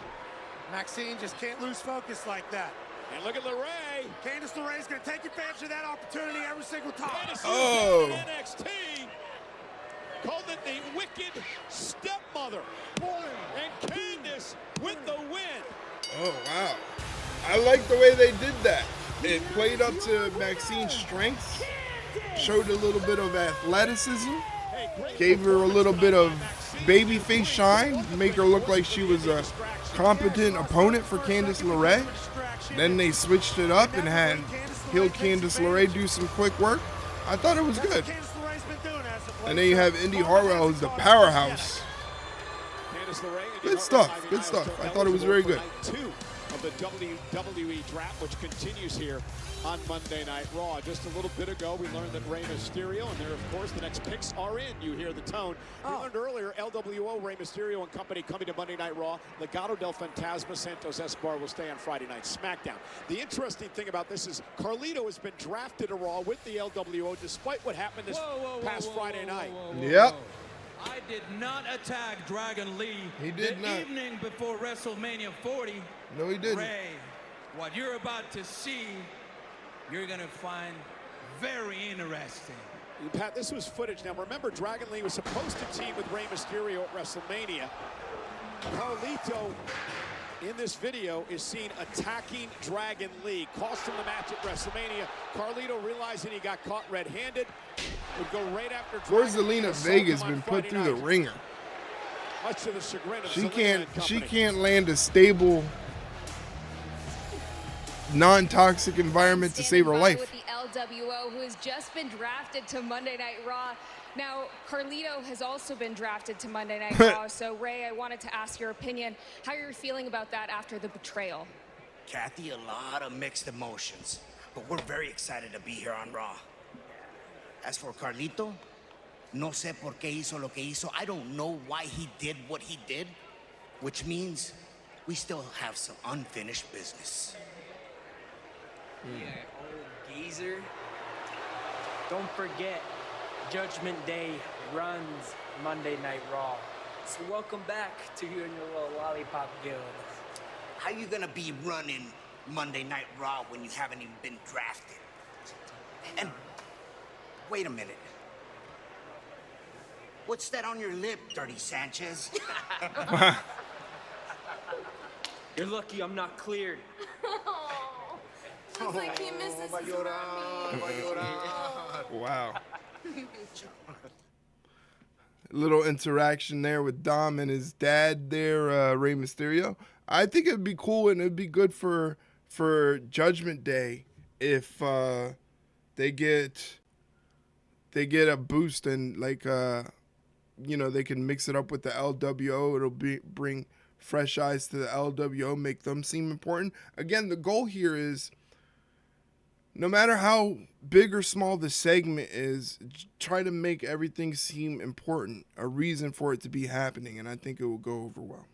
Maxine just can't lose focus like that.
And look at LeRae.
Candice LeRae's going to take advantage of that opportunity every single time.
Oh. NXT called it the wicked stepmother. And Candice with the win.
Oh, wow. I like the way they did that. It played up to Maxine's strengths, showed a little bit of athleticism, gave her a little bit of babyface shine, make her look like she was a competent opponent for Candice LeRae. Then they switched it up and had heel Candice LeRae do some quick work. I thought it was good. And then you have Indy Hartwell, who's the powerhouse. Good stuff. Good stuff. I thought it was very good.
Of the WWE Draft, which continues here on Monday Night Raw. Just a little bit ago, we learned that Rey Mysterio, and there, of course, the next picks are in. You hear the tone. We learned earlier, LWO, Rey Mysterio and company coming to Monday Night Raw. Legado del Fantasma, Santos Escobar will stay on Friday Night SmackDown. The interesting thing about this is Carlito has been drafted to Raw with the LWO, despite what happened this past Friday night.
Yep.
I did not attack Dragon Lee
the
evening before WrestleMania 40.
No, he didn't.
Ray, what you're about to see, you're going to find very interesting.
Pat, this was footage. Now, remember, Dragon Lee was supposed to team with Rey Mysterio at WrestleMania. Carlito, in this video, is seen attacking Dragon Lee. Cost him the match at WrestleMania. Carlito, realizing he got caught red-handed, would go right after Dragon Lee.
Zelina Vega's been put through the ringer.
Much to the chagrin of
She can't land a stable, non-toxic environment to save her life.
With the LWO, who has just been drafted to Monday Night Raw. Now, Carlito has also been drafted to Monday Night Raw. So, Ray, I wanted to ask your opinion, how you're feeling about that after the betrayal.
Kathy, a lot of mixed emotions, but we're very excited to be here on Raw. As for Carlito, no sé por qué hizo lo que hizo. I don't know why he did what he did, which means we still have some unfinished business.
Yeah, old geezer. Don't forget, Judgment Day runs Monday Night Raw. So welcome back to you and your little lollipop guild.
How you gonna be running Monday Night Raw when you haven't even been drafted? And wait a minute. What's that on your lip, Dirty Sanchez?
You're lucky I'm not cleared.
Looks like he misses his
Wow. Little interaction there with Dom and his dad there, Rey Mysterio. I think it'd be cool and it'd be good for Judgment Day if they get a boost and like they can mix it up with the LWO. It'll bring fresh eyes to the LWO, make them seem important. Again, the goal here is, no matter how big or small the segment is, try to make everything seem important, a reason for it to be happening, and I think it will go over well.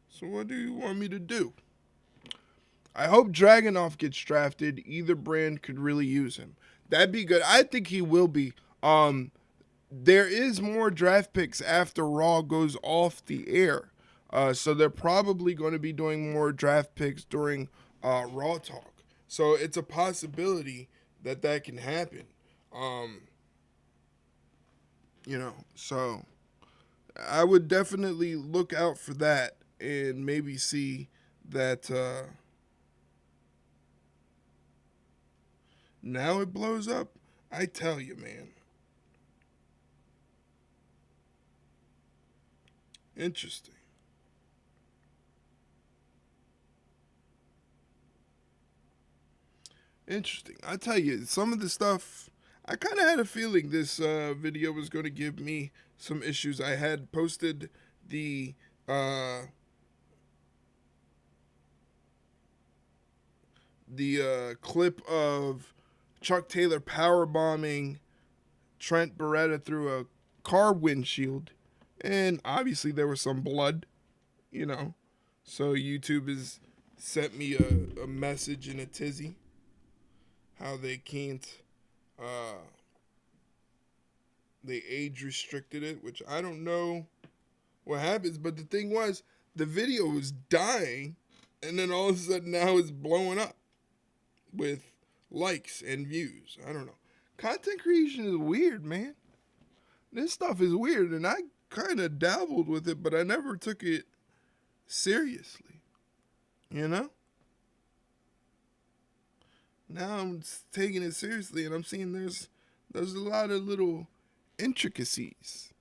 So what do you want me to do? I hope Dragunov gets drafted. Either brand could really use him. That'd be good. I think he will be. There is more draft picks after Raw goes off the air. So they're probably going to be doing more draft picks during Raw Talk. So it's a possibility that can happen. So I would definitely look out for that and maybe see that now it blows up. I tell you, man. Interesting. I tell you, some of the stuff, I kind of had a feeling this video was going to give me some issues. I had posted the clip of Chuck Taylor powerbombing Trent Beretta through a car windshield, and obviously there was some blood, So YouTube has sent me a message in a tizzy how they can't, they age restricted it, which I don't know what happens. But the thing was, the video was dying, and then all of a sudden now it's blowing up with likes and views. I don't know. Content creation is weird, man. This stuff is weird, and I kind of dabbled with it, but I never took it seriously. Now I'm taking it seriously, and I'm seeing there's a lot of little intricacies.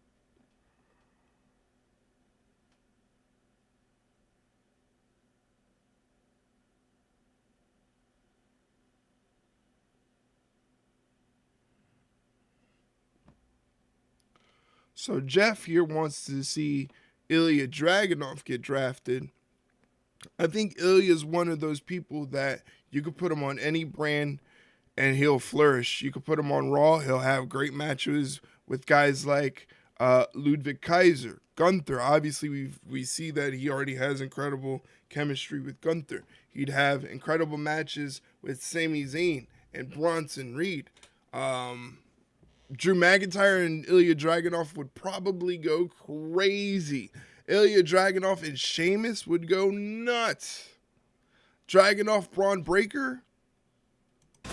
So Jeff here wants to see Ilya Dragunov get drafted. I think Ilya's one of those people that you could put him on any brand and he'll flourish. You could put him on Raw. He'll have great matches with guys like Ludwig Kaiser, Gunther. Obviously, we see that he already has incredible chemistry with Gunther. He'd have incredible matches with Sami Zayn and Bronson Reed. Drew McIntyre and Ilya Dragunov would probably go crazy. Ilya Dragunov and Sheamus would go nuts. Dragunov, Braun Breaker.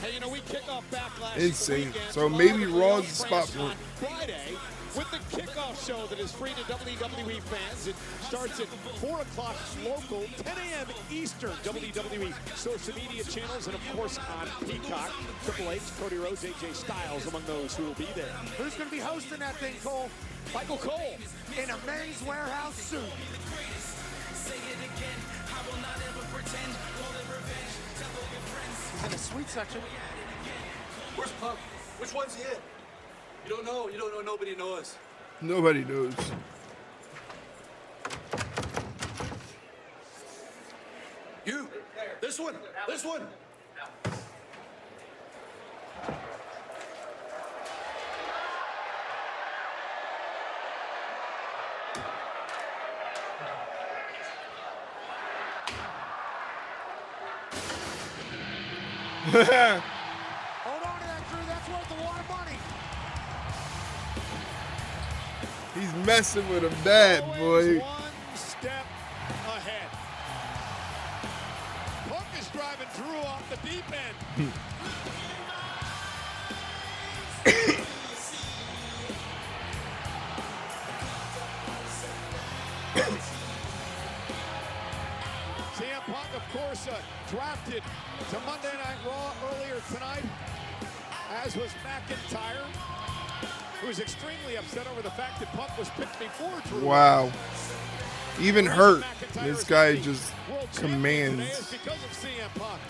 Hey, we kick off Backlash
insane. So maybe Raw's the spot for it.
Friday with the kickoff show that is free to WWE fans. It starts at 4 o'clock local, 10 a.m. Eastern, WWE social media channels, and of course on Peacock. Triple H, Cody Rhodes, AJ Styles among those who will be there.
Who's going to be hosting that thing, Cole?
Michael Cole.
In a Men's Warehouse suit. He's in the sweet section.
Where's Punk? Which one's he in? You don't know. Nobody knows.
Nobody knows.
You. This one. This one.
Hold on to that, Drew. That's worth a lot of money.
He's messing with him bad, boy.
One step ahead. Punk is driving Drew off the deep end. CM Punk, of course, drafted to Monday Night Raw earlier tonight, as was McIntyre, who was extremely upset over the fact that Punk was picked before Drew.
Wow. Even hurt, this guy just commands.
Because of CM Punk.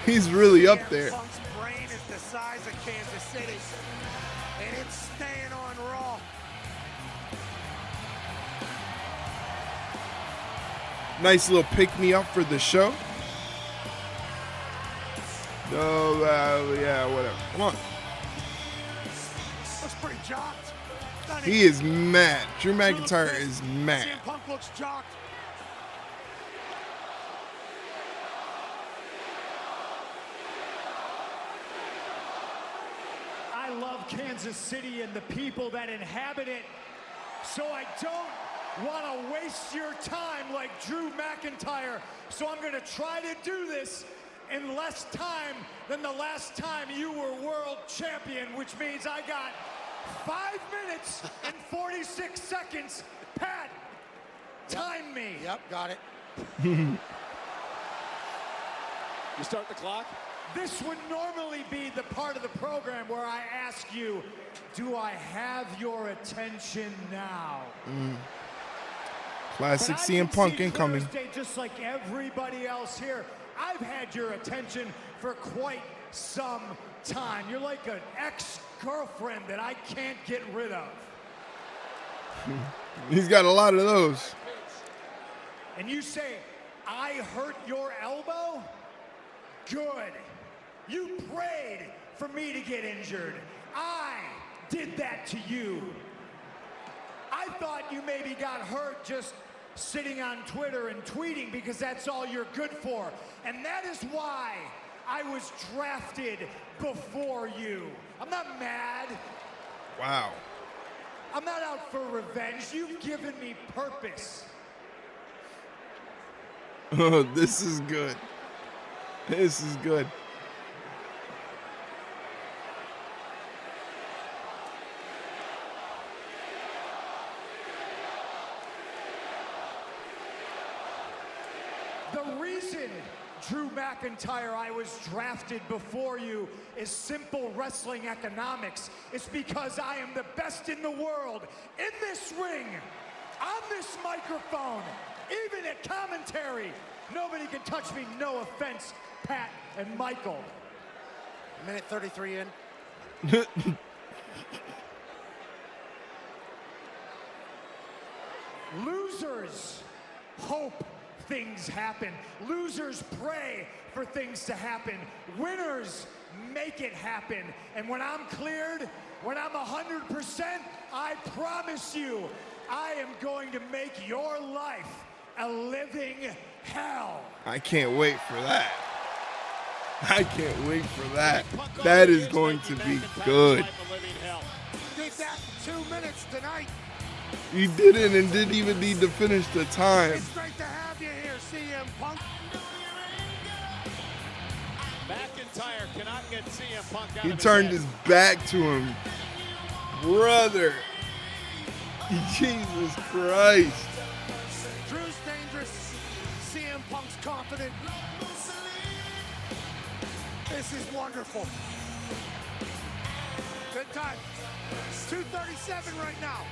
He's really up there.
Punk's brain is the size of Kansas City, and it's staying on Raw.
Nice little pick-me-up for the show. No, yeah, whatever. Come on.
Looks pretty jocked.
He is mad. Drew McIntyre is mad.
CM Punk looks jocked.
love Kansas City and the people that inhabit it, so I don't want to waste your time like Drew McIntyre. So I'm going to try to do this in less time than the last time you were world champion, which means I got 5 minutes and 46 seconds. Pat, time me.
Yep, got it. You start the clock?
This would normally be the part of the program where I ask you, do I have your attention now?
Classic
But I
CM
can
Punk
see
incoming.
Thursday, just like everybody else here, I've had your attention for quite some time. You're like an ex-girlfriend that I can't get rid of.
He's got a lot of those.
And you say, I hurt your elbow? Good. You prayed for me to get injured. I did that to you. I thought you maybe got hurt just sitting on Twitter and tweeting because that's all you're good for. And that is why I was drafted before you. I'm not mad.
Wow.
I'm not out for revenge. You've given me purpose.
Oh, this is good. This is good.
The reason, Drew McIntyre, I was drafted before you is simple wrestling economics. It's because I am the best in the world, in this ring, on this microphone, even at commentary. Nobody can touch me, no offense, Pat and Michael.
Minute 33 in.
Losers hope things happen. Losers pray for things to happen. Winners make it happen. And when I'm cleared, when I'm 100%, I promise you, I am going to make your life a living hell.
I can't wait for that. I can't wait for that. That is going to be good.
Did that in 2 minutes tonight.
You didn't and didn't even need to finish the time.
It's great to have you here, CM Punk. McIntyre cannot get CM Punk out
He
of
turned
his
his back to him. Brother. Jesus Christ.
Drew's dangerous. CM Punk's confident. This is wonderful. Good time. 2:37 right now.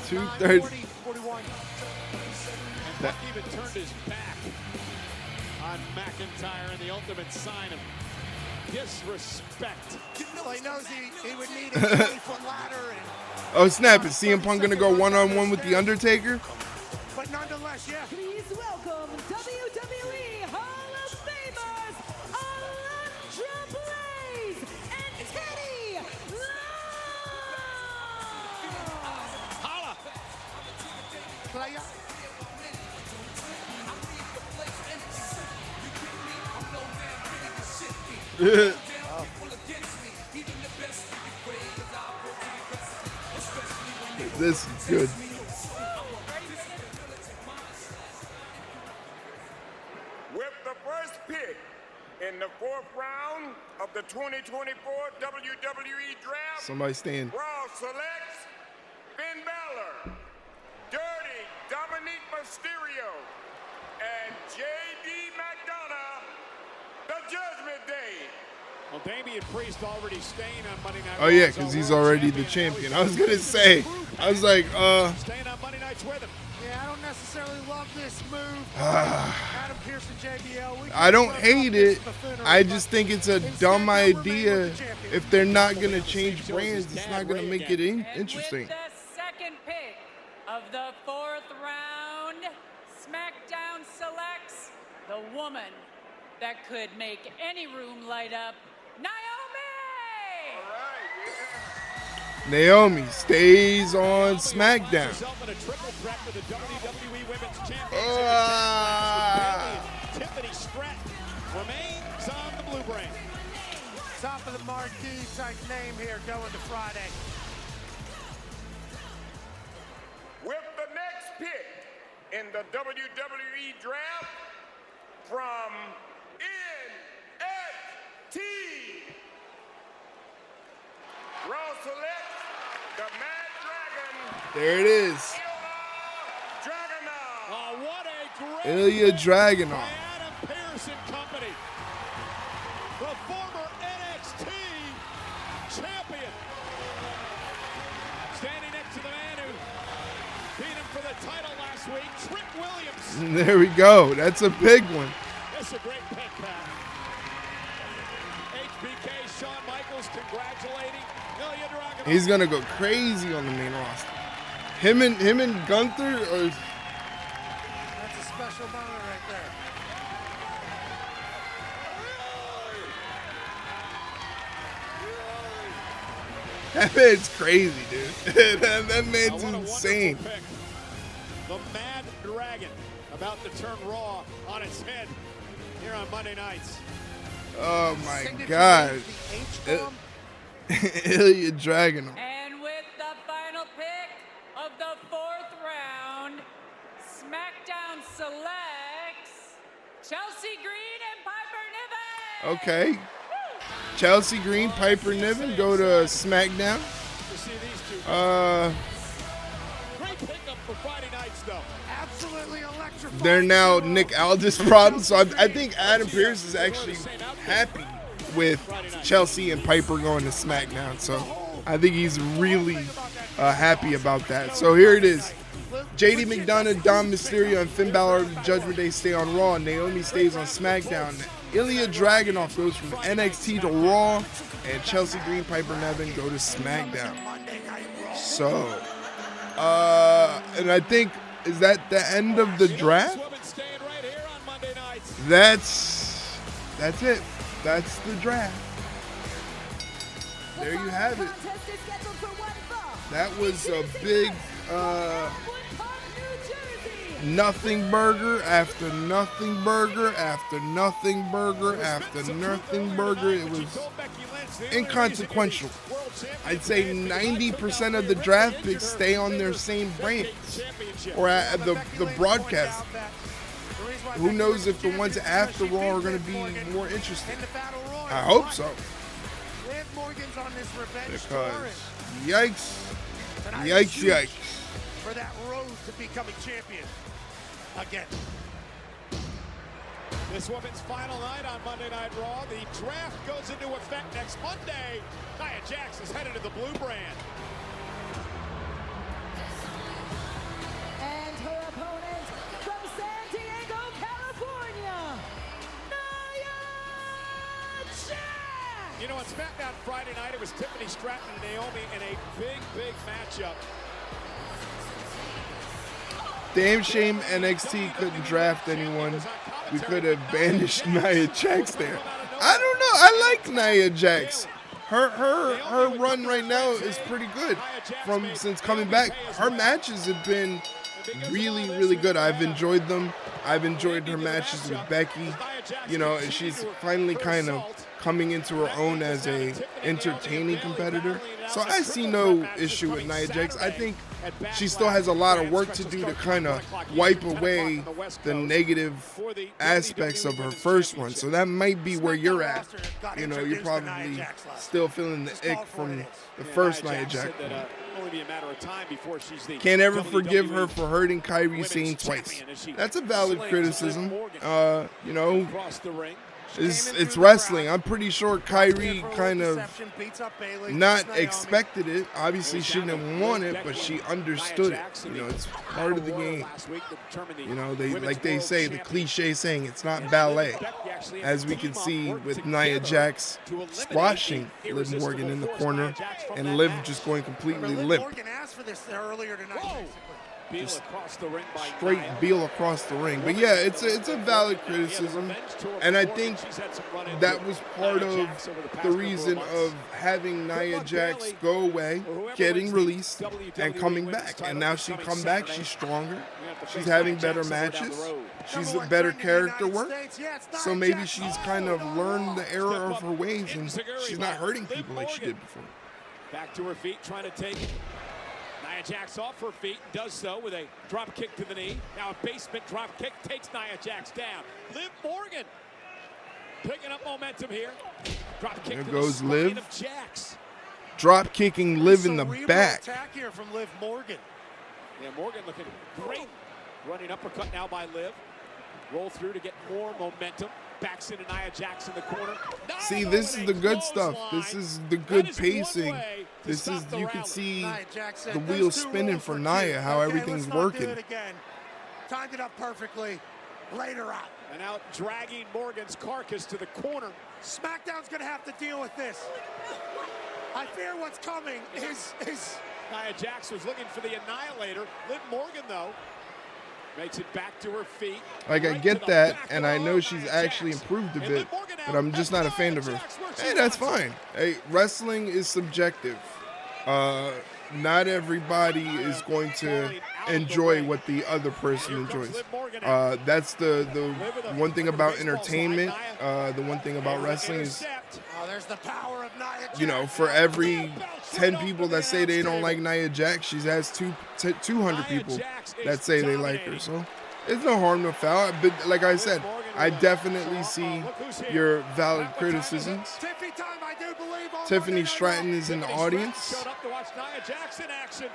2:30.
41. And Punk even turned his back on McIntyre in the ultimate sign of disrespect. Well, he knows he would need a 20-foot ladder.
Oh, snap. Is CM Punk going to go one-on-one with The Undertaker?
But nonetheless, yeah.
Please welcome WWE Hall of Famers Alundra Blaze and Teddy
Holla! Playa.
This is good.
With the first pick in the 4th round of the 2024 WWE Draft,
Somebody stand.
Raw selects Finn Balor, Dirty Dominic Mysterio, and J.D. McDonough, the Judgment Day.
Well, Damian Priest already staying on Monday Night Raw.
Oh, yeah, because he's already the champion. I was going to say, I was like,
Staying on Monday nights with him. Yeah, I don't necessarily love this move. Adam Pearce and JBL.
I don't hate it. I just think it's a dumb idea. If they're not going to change brands, it's not going to make it interesting.
With the second pick of the 4th round, SmackDown selects the woman that could make any room light up, Naomi!
Naomi stays on SmackDown.
Tiffany Stratton remains on the blue brand.
Top of the marquee type name here going to Friday.
With the next pick in the WWE Draft from NXT, Raw selects the Mad Dragon.
There it is.
What a great
Ilya Dragunov.
Adam Pearce and company. The former NXT champion. Standing next to the man who beat him for the title last week, Trick Williams.
There we go. That's a big one.
That's a great pick, Pat. HBK, Shawn Michaels congratulating Ilya Dragunov.
He's gonna go crazy on the main roster. Him and Gunther are.
That's a special moment right there.
That man's crazy, dude. that man's insane.
Pick. The Mad Dragon about to turn Raw on its head here on Monday nights.
Oh my God. Ilya Dragunov.
And with the final pick of the 4th round, SmackDown selects Chelsea Green and Piper Niven.
Okay. Chelsea Green, Piper Niven go to SmackDown.
Great pickup for Friday nights, though.
Absolutely electrifying.
They're now Nick Aldis problems. So I think Adam Pearce is actually happy with Chelsea and Piper going to SmackDown. So I think he's really happy about that. So here it is. JD McDonough, Dom Mysterio, and Finn Balor of the Judgment Day stay on Raw. Naomi stays on SmackDown. Ilya Dragunov goes from NXT to Raw, and Chelsea Green, Piper Niven go to SmackDown. So, and I think, is that the end of the draft? That's it. That's the draft. There you have it. That was a big nothing burger after nothing burger after nothing burger after nothing burger. It was inconsequential. I'd say 90% of the draft picks stay on their same brands or at the broadcast. Who knows if the ones after Raw are going to be more interesting? I hope so. Because yikes, yikes, yikes.
For that road to becoming champion again.
This woman's final night on Monday Night Raw. The draft goes into effect next Monday. Nia Jax is headed to the blue brand.
And her opponent from San Diego, California, Nia Jax.
You know, on SmackDown Friday night, it was Tiffany Stratton and Naomi in a big, big matchup.
Damn shame NXT couldn't draft anyone. We could have banished Nia Jax there. I don't know. I like Nia Jax. Her run right now is pretty good. Since coming back, her matches have been really, really good. I've enjoyed them. I've enjoyed her matches with Becky. You know, she's finally kind of coming into her own as a entertaining competitor. So I see no issue with Nia Jax. I think she still has a lot of work to do to kind of wipe away the negative aspects of her first one. So that might be where you're at. You know, you're probably still feeling the ick from the first Nia Jax. Can't ever forgive her for hurting Kairi Sane twice. That's a valid criticism. You know, it's wrestling. I'm pretty sure Kairi kind of not expected it. Obviously, she didn't want it, but she understood it. You know, it's part of the game. You know, they say, the cliche saying, it's not ballet. As we can see with Nia Jax squashing Liv Morgan in the corner and Liv just going completely limp.
Morgan asked for this earlier tonight.
Beal
Just
across the ring by
straight
Nia.
Beal across the ring. But yeah, it's a valid criticism, and I think that was part of the reason of having Nia Jax go away, getting released, and coming back. And now she come back, she's stronger, she's having better matches, she's a better character work. So maybe she's kind of learned the error of her ways, and she's not hurting people like she did before.
Back to her feet, trying to take Nia Jax off her feet, does so with a drop kick to the knee. Now a basement drop kick takes Nia Jax down. Liv Morgan picking up momentum here. Drop kick
There
to
goes
the spine
Liv.
of Jax.
Drop kicking Liv in the back.
Attack here from Liv Morgan. Yeah, Morgan looking great. Running uppercut now by Liv. Roll through to get more momentum. Backs into Nia Jax in the corner.
See, this is the good stuff. This is the good pacing. This is, you can see the wheels spinning for Nia, how everything's working.
Timed it up perfectly. Later on.
And now dragging Morgan's carcass to the corner.
SmackDown's going to have to deal with this. I fear what's coming is
Nia Jax was looking for the Annihilator. Liv Morgan, though, makes it back to her feet.
Like, I get that, and I know she's actually improved a bit, but I'm just not a fan of her. Hey, that's fine. Hey, wrestling is subjective. Not everybody is going to enjoy what the other person enjoys. That's the one thing about entertainment. The one thing about wrestling is,
there's the power of Nia Jax.
you know, for every 10 people that say they don't like Nia Jax, she has 200 people that say they like her. So it's no harm, no foul. But like I said, I definitely see your valid criticisms. Tiffany Stratton is in the audience.
Showed up to watch Nia Jax in action.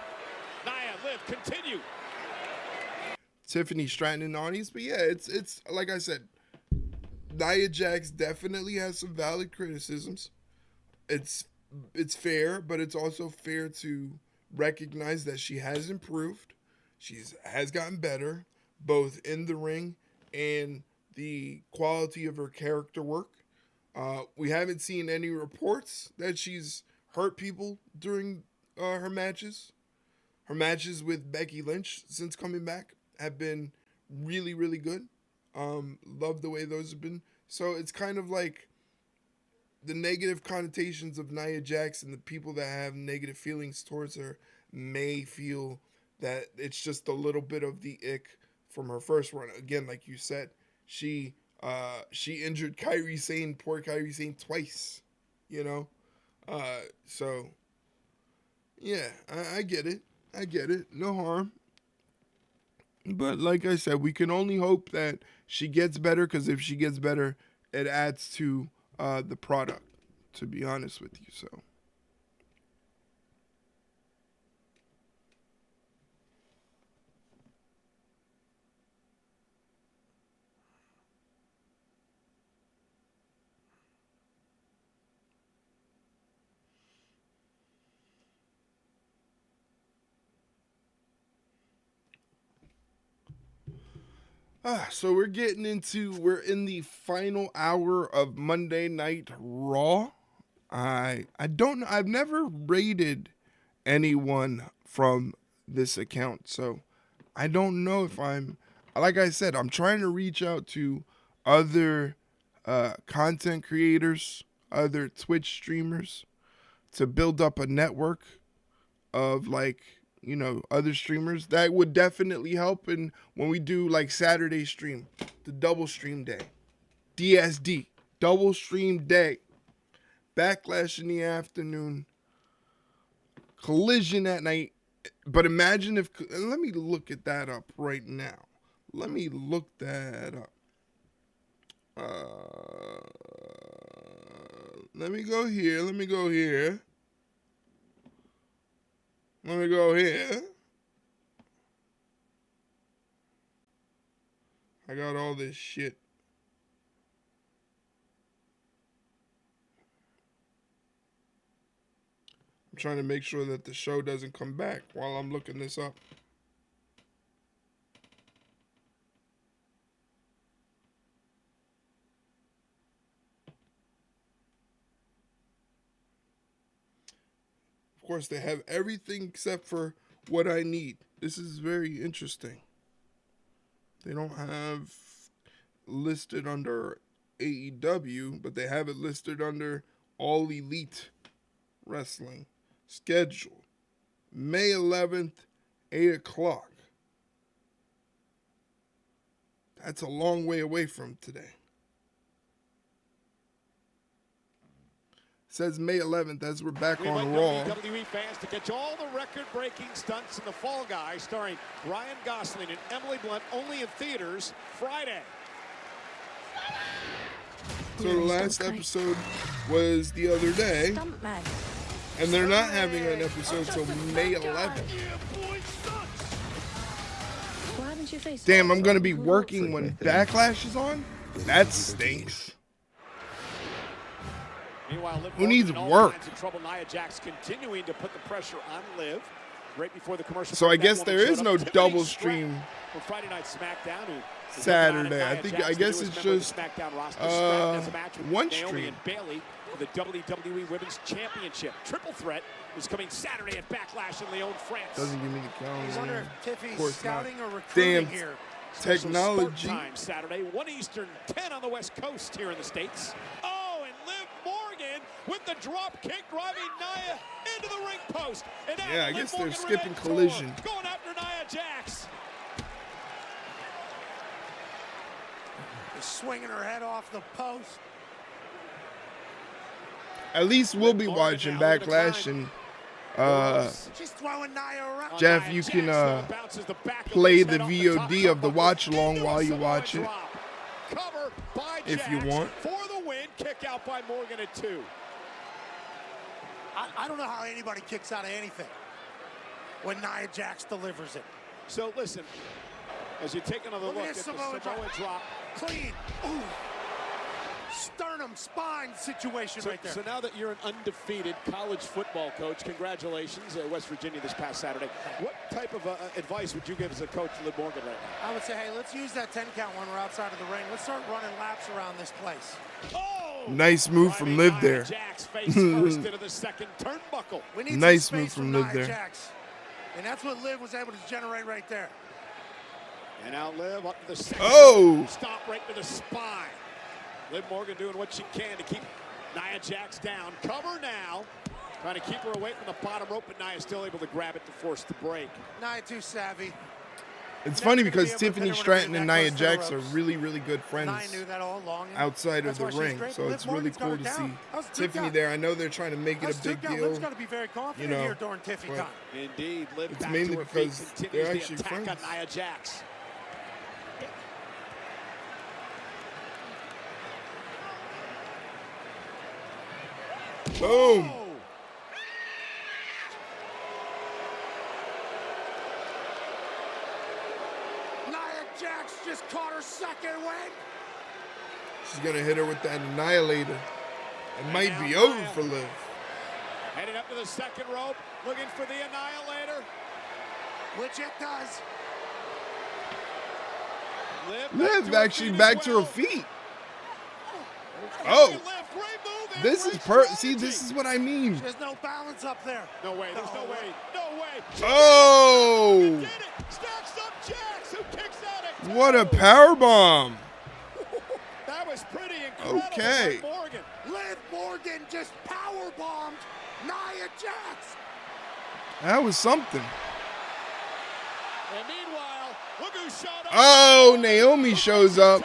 Nia, Liv, continue.
Tiffany Stratton in the audience. But yeah, it's like I said, Nia Jax definitely has some valid criticisms. It's fair, but it's also fair to recognize that she has improved. She has gotten better, both in the ring and the quality of her character work. We haven't seen any reports that she's hurt people during her matches. Her matches with Becky Lynch since coming back have been really, really good. Love the way those have been. So it's kind of like the negative connotations of Nia Jax and the people that have negative feelings towards her may feel that it's just a little bit of the ick from her first run. Again, like you said, she injured Kairi Sane, poor Kairi Sane, twice, you know? So, yeah, I get it. I get it. No harm. But like I said, we can only hope that she gets better, because if she gets better, it adds to the product, to be honest with you. So. So we're in the final hour of Monday Night Raw. I've never rated anyone from this account, so I don't know if like I said, I'm trying to reach out to other content creators, other Twitch streamers, to build up a network of, like, you know, other streamers. That would definitely help. And when we do like Saturday stream, the double stream day, DSD, double stream day, Backlash in the afternoon, Collision at night. But imagine if, let me look at that up right now. Let me look that up. Let me go here. Let me go here. Let me go here. I got all this shit. I'm trying to make sure that the show doesn't come back while I'm looking this up. Of course, they have everything except for what I need. This is very interesting. They don't have listed under AEW, but they have it listed under All Elite Wrestling. Schedule May 11th, 8 o'clock. That's a long way away from today. Says May 11th as we're back
We'd
on
like
Raw.
WWE fans to catch all the record-breaking stunts in The Fall Guy, starring Ryan Gosling and Emily Blunt, only in theaters Friday.
So the last episode was the other day, and they're not having an episode till May 11th. Damn, I'm gonna be working when Backlash is on? That stinks.
Meanwhile, Liv
Who needs
Morgan in all
work?
kinds of trouble. Nia Jax continuing to put the pressure on Liv. Right before the commercial.
So I
break,
guess
that
there
woman
is
showed
no
up. Tiffany
double
Stratton
stream
from Friday Night SmackDown. Who is
Saturday.
looking on
I
at
think
Nia
I
Jax,
guess
the
it's
newest member of
just
the SmackDown roster. Stratton has a match with
one
Naomi
stream.
and Bayley for the WWE Women's Championship. Triple Threat is coming Saturday at Backlash in Lyon, France.
Doesn't give me the calendar.
He's wonder if
Of
Tiffy's
course
scouting
not.
or recruiting
Damn
here.
Special
technology.
Sport time Saturday, 1 Eastern, 10 on the West Coast here in the States. Oh, and Liv Morgan with the drop kick driving Nia into the ring post. And now
Yeah, I
Liv
guess they're
Morgan
skipping
revenge
Collision.
tour, going after Nia Jax.
He's swinging her head off the post.
At least we'll be watching Backlash, and
She's throwing Nia around.
Jeff, you can play the VOD of the watch along while you watch it,
Cover by
if you
Jax
want.
for the win. Kick out by Morgan at 2.
I don't know how anybody kicks out of anything when Nia Jax delivers it.
So listen, as you take another look at the Samoa drop.
Clean. Ooh. Sternum spine situation right there.
So now that you're an undefeated college football coach, congratulations, West Virginia this past Saturday. What type of advice would you give as a coach to Liv Morgan right now?
I would say, hey, let's use that 10 count when we're outside of the ring. Let's start running laps around this place.
Nice move from Liv there.
Jax face first into the second turnbuckle.
We need
Nice
some
move
space
from
Nia
Liv there.
Jax. And that's what Liv was able to generate right there.
And now Liv up to the second.
Oh!
Stop right to the spine. Liv Morgan doing what she can to keep Nia Jax down. Cover now. Trying to keep her away from the bottom rope, but Nia's still able to grab it to force the break.
Nia too savvy.
It's funny because Tiffany Stratton and Nia Jax are really, really good friends
Nia knew that all along.
outside of
That's
the
why she's
ring.
great.
So
Liv
it's really
Morgan's got
cool
her
to
down.
see
That was a good
Tiffany
count.
there. I know they're trying to make it a big deal.
Liv's got to be very confident
you know,
here during Tiffy
but
time.
Indeed, Liv
it's
back
mainly
to her feet,
because
continues
they're
the
actually
attack
friends.
on Nia Jax.
Boom.
Nia Jax just caught her second win.
She's going to hit her with that Annihilator. It might be over for Liv.
Heading up to the second rope, looking for the Annihilator.
Which it does.
Liv actually back to her feet. Oh. This is see, this is what I mean.
There's no balance up there.
No way, there's no way, no way.
Oh!
Stacks up Jax, who kicks out at 2.
What a power bomb.
That was pretty incredible.
Okay.
by Morgan.
Liv Morgan just power bombed Nia Jax.
That was something.
And meanwhile, look who showed up.
Oh, Naomi shows up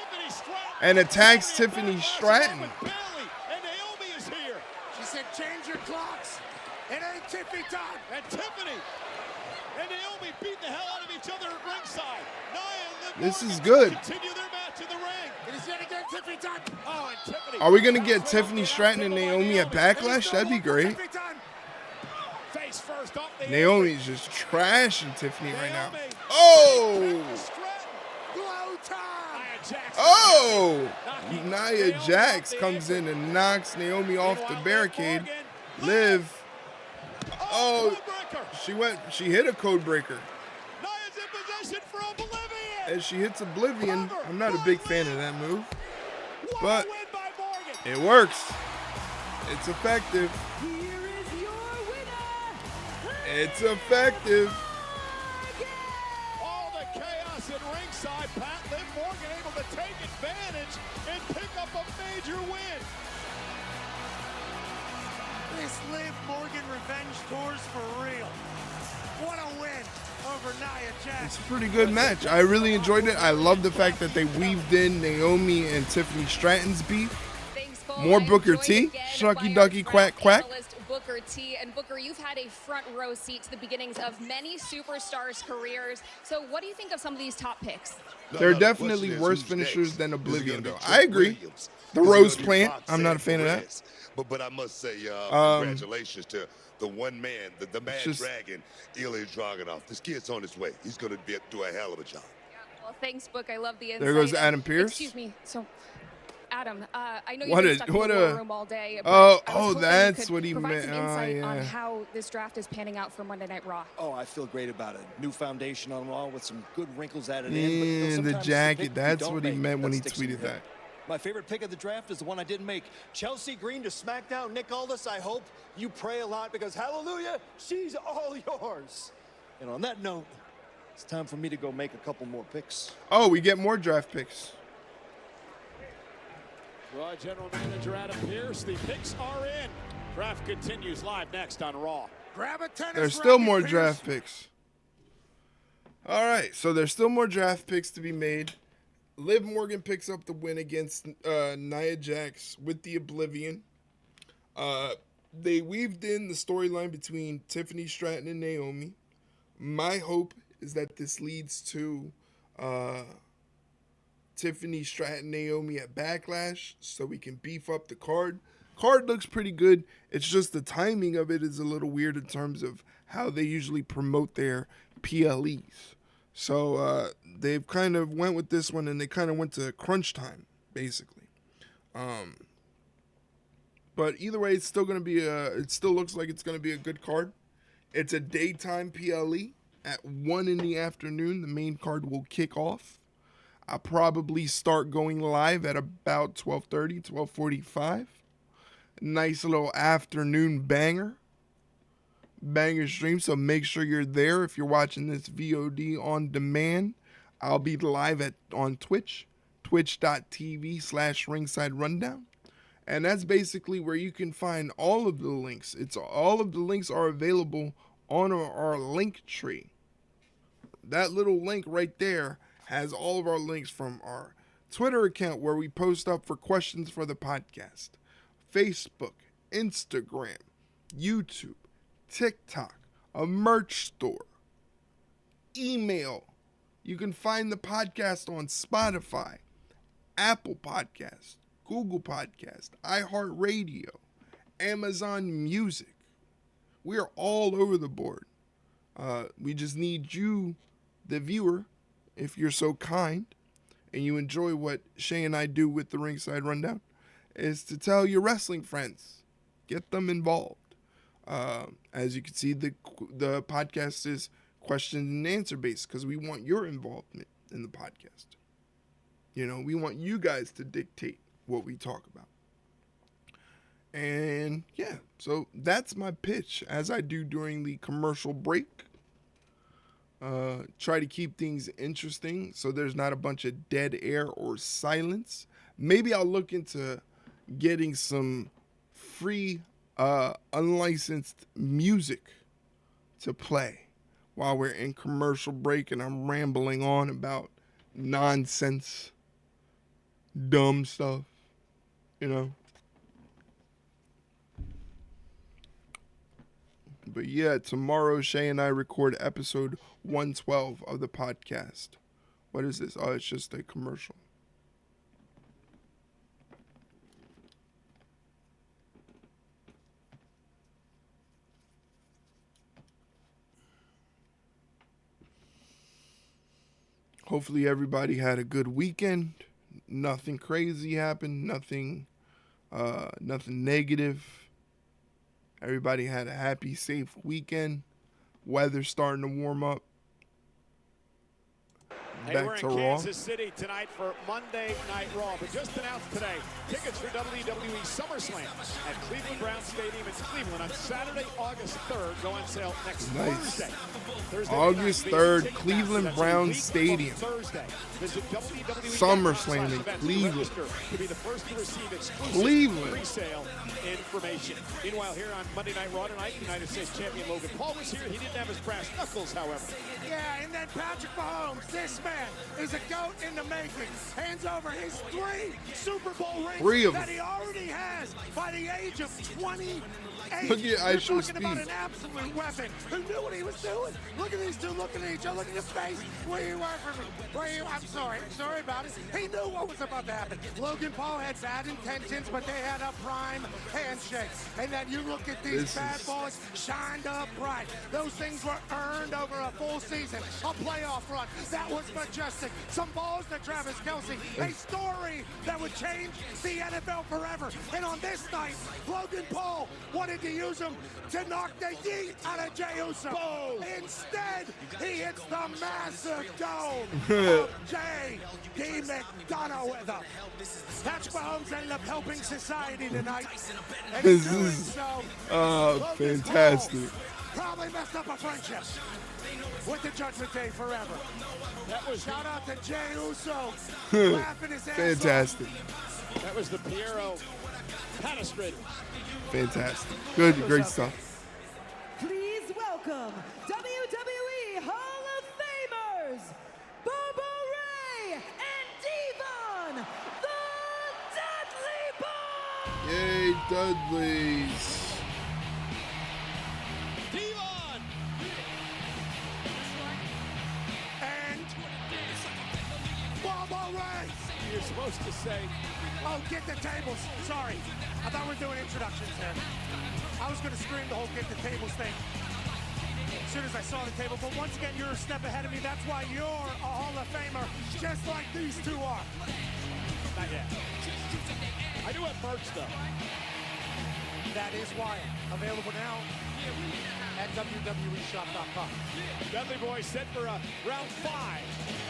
and attacks Tiffany Stratton.
And Naomi is here.
She said, change your clocks. It ain't Tiffy time.
And Tiffany and Naomi beat the hell out of each other at ringside. Nia and Liv
This
Morgan
is good.
continue their match in the ring.
It is yet again Tiffy time.
Oh, and Tiffany.
Are we going to get Tiffany Stratton and Naomi at Backlash? That'd be great.
Face first off the
Naomi's just trashing Tiffany right now. Oh! Oh! Nia Jax comes in and knocks Naomi off the barricade. Liv. Oh, she hit a code breaker.
Nia's in position for Oblivion.
As she hits Oblivion, I'm not a big fan of that move, but it works. It's effective. It's effective.
Morgan able to take advantage and pick up a major win.
This Liv Morgan revenge tour's for real. What a win over Nia Jax.
It's a pretty good match. I really enjoyed it. I love the fact that they weaved in Naomi and Tiffany Stratton's beef. More Booker T. Shucky Ducky Quack Quack.
Booker T. And Booker, you've had a front row seat to the beginnings of many superstars' careers. So what do you think of some of these top picks?
They're definitely worse finishers than Oblivion, though. I agree. The Rose Plant, I'm not a fan of that.
But I must say, congratulations to the one man, the mad dragon, Ilya Dragunov. This kid's on his way. He's going to do a hell of a job.
Yeah, well, thanks, Book. I love the insight.
There goes Adam Pearce.
Excuse me. So, Adam, I know you've been stuck in the war room all day.
That's what he meant.
Some insight on how this draft is panning out for Monday Night Raw.
Oh, I feel great about it. New foundation on Raw with some good wrinkles added
in.
But
the jacket. That's what he meant when he tweeted that.
My favorite pick of the draft is the one I didn't make. Chelsea Green to SmackDown. Nick Aldis, I hope you pray a lot because, hallelujah, she's all yours. And on that note, it's time for me to go make a couple more picks.
Oh, we get more draft picks.
Raw General Manager Adam Pearce, the picks are in. Draft continues live next on Raw.
Grab a tennis
There's still
racket,
more
Pierce.
draft picks. All right, so there's still more draft picks to be made. Liv Morgan picks up the win against Nia Jax with the Oblivion. They weaved in the storyline between Tiffany Stratton and Naomi. My hope is that this leads to Tiffany Stratton, Naomi at Backlash so we can beef up the card. Card looks pretty good. It's just the timing of it is a little weird in terms of how they usually promote their PLEs. So they've kind of went with this one, and they kind of went to crunch time, basically. But either way, it's still going to be it still looks like it's going to be a good card. It's a daytime PLE at 1 in the afternoon. The main card will kick off. I'll probably start going live at about 12:30, 12:45. Nice little afternoon banger stream, so make sure you're there if you're watching this VOD on demand. I'll be live on Twitch, twitch.tv/ringside rundown, and that's basically where you can find all of the links. All of the links are available on our link tree. That little link right there has all of our links from our Twitter account where we post up for questions for the podcast, Facebook, Instagram, YouTube, TikTok, a merch store, email. You can find the podcast on Spotify, Apple Podcast, Google Podcast, iHeartRadio, Amazon Music. We are all over the board. We just need you, the viewer, if you're so kind and you enjoy what Shay and I do with the Ringside Rundown, is to tell your wrestling friends. Get them involved. As you can see, the podcast is question and answer based because we want your involvement in the podcast. You know, we want you guys to dictate what we talk about. And yeah, so that's my pitch as I do during the commercial break. Try to keep things interesting so there's not a bunch of dead air or silence. Maybe I'll look into getting some free unlicensed music to play while we're in commercial break and I'm rambling on about nonsense, dumb stuff, you know. But yeah, tomorrow Shay and I record episode 112 of the podcast. What is this? Oh, it's just a commercial. Hopefully everybody had a good weekend. Nothing crazy happened. Nothing negative. Everybody had a happy, safe weekend. Weather's starting to warm up.
Hey,
back
we're
to
in
Raw.
Kansas City tonight for Monday Night Raw. But just announced today, tickets for WWE SummerSlam at Cleveland Brown Stadium in Cleveland on Saturday, August 3rd. Go on sale next
Nice.
Thursday
August
night,
3rd,
Ticketmaster.
Cleveland
That's a
Brown
week from
Stadium.
Thursday. Visit
SummerSlam in Cleveland.
To be the first to receive exclusive
Cleveland.
pre-sale information. Meanwhile, here on Monday Night Raw tonight, United States Champion Logan Paul was here. He didn't have his brass knuckles, however.
Yeah, and then Patrick Mahomes, this man is a GOAT in the making. Hands over his 3 Super Bowl rings
3 of
that
them.
he already has by the age of 28.
Look at
You're
Aisha
talking about
Speed.
an absolute weapon. Who knew what he was doing? Look at these two looking at each other. Look at his face. Where you are for me? Where you? I'm sorry. Sorry about it. He knew what was about to happen. Logan Paul had bad intentions, but they had a prime handshake. And then you look at these bad boys shined up bright. Those things were earned over a full season, a playoff run. That was majestic. Some balls to Travis Kelce. A story that would change the NFL forever. And on this night, Logan Paul wanted to use him to knock the yeet out of Jey Uso. Instead, he hits the massive dome of J.D. McDonough with him. Patrick Mahomes ended up helping society tonight. And in
This
doing
is
so,
fantastic.
probably messed up a friendship with the Judgment Day forever. That was shout out to Jey Uso laughing his ass
Fantastic.
off.
That was the Piero Panastrid.
Fantastic. Good, great stuff.
Please welcome WWE Hall of Famers, Bubba Ray and Devon, the Dudley Boyz.
Yay, Dudleys.
Devon!
And Bubba Ray.
You're supposed to say,
oh, get the tables. Sorry. I thought we were doing introductions here. I was going to scream the whole get the tables thing as soon as I saw the table. But once again, you're a step ahead of me. That's why you're a Hall of Famer, just like these two are.
not yet. I do have merch, though.
That is why. Available now at WWEshop.com.
Dudley Boyz set for round 5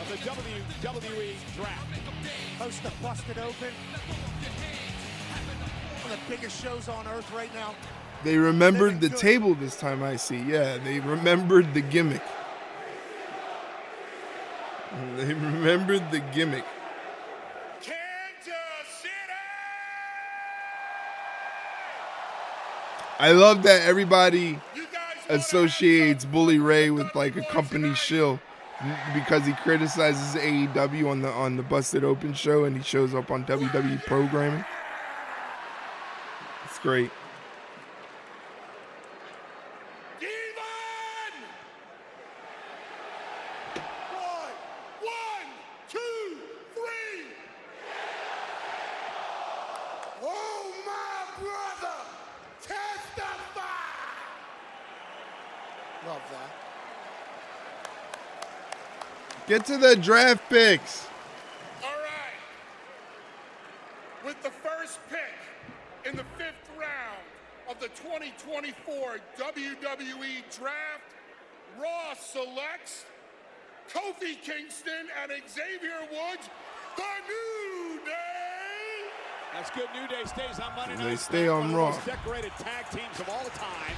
of the WWE Draft.
Host the Busted Open. One of the biggest shows on earth right now.
They remembered the table this time, I see. Yeah, they remembered the gimmick. They remembered the gimmick. I love that everybody associates Bully Ray with like a company shill because he criticizes AEW on the Busted Open show and he shows up on WWE programming. It's great.
Love that.
Get to the draft picks.
All right. With the first pick in the 5th round of the 2024 WWE Draft, Raw selects Kofi Kingston and Xavier Woods, the New Day.
That's good. New Day stays on Monday night.
They stay on
One of the
Raw.
most decorated tag teams of all time.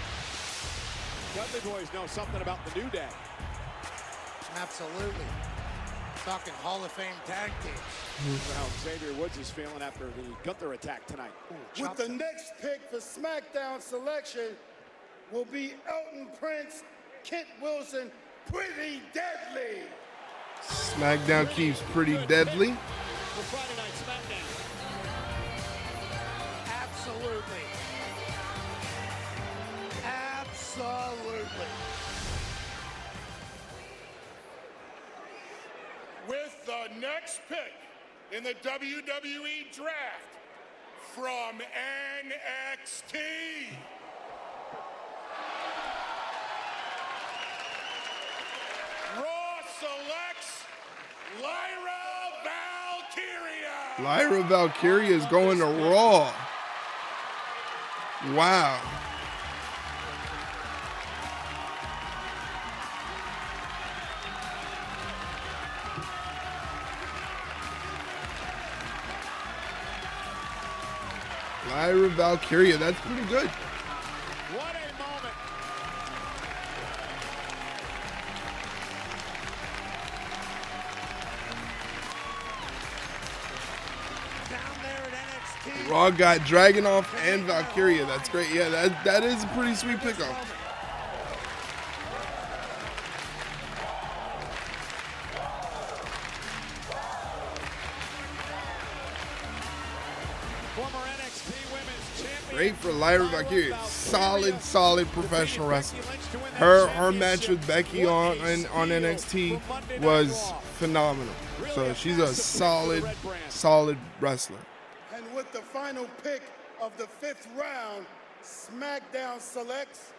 Dudley Boyz know something about the New Day.
Absolutely. Talking Hall of Fame tag teams.
How Xavier Woods is feeling after the Gunther attack tonight.
With the next pick for SmackDown selection will be Elton Prince, Kent Wilson, Pretty Deadly.
SmackDown keeps Pretty Deadly.
For Friday Night SmackDown.
Absolutely. Absolutely.
With the next pick in the WWE Draft from NXT, Raw selects Lyra Valkyria.
Lyra Valkyria is going to Raw. Wow. Lyra Valkyria. That's pretty good.
What a moment.
Down there at NXT.
Raw got Dragunov and Valkyria. That's great. Yeah, that is a pretty sweet pickup. Great for Lyra Valkyria. Solid professional wrestler. Her match with Becky on NXT was phenomenal. So she's a solid wrestler.
And with the final pick of the 5th round, SmackDown selects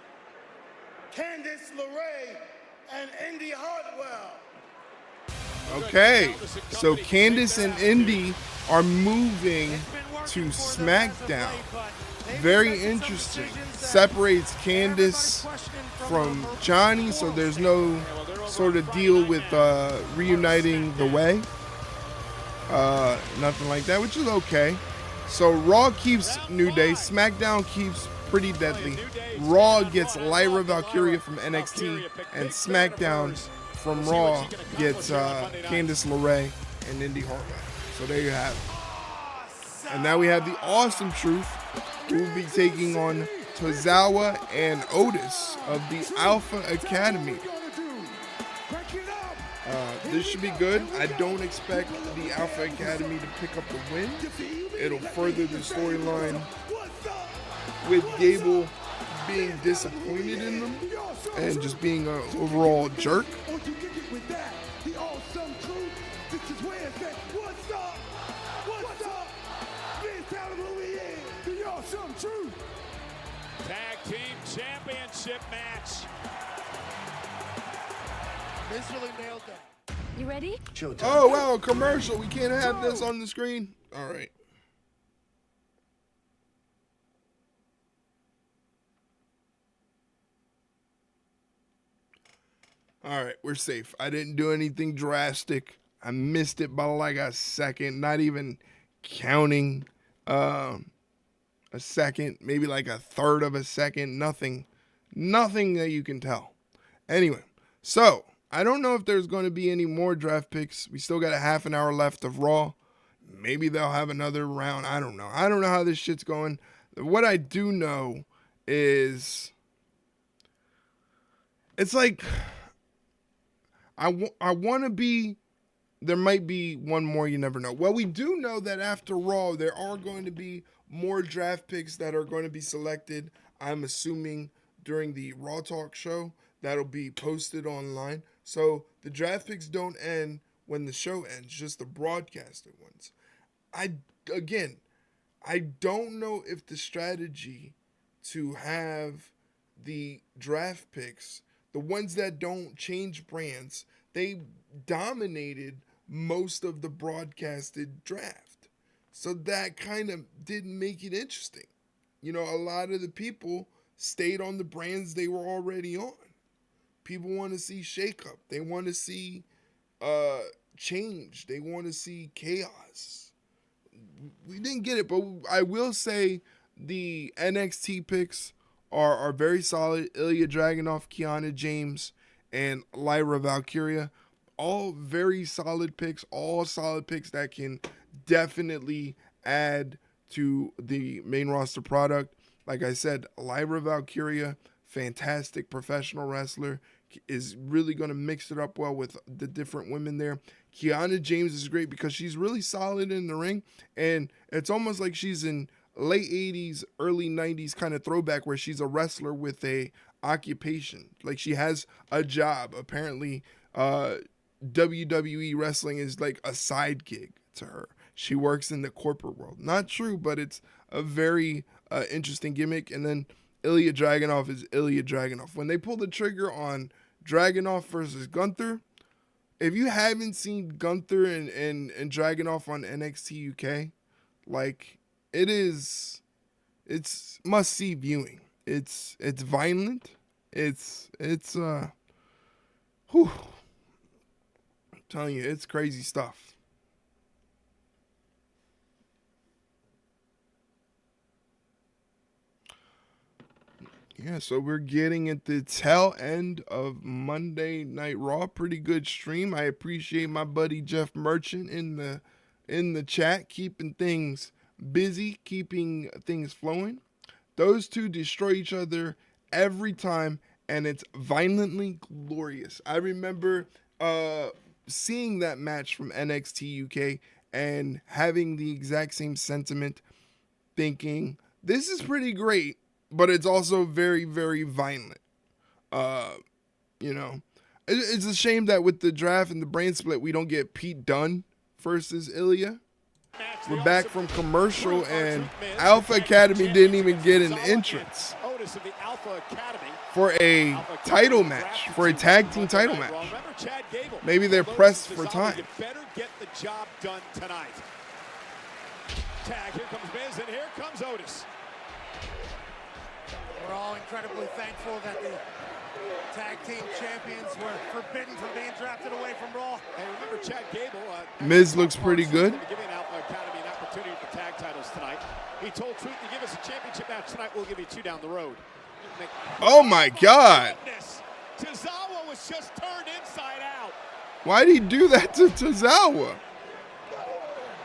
Candice LeRae and Indy Hartwell.
Okay, so Candice and Indy are moving to SmackDown. Very interesting. Separates Candice from Johnny, so there's no sort of deal with reuniting the way. Nothing like that, which is okay. So Raw keeps New Day, SmackDown keeps Pretty Deadly. Raw gets Lyra Valkyria from NXT, and SmackDown from Raw gets Candice LeRae and Indy Hartwell. So there you have it. And now we have the Awesome Truth, who will be taking on Tozawa and Otis of the Alpha Academy. This should be good. I don't expect the Alpha Academy to pick up the win. It'll further the storyline with Gable being disappointed in them and just being an overall jerk.
Tag Team Championship match.
This really nailed that.
You ready?
Oh, wow, commercial. We can't have this on the screen. All right. All right, we're safe. I didn't do anything drastic. I missed it by like a second, not even counting a second, maybe like a third of a second, nothing that you can tell. Anyway, so I don't know if there's going to be any more draft picks. We still got a half an hour left of Raw. Maybe they'll have another round. I don't know. I don't know how this shit's going. What I do know is it's like I want to be, there might be one more, you never know. Well, we do know that after Raw, there are going to be more draft picks that are going to be selected, I'm assuming, during the Raw Talk show. That'll be posted online. So the draft picks don't end when the show ends, just the broadcasted ones. I don't know if the strategy to have the draft picks, the ones that don't change brands, they dominated most of the broadcasted draft. So that kind of didn't make it interesting. You know, a lot of the people stayed on the brands they were already on. People want to see shakeup. They want to see change. They want to see chaos. We didn't get it, but I will say the NXT picks are very solid. Ilya Dragunov, Kiana James, and Lyra Valkyria. All very solid picks. All solid picks that can definitely add to the main roster product. Like I said, Lyra Valkyria, fantastic professional wrestler, is really going to mix it up well with the different women there. Kiana James is great because she's really solid in the ring, and it's almost like she's in late 80s, early 90s kind of throwback where she's a wrestler with a occupation. Like she has a job. Apparently, WWE wrestling is like a side gig to her. She works in the corporate world. Not true, but it's a very interesting gimmick. And then Ilya Dragunov is Ilya Dragunov. When they pull the trigger on Dragunov versus Gunther, if you haven't seen Gunther and Dragunov on NXT UK, like it's must-see viewing. It's violent. It's I'm telling you, it's crazy stuff. Yeah, so we're getting at the tail end of Monday Night Raw. Pretty good stream. I appreciate my buddy Jeff Merchant in the chat, keeping things busy, keeping things flowing. Those two destroy each other every time, and it's violently glorious. I remember seeing that match from NXT UK and having the exact same sentiment, thinking, this is pretty great, but it's also very, very violent. You know, it's a shame that with the draft and the brain split, we don't get Pete Dunne versus Ilya. We're back from commercial, and Alpha Academy didn't even get an entrance for a title match, for a tag team title match. Maybe they're pressed for time.
You better get the job done tonight. Tag, here comes Miz, and here comes Otis.
We're all incredibly thankful that the tag team champions were forbidden from being drafted away from Raw.
And remember, Chad Gable.
Miz looks pretty good.
Giving Alpha Academy an opportunity for tag titles tonight. He told Truth to give us a championship match tonight. We'll give you 2 down the road.
Oh my God!
Tozawa was just turned inside out.
Why'd he do that to Tozawa?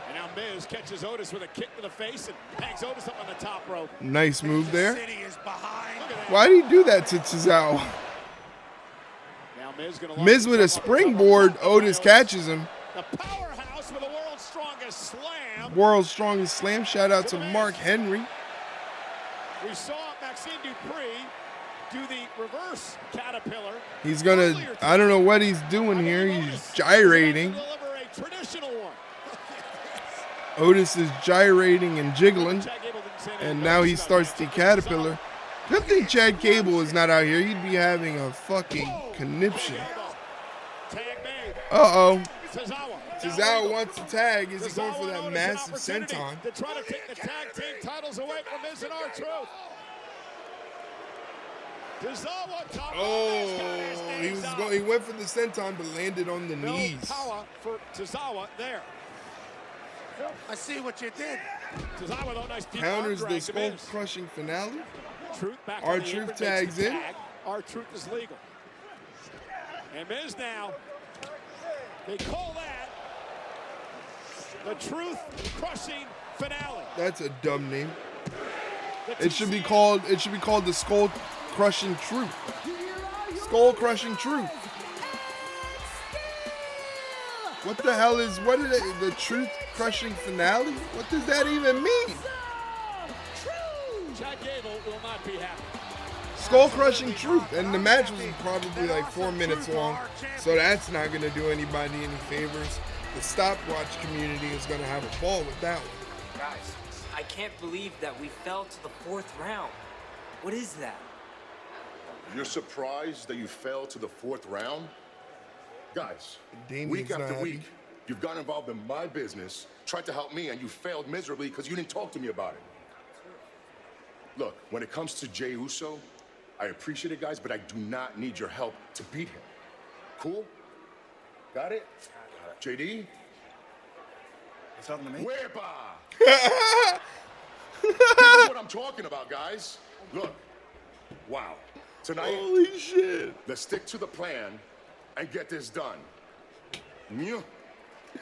And now Miz catches Otis with a kick to the face and hangs Otis up on the top rope.
Nice move there. Why'd he do that to Tozawa?
Now
Miz with a springboard. Otis catches him.
The powerhouse with the world's strongest slam.
World's strongest slam. Shout out to Mark Henry.
We saw Maxine Dupree do the reverse caterpillar.
He's gonna, I don't know what he's doing here. He's gyrating. Otis is gyrating and jiggling. And now he starts the caterpillar. Good thing Chad Gable is not out here. He'd be having a fucking conniption. Uh-oh. Tozawa wants to tag. Is he going for that massive senton?
To try to take the tag team titles away from Miz and R-Truth.
Oh, he went for the senton but landed on the knees.
Power for Tozawa there.
I see what you did.
Tozawa, though, nice deep
counters
arm
the
drag
skull-crushing finale.
Truth back
R-Truth tags in.
R-Truth is legal. And Miz now, they call that the Truth Crushing Finale.
That's a dumb name. It should be called the Skull Crushing Truth. Skull Crushing Truth. What the hell is the Truth Crushing Finale? What does that even mean?
Chad Gable will not be happy.
Skull Crushing Truth, and the match was probably like 4 minutes long, so that's not gonna do anybody any favors. The stopwatch community is gonna have a ball with that one.
Guys, I can't believe that we fell to the 4th round. What is that?
You're surprised that you fell to the 4th round? Guys,
Damien's
week after
not
week,
happy.
you've gotten involved in my business, tried to help me, and you failed miserably because you didn't talk to me about it. Look, when it comes to Jey Uso, I appreciate it, guys, but I do not need your help to beat him. Cool? Got it? JD?
It's talking to me?
Whereby? This is what I'm talking about, guys. Look, wow. Tonight,
holy shit.
Let's stick to the plan and get this done. Yeah.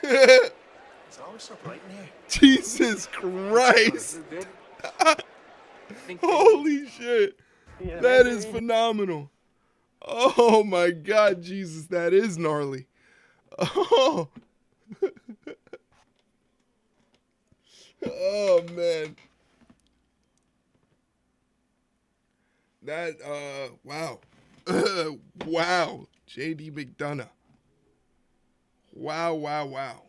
It's always so bright in here.
Jesus Christ. Holy shit.
Yeah,
that is phenomenal. Oh my God, Jesus, that is gnarly. Oh. Oh man. That wow. Wow. JD McDonough. Wow, wow, wow.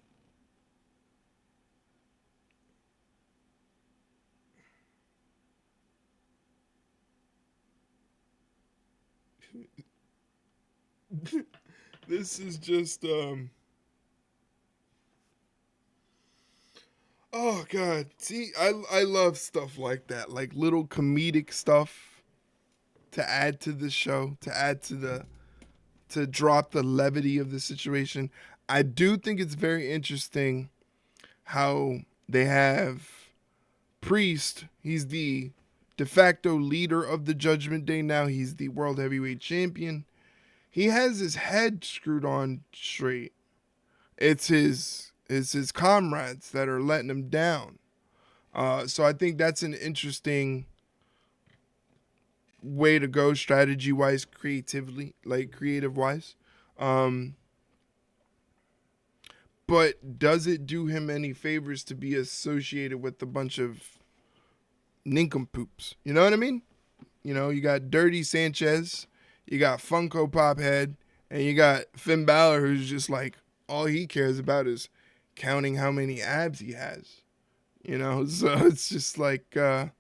This is just oh God. See, I love stuff like that, like little comedic stuff to add to the show, to drop the levity of the situation. I do think it's very interesting how they have Priest, he's the de facto leader of the Judgment Day now. He's the World Heavyweight Champion. He has his head screwed on straight. It's his comrades that are letting him down. So I think that's an interesting way to go strategy-wise, creative-wise. But does it do him any favors to be associated with a bunch of nincompoops? You know what I mean? You know, you got Dirty Sanchez, you got Funko Pop Head, and you got Finn Balor, who's just like, all he cares about is counting how many abs he has. You know, so it's just like, you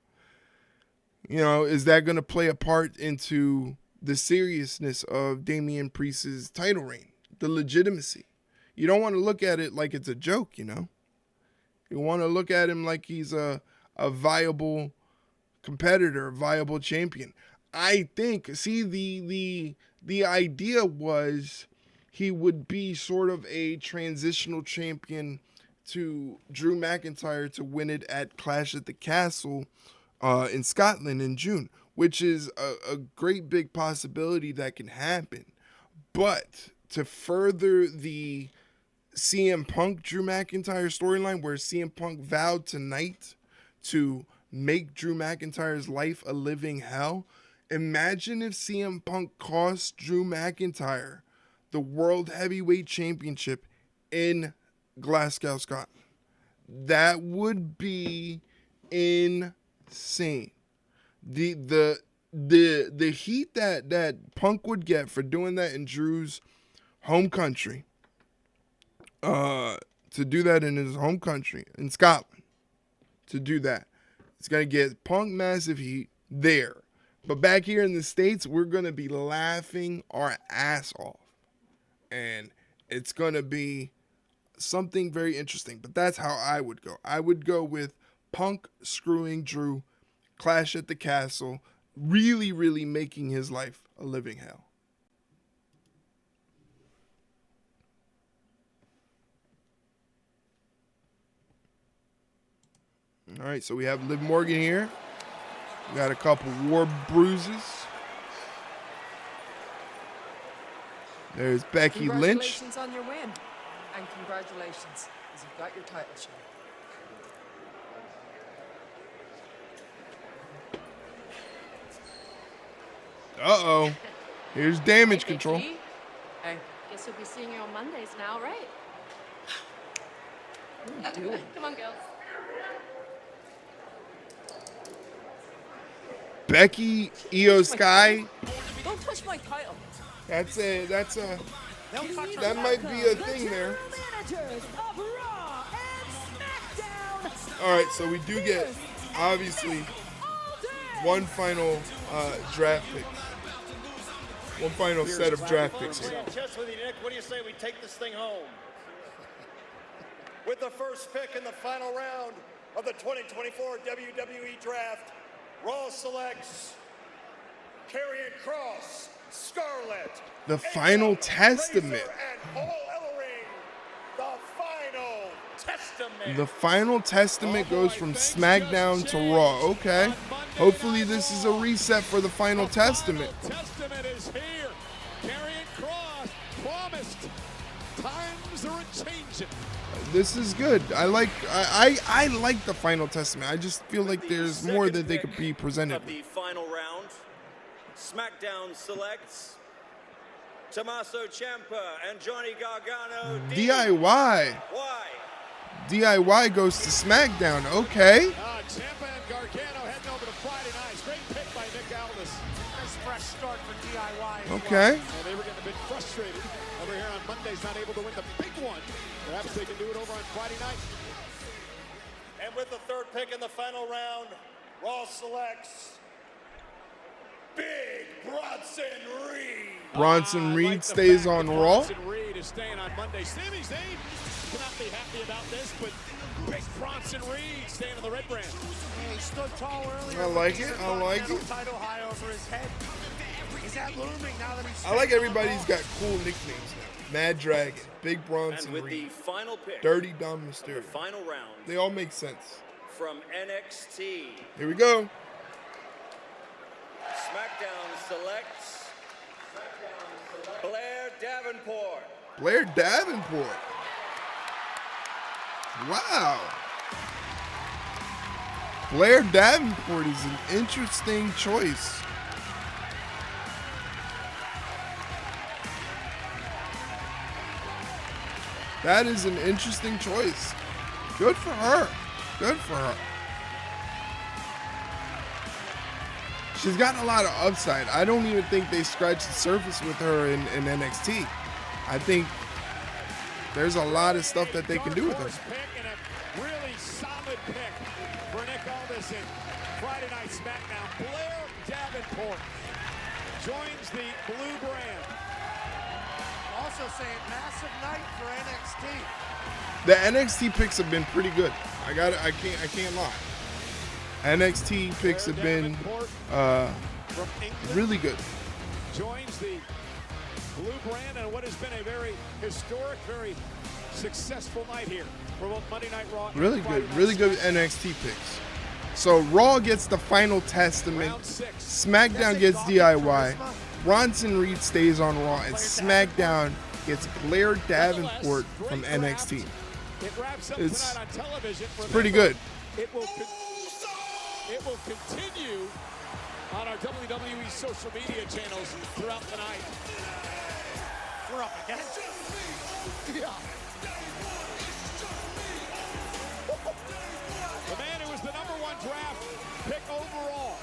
know, is that going to play a part into the seriousness of Damian Priest's title reign, the legitimacy? You don't want to look at it like it's a joke, you know? You want to look at him like he's a viable competitor, a viable champion. I think, see, the idea was he would be sort of a transitional champion to Drew McIntyre to win it at Clash at the Castle in Scotland in June, which is a great big possibility that can happen. But to further the CM Punk Drew McIntyre storyline, where CM Punk vowed tonight to make Drew McIntyre's life a living hell, imagine if CM Punk cost Drew McIntyre the World Heavyweight Championship in Glasgow, Scotland. That would be insane. The heat that Punk would get for doing that in Drew's home country, to do that in his home country, in Scotland, to do that, it's going to get Punk massive heat there. But back here in the States, we're going to be laughing our ass off. And it's going to be something very interesting. But that's how I would go. I would go with Punk screwing Drew, Clash at the Castle, really, really making his life a living hell. All right, so we have Liv Morgan here. We got a couple war bruises. There's Becky Lynch.
Congratulations on your win. And congratulations, because you've got your title shot.
Uh-oh. Here's damage control.
Hey. Guess we'll be seeing you on Mondays now, right? What are you doing? Come on, girls.
Becky, Io Sky.
Don't touch my title.
That might be a thing there. All right, so we do get, obviously, one final draft pick. One final set of draft picks here.
Just with you, Nick, what do you say we take this thing home? With the first pick in the final round of the 2024 WWE Draft, Raw selects Karrion Kross, Scarlett,
the Final Testament.
And Paul Ellering, the Final Testament.
The Final Testament goes from SmackDown to Raw. Okay. Hopefully this is a reset for the Final Testament.
Testament is here. Karrion Kross promised. Times are a-changing.
This is good. I like the Final Testament. I just feel like there's more that they could be presented.
Of the final round, SmackDown selects Tommaso Ciampa and Johnny Gargano.
DIY.
Why?
DIY goes to SmackDown. Okay.
Ciampa and Gargano heading over to Friday night. Great pick by Nick Aldis.
Nice fresh start for DIY.
Okay.
Well, they were getting a bit frustrated over here on Mondays, not able to win the big one. Perhaps they can do it over on Friday night.
And with the third pick in the final round, Raw selects Big Bronson Reed.
Bronson Reed stays on Raw.
Bronson Reed is staying on Monday. Sami Zayn cannot be happy about this, but Big Bronson Reed staying on the red brand.
Yeah, he stood tall earlier.
I like it. I like it.
Title high over his head. Is that looming now that he's?
I like everybody's got cool nicknames now. Mad Dragon, Big Bronson
And with
Reed,
the final pick,
Dirty Dom Mysterio.
the final round,
They all make sense.
from NXT.
Here we go.
SmackDown selects Blair Davenport.
Blair Davenport. Wow. Blair Davenport is an interesting choice. That is an interesting choice. Good for her. Good for her. She's got a lot of upside. I don't even think they scratched the surface with her in NXT. I think there's a lot of stuff that they can do with her.
Really solid pick for Nick Aldis in Friday Night SmackDown. Blair Davenport joins the blue brand.
Also saying massive night for NXT.
The NXT picks have been pretty good. I can't lie. NXT picks have been really good.
Joins the blue brand and what has been a very historic, very successful night here for both Monday Night Raw.
Really good NXT picks. So Raw gets the final testament. SmackDown gets DIY. Bronson Reed stays on Raw, and SmackDown gets Blair Davenport from NXT. It's pretty good.
It will continue on our WWE social media channels throughout the night.
We're up again. Yeah.
The man who was the #1 draft pick overall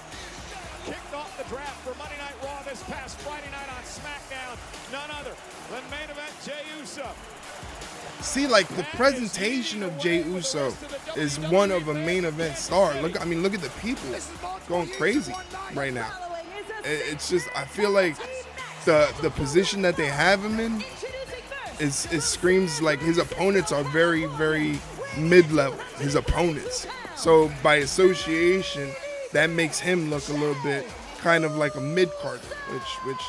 kicked off the draft for Monday Night Raw this past Friday night on SmackDown. None other than main event Jey Uso.
See, like the presentation of Jey Uso is one of a main event star. Look at the people going crazy right now. It's just, I feel like the position that they have him in it screams like his opponents are very, very mid-level. His opponents. So by association, that makes him look a little bit kind of like a mid-carder, which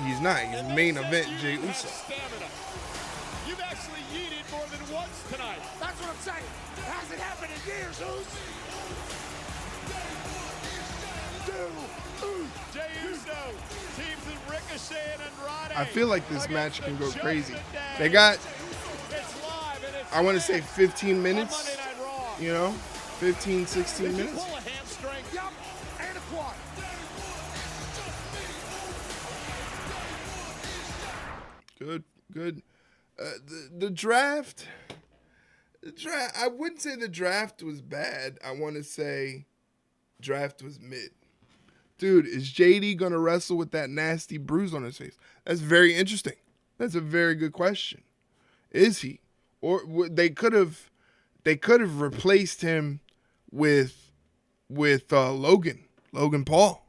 he's not. He's main event Jey Uso.
You've actually yeeted more than once tonight.
That's what I'm saying. It hasn't happened in years,
Jey Uso teams in Ricochet and Andrade.
I feel like this match can go crazy. They got, I want to say 15 minutes, 15, 16 minutes.
Pull a hamstring.
Yep, and a quad.
Good. The draft, I wouldn't say the draft was bad. I want to say draft was mid. Dude, is JD going to wrestle with that nasty bruise on his face? That's very interesting. That's a very good question. Is he? Or they could have replaced him with Logan Paul.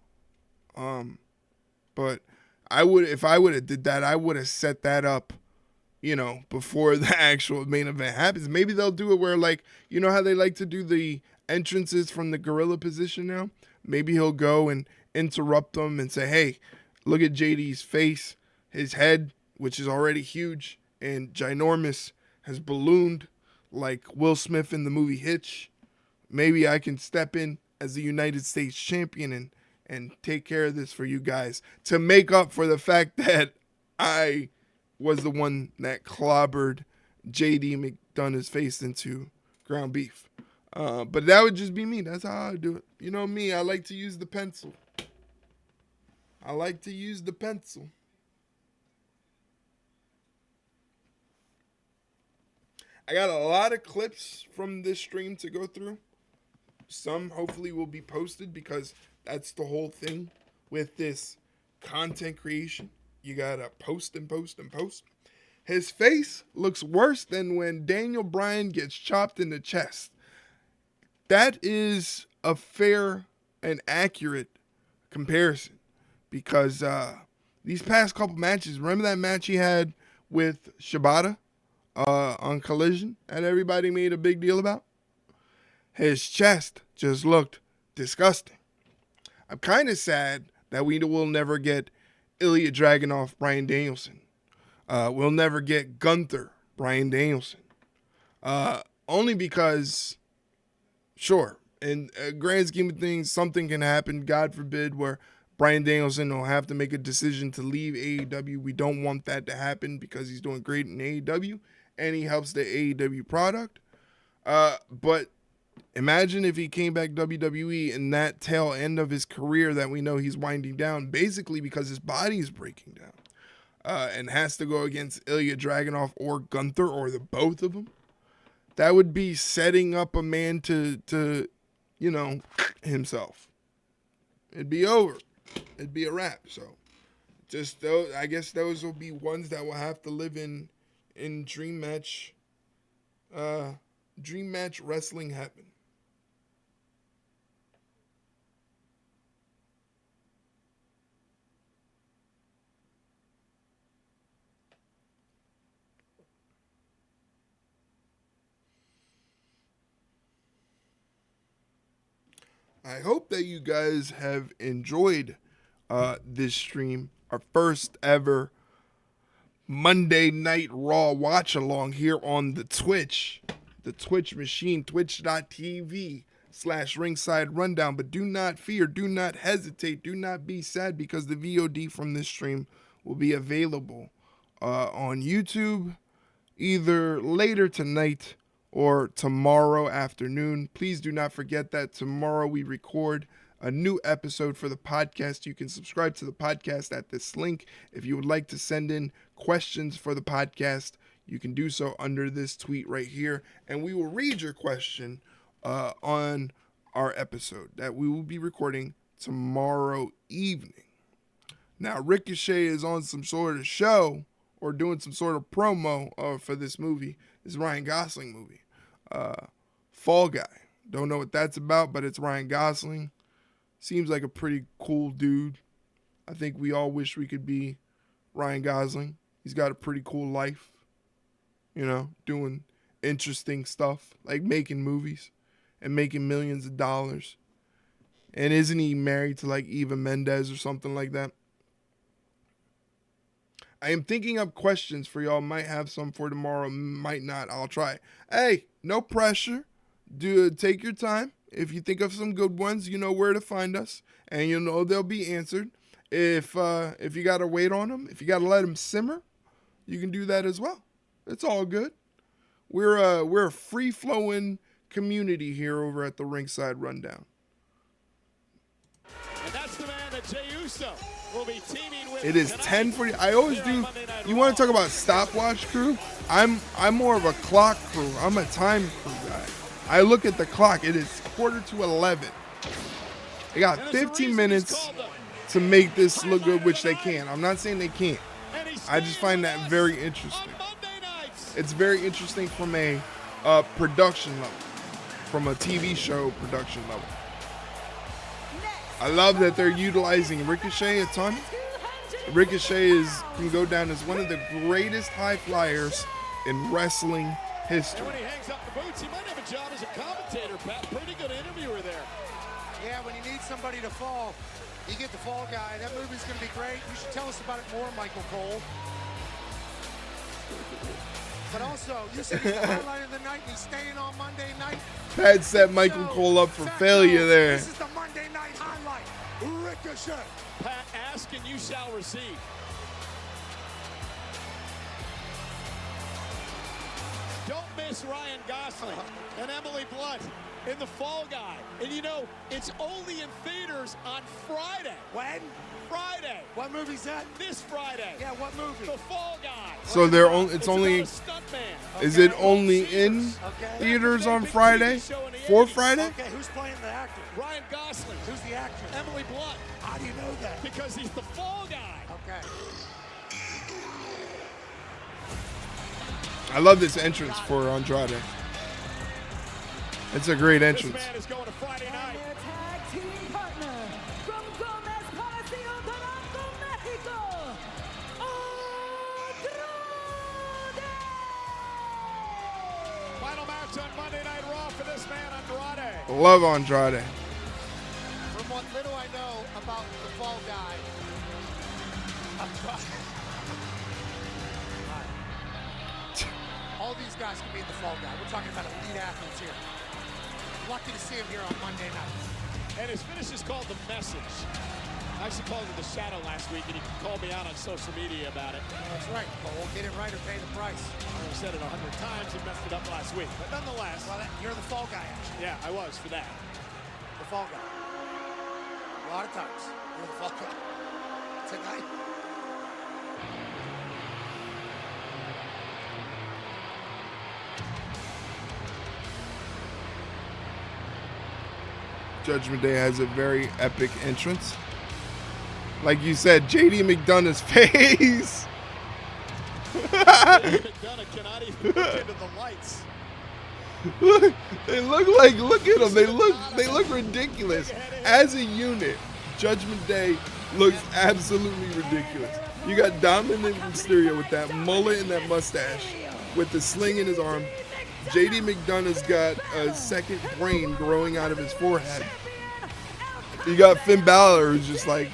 But if I would have did that, I would have set that up, before the actual main event happens. Maybe they'll do it where, like, you know how they like to do the entrances from the gorilla position now? Maybe he'll go and interrupt them and say, hey, look at JD's face. His head, which is already huge and ginormous, has ballooned like Will Smith in the movie Hitch. Maybe I can step in as the United States champion and take care of this for you guys to make up for the fact that I was the one that clobbered JD McDonough's face into ground beef. But that would just be me. That's how I do it. You know me, I like to use the pencil. I got a lot of clips from this stream to go through. Some hopefully will be posted because that's the whole thing with this content creation. You gotta post and post and post. His face looks worse than when Daniel Bryan gets chopped in the chest. That is a fair and accurate comparison because these past couple matches, remember that match he had with Shibata on Collision that everybody made a big deal about? His chest just looked disgusting. I'm kind of sad that we will never get Ilya Dragunov, Bryan Danielson. We'll never get Gunther, Bryan Danielson. Only because, sure, in a grand scheme of things, something can happen, God forbid, where Bryan Danielson will have to make a decision to leave AEW. We don't want that to happen because he's doing great in AEW and he helps the AEW product. But imagine if he came back WWE in that tail end of his career that we know he's winding down, basically because his body is breaking down, and has to go against Ilya Dragunov or Gunther or the both of them. That would be setting up a man to himself. It'd be over. It'd be a wrap. So, just those. I guess those will be ones that will have to live in Dream Match Wrestling heaven. I hope that you guys have enjoyed this stream, our first ever Monday Night Raw watch along here on the Twitch machine, twitch.tv/ringside rundown. But do not fear, do not hesitate, do not be sad, because the VOD from this stream will be available on YouTube either later tonight or tomorrow afternoon. Please do not forget that tomorrow we record a new episode for the podcast. You can subscribe to the podcast at this link. If you would like to send in questions for the podcast, you can do so under this tweet right here, and we will read your question on our episode that we will be recording tomorrow evening. Now, Ricochet is on some sort of show or doing some sort of promo for this movie, this Ryan Gosling movie. Fall Guy. Don't know what that's about, but it's Ryan Gosling. Seems like a pretty cool dude. I think we all wish we could be Ryan Gosling. He's got a pretty cool life, doing interesting stuff, like making movies and making millions of dollars. And isn't he married to like Eva Mendes or something like that? I am thinking up questions for y'all. Might have some for tomorrow, might not. I'll try. Hey, no pressure. Take your time. If you think of some good ones, you know where to find us, and you know they'll be answered. If you gotta wait on them, if you gotta let them simmer, you can do that as well. It's all good. We're a free flowing community here over at the Ringside Rundown.
And that's the man that Jey Uso will be teaming with.
It is 10:40. I always do. You want to talk about stopwatch crew? I'm more of a clock crew. I'm a time crew guy. I look at the clock. It is 11:15. They got 15 minutes to make this look good, which they can. I'm not saying they can't. I just find that very interesting. It's very interesting from a production level, from a TV show production level. I love that they're utilizing Ricochet a ton. Ricochet can go down as one of the greatest high flyers in wrestling history.
And when he hangs up the boots, he might have a job as a commentator, Pat. Pretty good interviewer there.
Yeah, when you need somebody to fall, you get the fall guy. That movie's going to be great. You should tell us about it more, Michael Cole. But also, you said he's the highlight of the night, and he's staying on Monday night.
Pat set Michael Cole up for failure there.
This is the Monday night highlight. Ricochet.
Pat, ask and you shall receive. Don't miss Ryan Gosling and Emily Blunt in The Fall Guy. And it's only in theaters on Friday.
When?
Friday.
What movie's that?
This Friday.
Yeah, what movie?
The Fall Guy.
So it's only. Is it only in theaters on Friday? For Friday?
Okay, who's playing the actor?
Ryan Gosling.
Who's the actress?
Emily Blunt.
How do you know that?
Because he's the Fall Guy.
Okay.
I love this entrance for Andrade. It's a great entrance.
This man is going to Friday night.
Their tag team partner from Gomez Palacio, Toronto, Mexico, Andrade.
Final match on Monday Night Raw for this man, Andrade.
Love Andrade.
From what little I know about the Fall Guy, all these guys can be in the Fall Guy. We're talking about elite athletes here. Lucky to see him here on Monday night.
And his finish is called The Message. I I used to call it the shadow last week, and he called me out on social media about it.
That's right. Cole. Get it right or pay the price.
I said it 100 times. He messed it up last week. But nonetheless.
Well, you're the fall guy, actually.
Yeah, I was for that.
The fall guy. A lot of times. You're the fall guy. Tonight.
Judgment Day has a very epic entrance. Like you said, JD McDonough's face.
McDonough cannot even look into the lights.
They look at them. They look ridiculous. As a unit, Judgment Day looks absolutely ridiculous. You got Dominic Mysterio with that mullet and that mustache, with the sling in his arm. JD McDonough's got a second brain growing out of his forehead. You got Finn Balor, who's just like,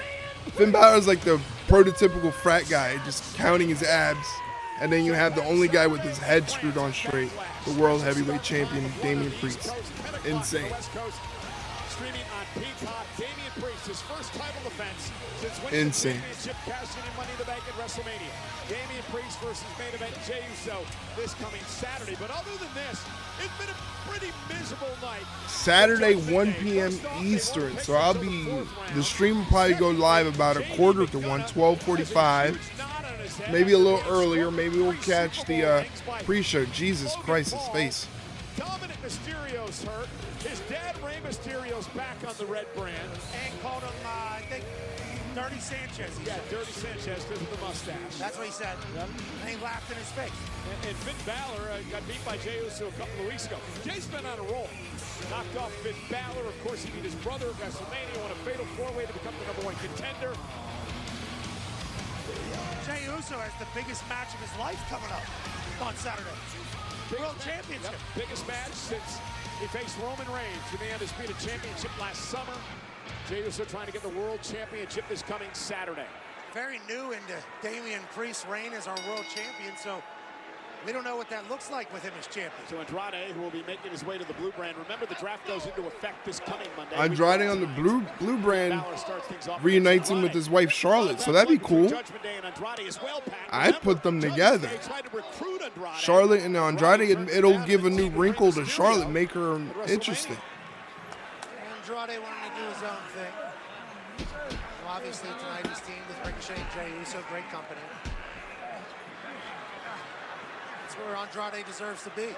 Finn Balor's like the prototypical frat guy, just counting his abs. And then you have the only guy with his head screwed on straight, the World Heavyweight Champion, Damian Priest. Insane.
Streaming on Peacock, Damian Priest, his first title defense since winning
Insane.
the championship, cashing in Money in the Bank at WrestleMania. Damian Priest versus main event Jey Uso this coming Saturday. But other than this, it's been a pretty miserable night.
Saturday, 1 p.m. Eastern. So the stream will probably go live about 1:45 to 12:45. Maybe a little earlier. Maybe we'll catch the pre-show. Jesus Christ, his face.
Dominic Mysterio's hurt. His dad, Rey Mysterio's back on the red brand.
And called him, I think, Dirty Sanchez.
Yeah, Dirty Sanchez because of the mustache.
That's what he said.
Yep.
And he laughed in his face.
And Finn Balor got beat by Jey Uso a couple of weeks ago. Jey's been on a roll. Knocked off Finn Balor. Of course, he beat his brother at WrestleMania, won a fatal four-way to become the #1 contender.
Jey Uso has the biggest match of his life coming up on Saturday. World Championship.
Yep. Biggest match since he faced Roman Reigns in the Undisputed Championship last summer. Jey Uso trying to get the World Championship this coming Saturday.
Very new into Damian Priest's reign as our World Champion, so we don't know what that looks like with him as champion.
So Andrade, who will be making his way to the blue brand. Remember, the draft goes into effect this coming Monday.
Andrade on the blue brand reunites him with his wife Charlotte, so that'd be cool. I'd put them together. Charlotte and Andrade, it'll give a new wrinkle to Charlotte, make her interesting.
Andrade wanted to do his own thing. Well, obviously tonight he's teamed with Ricochet and Jey Uso, great company. That's where Andrade deserves to be.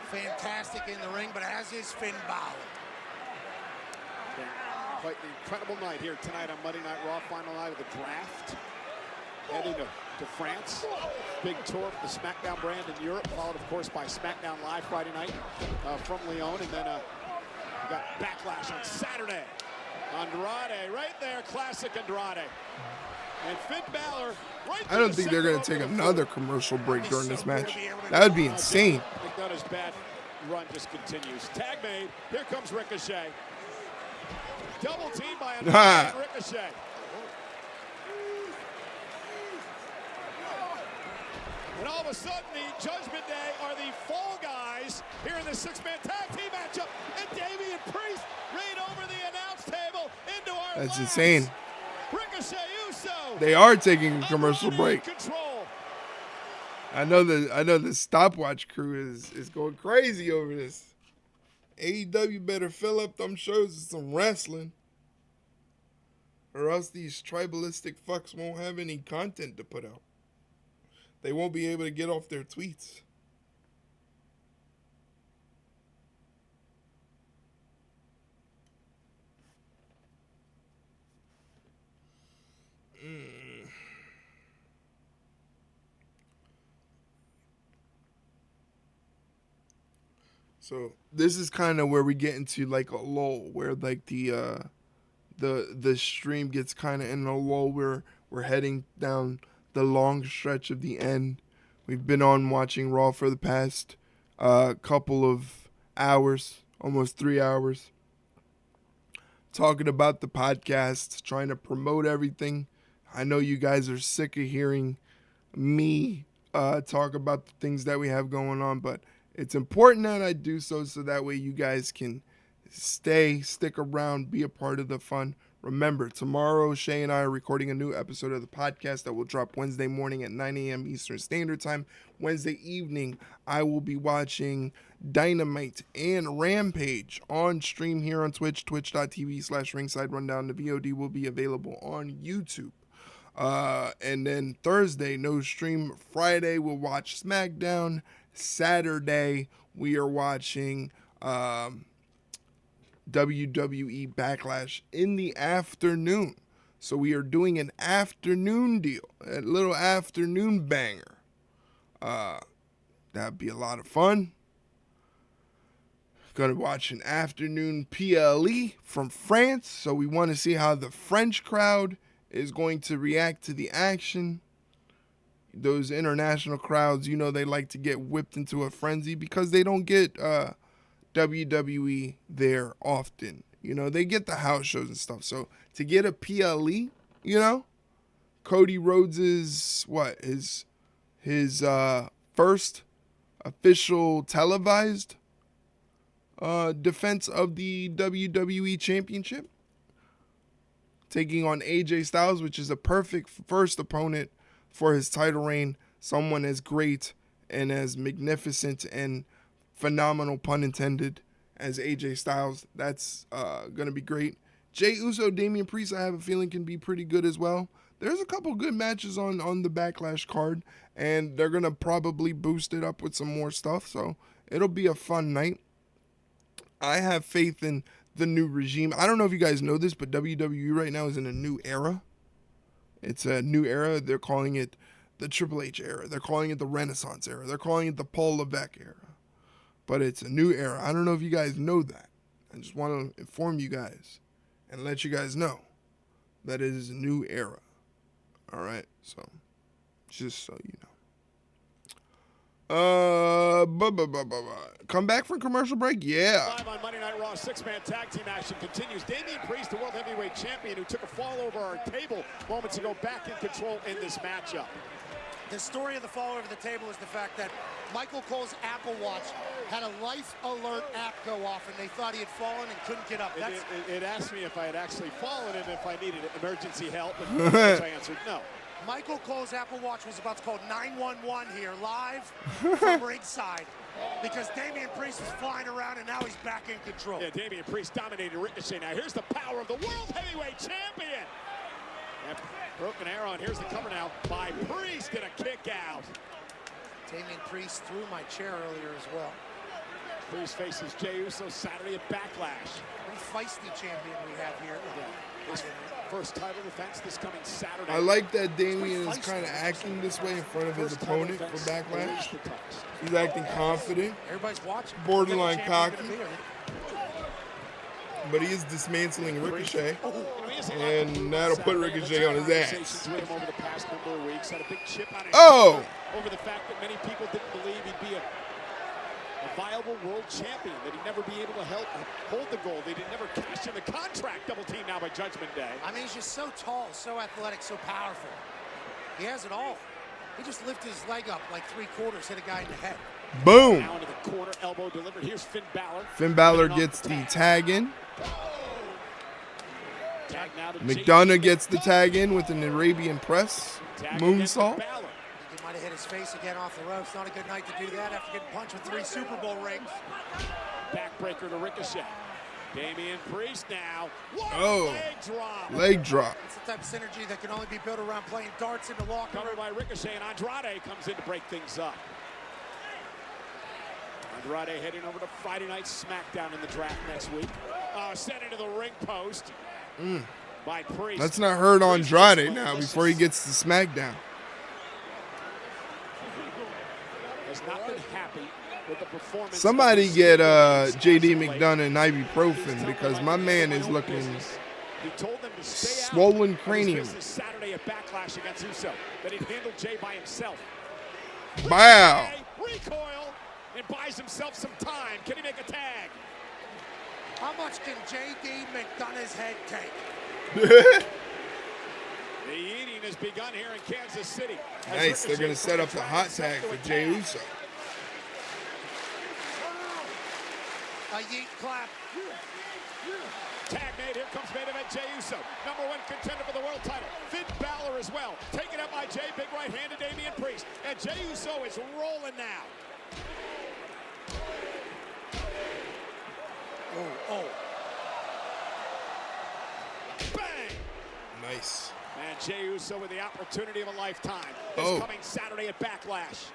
Fantastic in the ring, but as is Finn Balor.
Yeah, quite the incredible night here tonight on Monday Night Raw, final night of the draft. Heading to France. Big tour for the SmackDown brand in Europe, followed, of course, by SmackDown Live Friday night from Lyon. And then we got Backlash on Saturday. Andrade, right there, classic Andrade. And Finn Balor, right.
I don't think they're going to take another commercial break during this match. That would be insane.
McDonough's bad run just continues. Tag made. Here comes Ricochet. Double team by Andrade and Ricochet. And all of a sudden, the Judgment Day are the Fall Guys here in this six-man tag team matchup. And Damian Priest right over the announce table into our
That's
last.
insane.
Ricochet Uso.
They are taking a commercial break. I know the stopwatch crew is going crazy over this. AEW better fill up them shows with some wrestling, or else these tribalistic fucks won't have any content to put out. They won't be able to get off their tweets. So this is kind of where we get into like a lull, where like the stream gets kind of in a lull where we're heading down the long stretch of the end. We've been on watching Raw for the past couple of hours, almost 3 hours, talking about the podcast, trying to promote everything. I know you guys are sick of hearing me talk about the things that we have going on, but it's important that I do so that way you guys can stick around, be a part of the fun. Remember, tomorrow, Shay and I are recording a new episode of the podcast that will drop Wednesday morning at 9 a.m. Eastern Standard Time. Wednesday evening, I will be watching Dynamite and Rampage on stream here on Twitch, twitch.tv/ringside rundown. The VOD will be available on YouTube. And then Thursday, no stream. Friday, we'll watch SmackDown. Saturday, we are watching WWE Backlash in the afternoon. So we are doing an afternoon deal, a little afternoon banger. That'd be a lot of fun. Gonna watch an afternoon PLE from France. So we want to see how the French crowd is going to react to the action. Those international crowds, you know, they like to get whipped into a frenzy because they don't get WWE there often. You know, they get the house shows and stuff. So to get a PLE, you know, Cody Rhodes's his first official televised defense of the WWE Championship, taking on AJ Styles, which is a perfect first opponent for his title reign. Someone as great and as magnificent and phenomenal, pun intended, as AJ Styles. That's going to be great. Jey Uso, Damian Priest, I have a feeling can be pretty good as well. There's a couple good matches on the Backlash card, and they're going to probably boost it up with some more stuff, so it'll be a fun night. I have faith in the new regime. I don't know if you guys know this, but WWE right now is in a new era. It's a new era. They're calling it the Triple H era. They're calling it the Renaissance era. They're calling it the Paul Levesque era. But it's a new era. I don't know if you guys know that. I just want to inform you guys and let you guys know that it is a new era. All right? So, just so you know. Come back from commercial break? Yeah.
Live on Monday Night Raw, 6-man tag team action continues. Damian Priest, the World Heavyweight Champion, who took a fall over our table moments ago, back in control in this matchup.
The story of the fall over the table is the fact that Michael Cole's Apple Watch had a life alert app go off, and they thought he had fallen and couldn't get up.
It asked me if I had actually fallen and if I needed emergency help, and which I answered no.
Michael Cole's Apple Watch was about to call 911 here, live from ringside, because Damian Priest was flying around, and now he's back in control.
Yeah, Damian Priest dominated Ricochet. Now here's the power of the World Heavyweight Champion. And broken arrow, and here's the cover now by Priest, and a kick out.
Damian Priest threw my chair earlier as well.
Priest faces Jey Uso Saturday at Backlash.
Pretty feisty champion we have here.
Yeah. His first title defense this coming Saturday.
I like that Damian is kind of acting this way in front of his opponent for Backlash. He's acting confident.
Everybody's watching.
Borderline cocky. But he is dismantling Ricochet, and that'll put Ricochet on his ass. Oh!
Over the fact that many people didn't believe he'd be a viable world champion, that he'd never be able to hold the gold. They didn't never cash in the contract. Double team now by Judgment Day.
I mean, he's just so tall, so athletic, so powerful. He has it all. He just lifted his leg up like 3/4, hit a guy in the head.
Boom!
Now into the corner, elbow delivered. Here's Finn Balor.
Finn Balor gets the tag in. McDonough gets the tag in with an Arabian press moonsault.
He might have hit his face again off the ropes. Not a good night to do that after getting punched with 3 Super Bowl rings.
Backbreaker to Ricochet. Damian Priest now.
Oh, leg drop.
It's the type of synergy that can only be built around playing darts in the locker room.
Covered by Ricochet, and Andrade comes in to break things up. Andrade heading over to Friday Night SmackDown in the draft next week. Sent into the ring post by Priest.
Let's not hurt Andrade now before he gets to SmackDown.
Has not been happy with the performance.
Somebody get JD McDonough and ibuprofen because my man is looking swollen cranium.
Saturday at Backlash against Uso, that he'd handle Jay by himself.
Wow.
Recoil and buys himself some time. Can he make a tag?
How much can JD McDonough's head take?
The eating has begun here in Kansas City.
Nice. They're going to set up the hot tag for Jey Uso.
A yeet clap.
Tag made. Here comes main event Jey Uso. #1 contender for the world title. Finn Balor as well. Taken up by Jey. Big right hand to Damian Priest. And Jey Uso is rolling now. Oh. Bang!
Nice.
And Jey Uso with the opportunity of a lifetime. This coming Saturday at Backlash.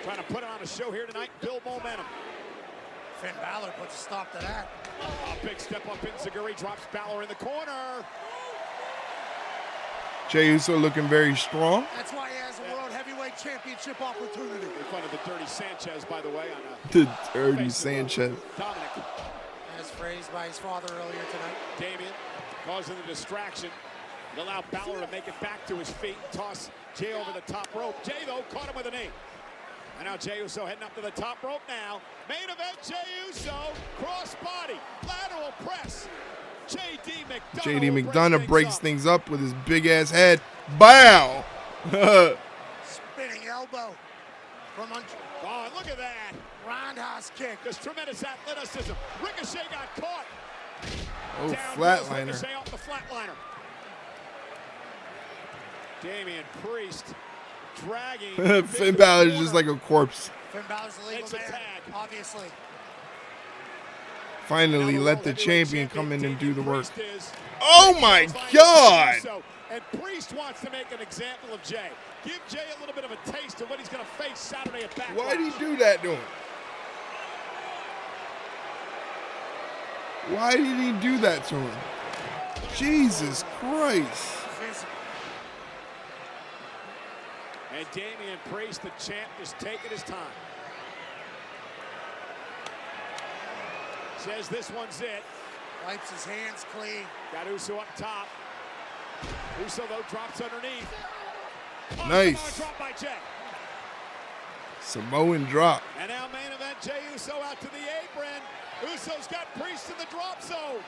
Trying to put it on a show here tonight, build momentum.
Finn Balor puts a stop to that.
A big step up in Zaguri, drops Balor in the corner.
Jey Uso looking very strong.
That's why he has a World Heavyweight Championship opportunity.
In front of the Dirty Sanchez, by the way.
The Dirty Sanchez.
Dominic.
As phrased by his father earlier tonight.
Damian causing the distraction. It allowed Balor to make it back to his feet and toss Jey over the top rope. Jey, though, caught him with a knee. And now Jey Uso heading up to the top rope now. Main event, Jey Uso, cross body, lateral press.
JD McDonough breaks things up with his big ass head. Bow!
Spinning elbow from
Oh, look at that.
Roundhouse kick.
There's tremendous athleticism. Ricochet got caught.
Oh,
Down
flatliner.
Ricochet off the flatliner. Damian Priest dragging.
Finn Balor is just like a corpse.
Finn Balor's the legal man, obviously.
Finally, let the champion come in and do the work. Oh my God!
And Priest wants to make an example of Jey. Give Jey a little bit of a taste of what he's going to face Saturday at Backlash.
Why did he do that to him? Why did he do that to him? Jesus Christ.
And Damian Priest, the champ, is taking his time. Says this one's it.
Wipes his hands clean.
Got Uso up top. Uso, though, drops underneath.
Nice.
Drop by Jey.
Samoan drop.
And now main event, Jey Uso out to the apron. Uso's got Priest in the drop zone.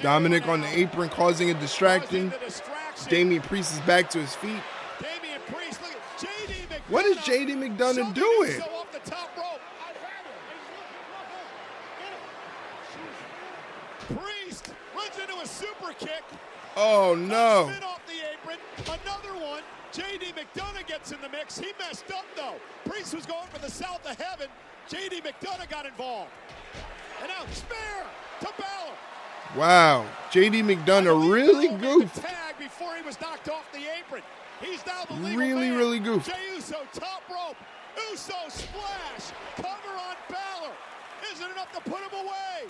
Dominic on the apron causing a distraction. Damian Priest is back to his feet.
Damian Priest, look at JD McDonough.
What is JD McDonough doing?
Uso off the top rope. Priest runs into a super kick.
Oh no.
Spin off the apron. Another one. JD McDonough gets in the mix. He messed up though. Priest was going for the south of heaven. JD McDonough got involved. And now spear to Balor.
Wow. JD McDonough really goofed.
Tag before he was knocked off the apron. He's now the legal
Really,
man.
really goofed.
Jey Uso top rope. Uso splash. Cover on Balor. Isn't enough to put him away.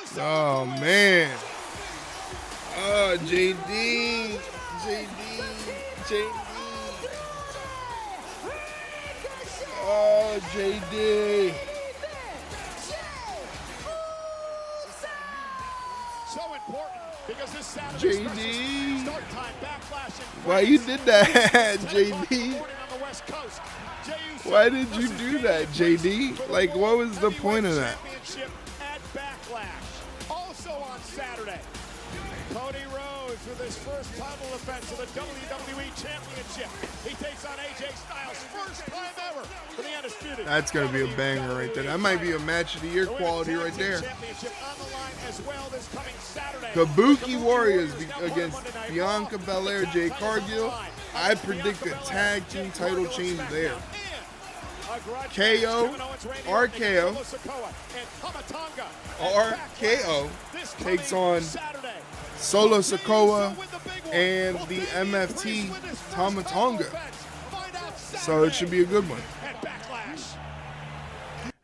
Uso
Oh man. Oh, JD. Oh, JD.
So important because this Saturday
JD.
start time Backlash.
Why you did that, JD? Why did you do that, JD? Like, what was the point of that?
Championship at Backlash. Also on Saturday, Cody Rhodes with his first title defense of the WWE Championship. He takes on AJ Styles, first time ever for the Undisputed.
That's going to be a banger right there. That might be a match of the year quality right there.
Championship on the line as well this coming Saturday.
Kabuki Warriors against Bianca Belair, Jade Cargill. I predict a tag team title change there. KO, RKO takes on Solo Sikoa and the MFT Tama Tonga. So it should be a good one.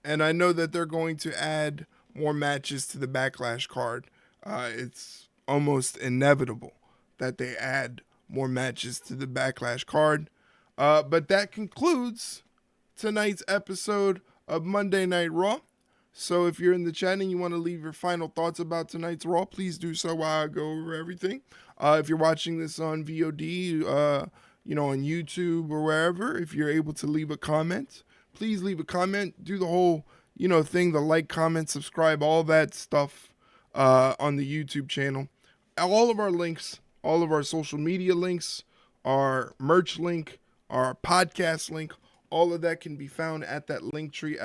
And I know that they're going to add more matches to the Backlash card. It's almost inevitable that they add more matches to the Backlash card. But that concludes tonight's episode of Monday Night Raw. So if you're in the chat and you want to leave your final thoughts about tonight's Raw, please do so while I go over everything. If you're watching this on VOD, on YouTube or wherever, if you're able to leave a comment, please leave a comment. Do the whole, thing, the like, comment, subscribe, all that stuff on the YouTube channel. All of our links, all of our social media links, our merch link, our podcast link, All of that can be found at that Linktree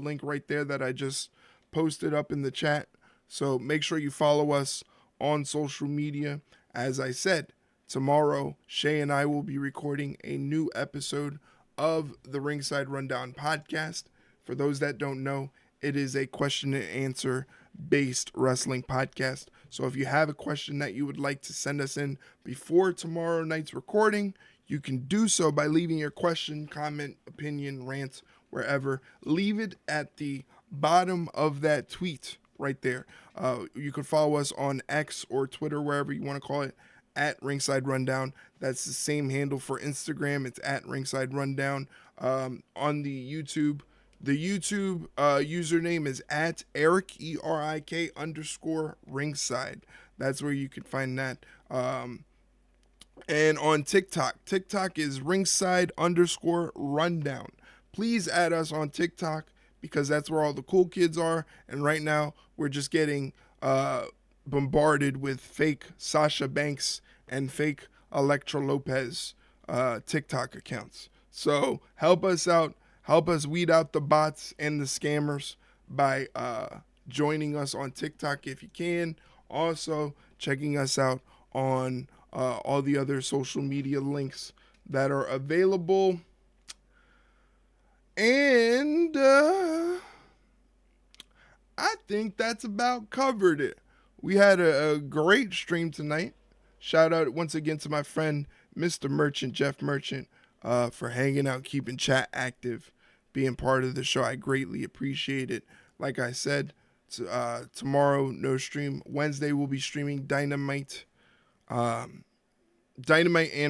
link right there that I just posted up in the chat. So make sure you follow us on social media. As I said, tomorrow, Shay and I will be recording a new episode of the Ringside Rundown podcast. For those that don't know, it is a question and answer based wrestling podcast. So if you have a question that you would like to send us in before tomorrow night's recording, you can do so by leaving your question, comment, opinion, rant, wherever. Leave it at the bottom of that tweet right there. You can follow us on X or Twitter, wherever you want to call it, at Ringside Rundown. That's the same handle for Instagram. It's at Ringside Rundown. On the YouTube username is at Eric, ERIK _ringside. That's where you can find that. And on TikTok is ringside _rundown. Please add us on TikTok because that's where all the cool kids are. And right now we're just getting bombarded with fake Sasha Banks and fake Elektra Lopez TikTok accounts. So help us out. Help us weed out the bots and the scammers by joining us on TikTok if you can. Also, checking us out on all the other social media links that are available. And I think that's about covered it. We had a great stream tonight. Shout out once again to my friend, Mr. Merchant, Jeff Merchant, for hanging out, keeping chat active, being part of the show. I greatly appreciate it. Like I said, tomorrow, no stream. Wednesday, we'll be streaming Dynamite and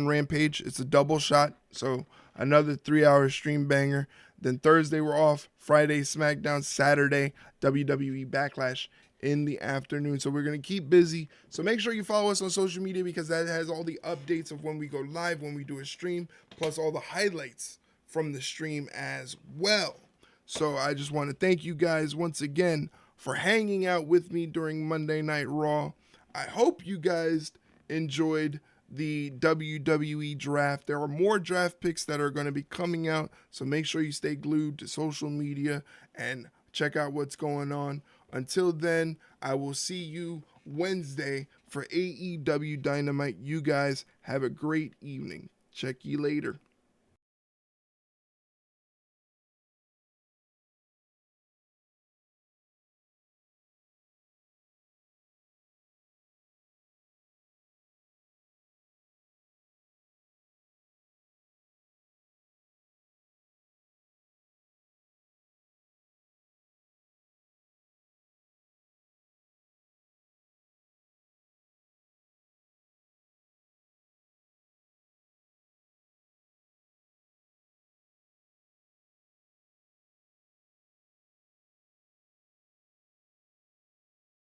Rampage. It's a double shot, so another 3-hour stream banger. Then Thursday, we're off. Friday, SmackDown. Saturday, WWE Backlash in the afternoon. So we're going to keep busy. So make sure you follow us on social media because that has all the updates of when we go live, when we do a stream, plus all the highlights from the stream as well. So I just want to thank you guys once again for hanging out with me during Monday Night Raw. I hope you guys enjoyed the WWE Draft. There are more draft picks that are going to be coming out, so make sure you stay glued to social media and check out what's going on. Until then, I will see you Wednesday for AEW Dynamite. You guys have a great evening. Check you later.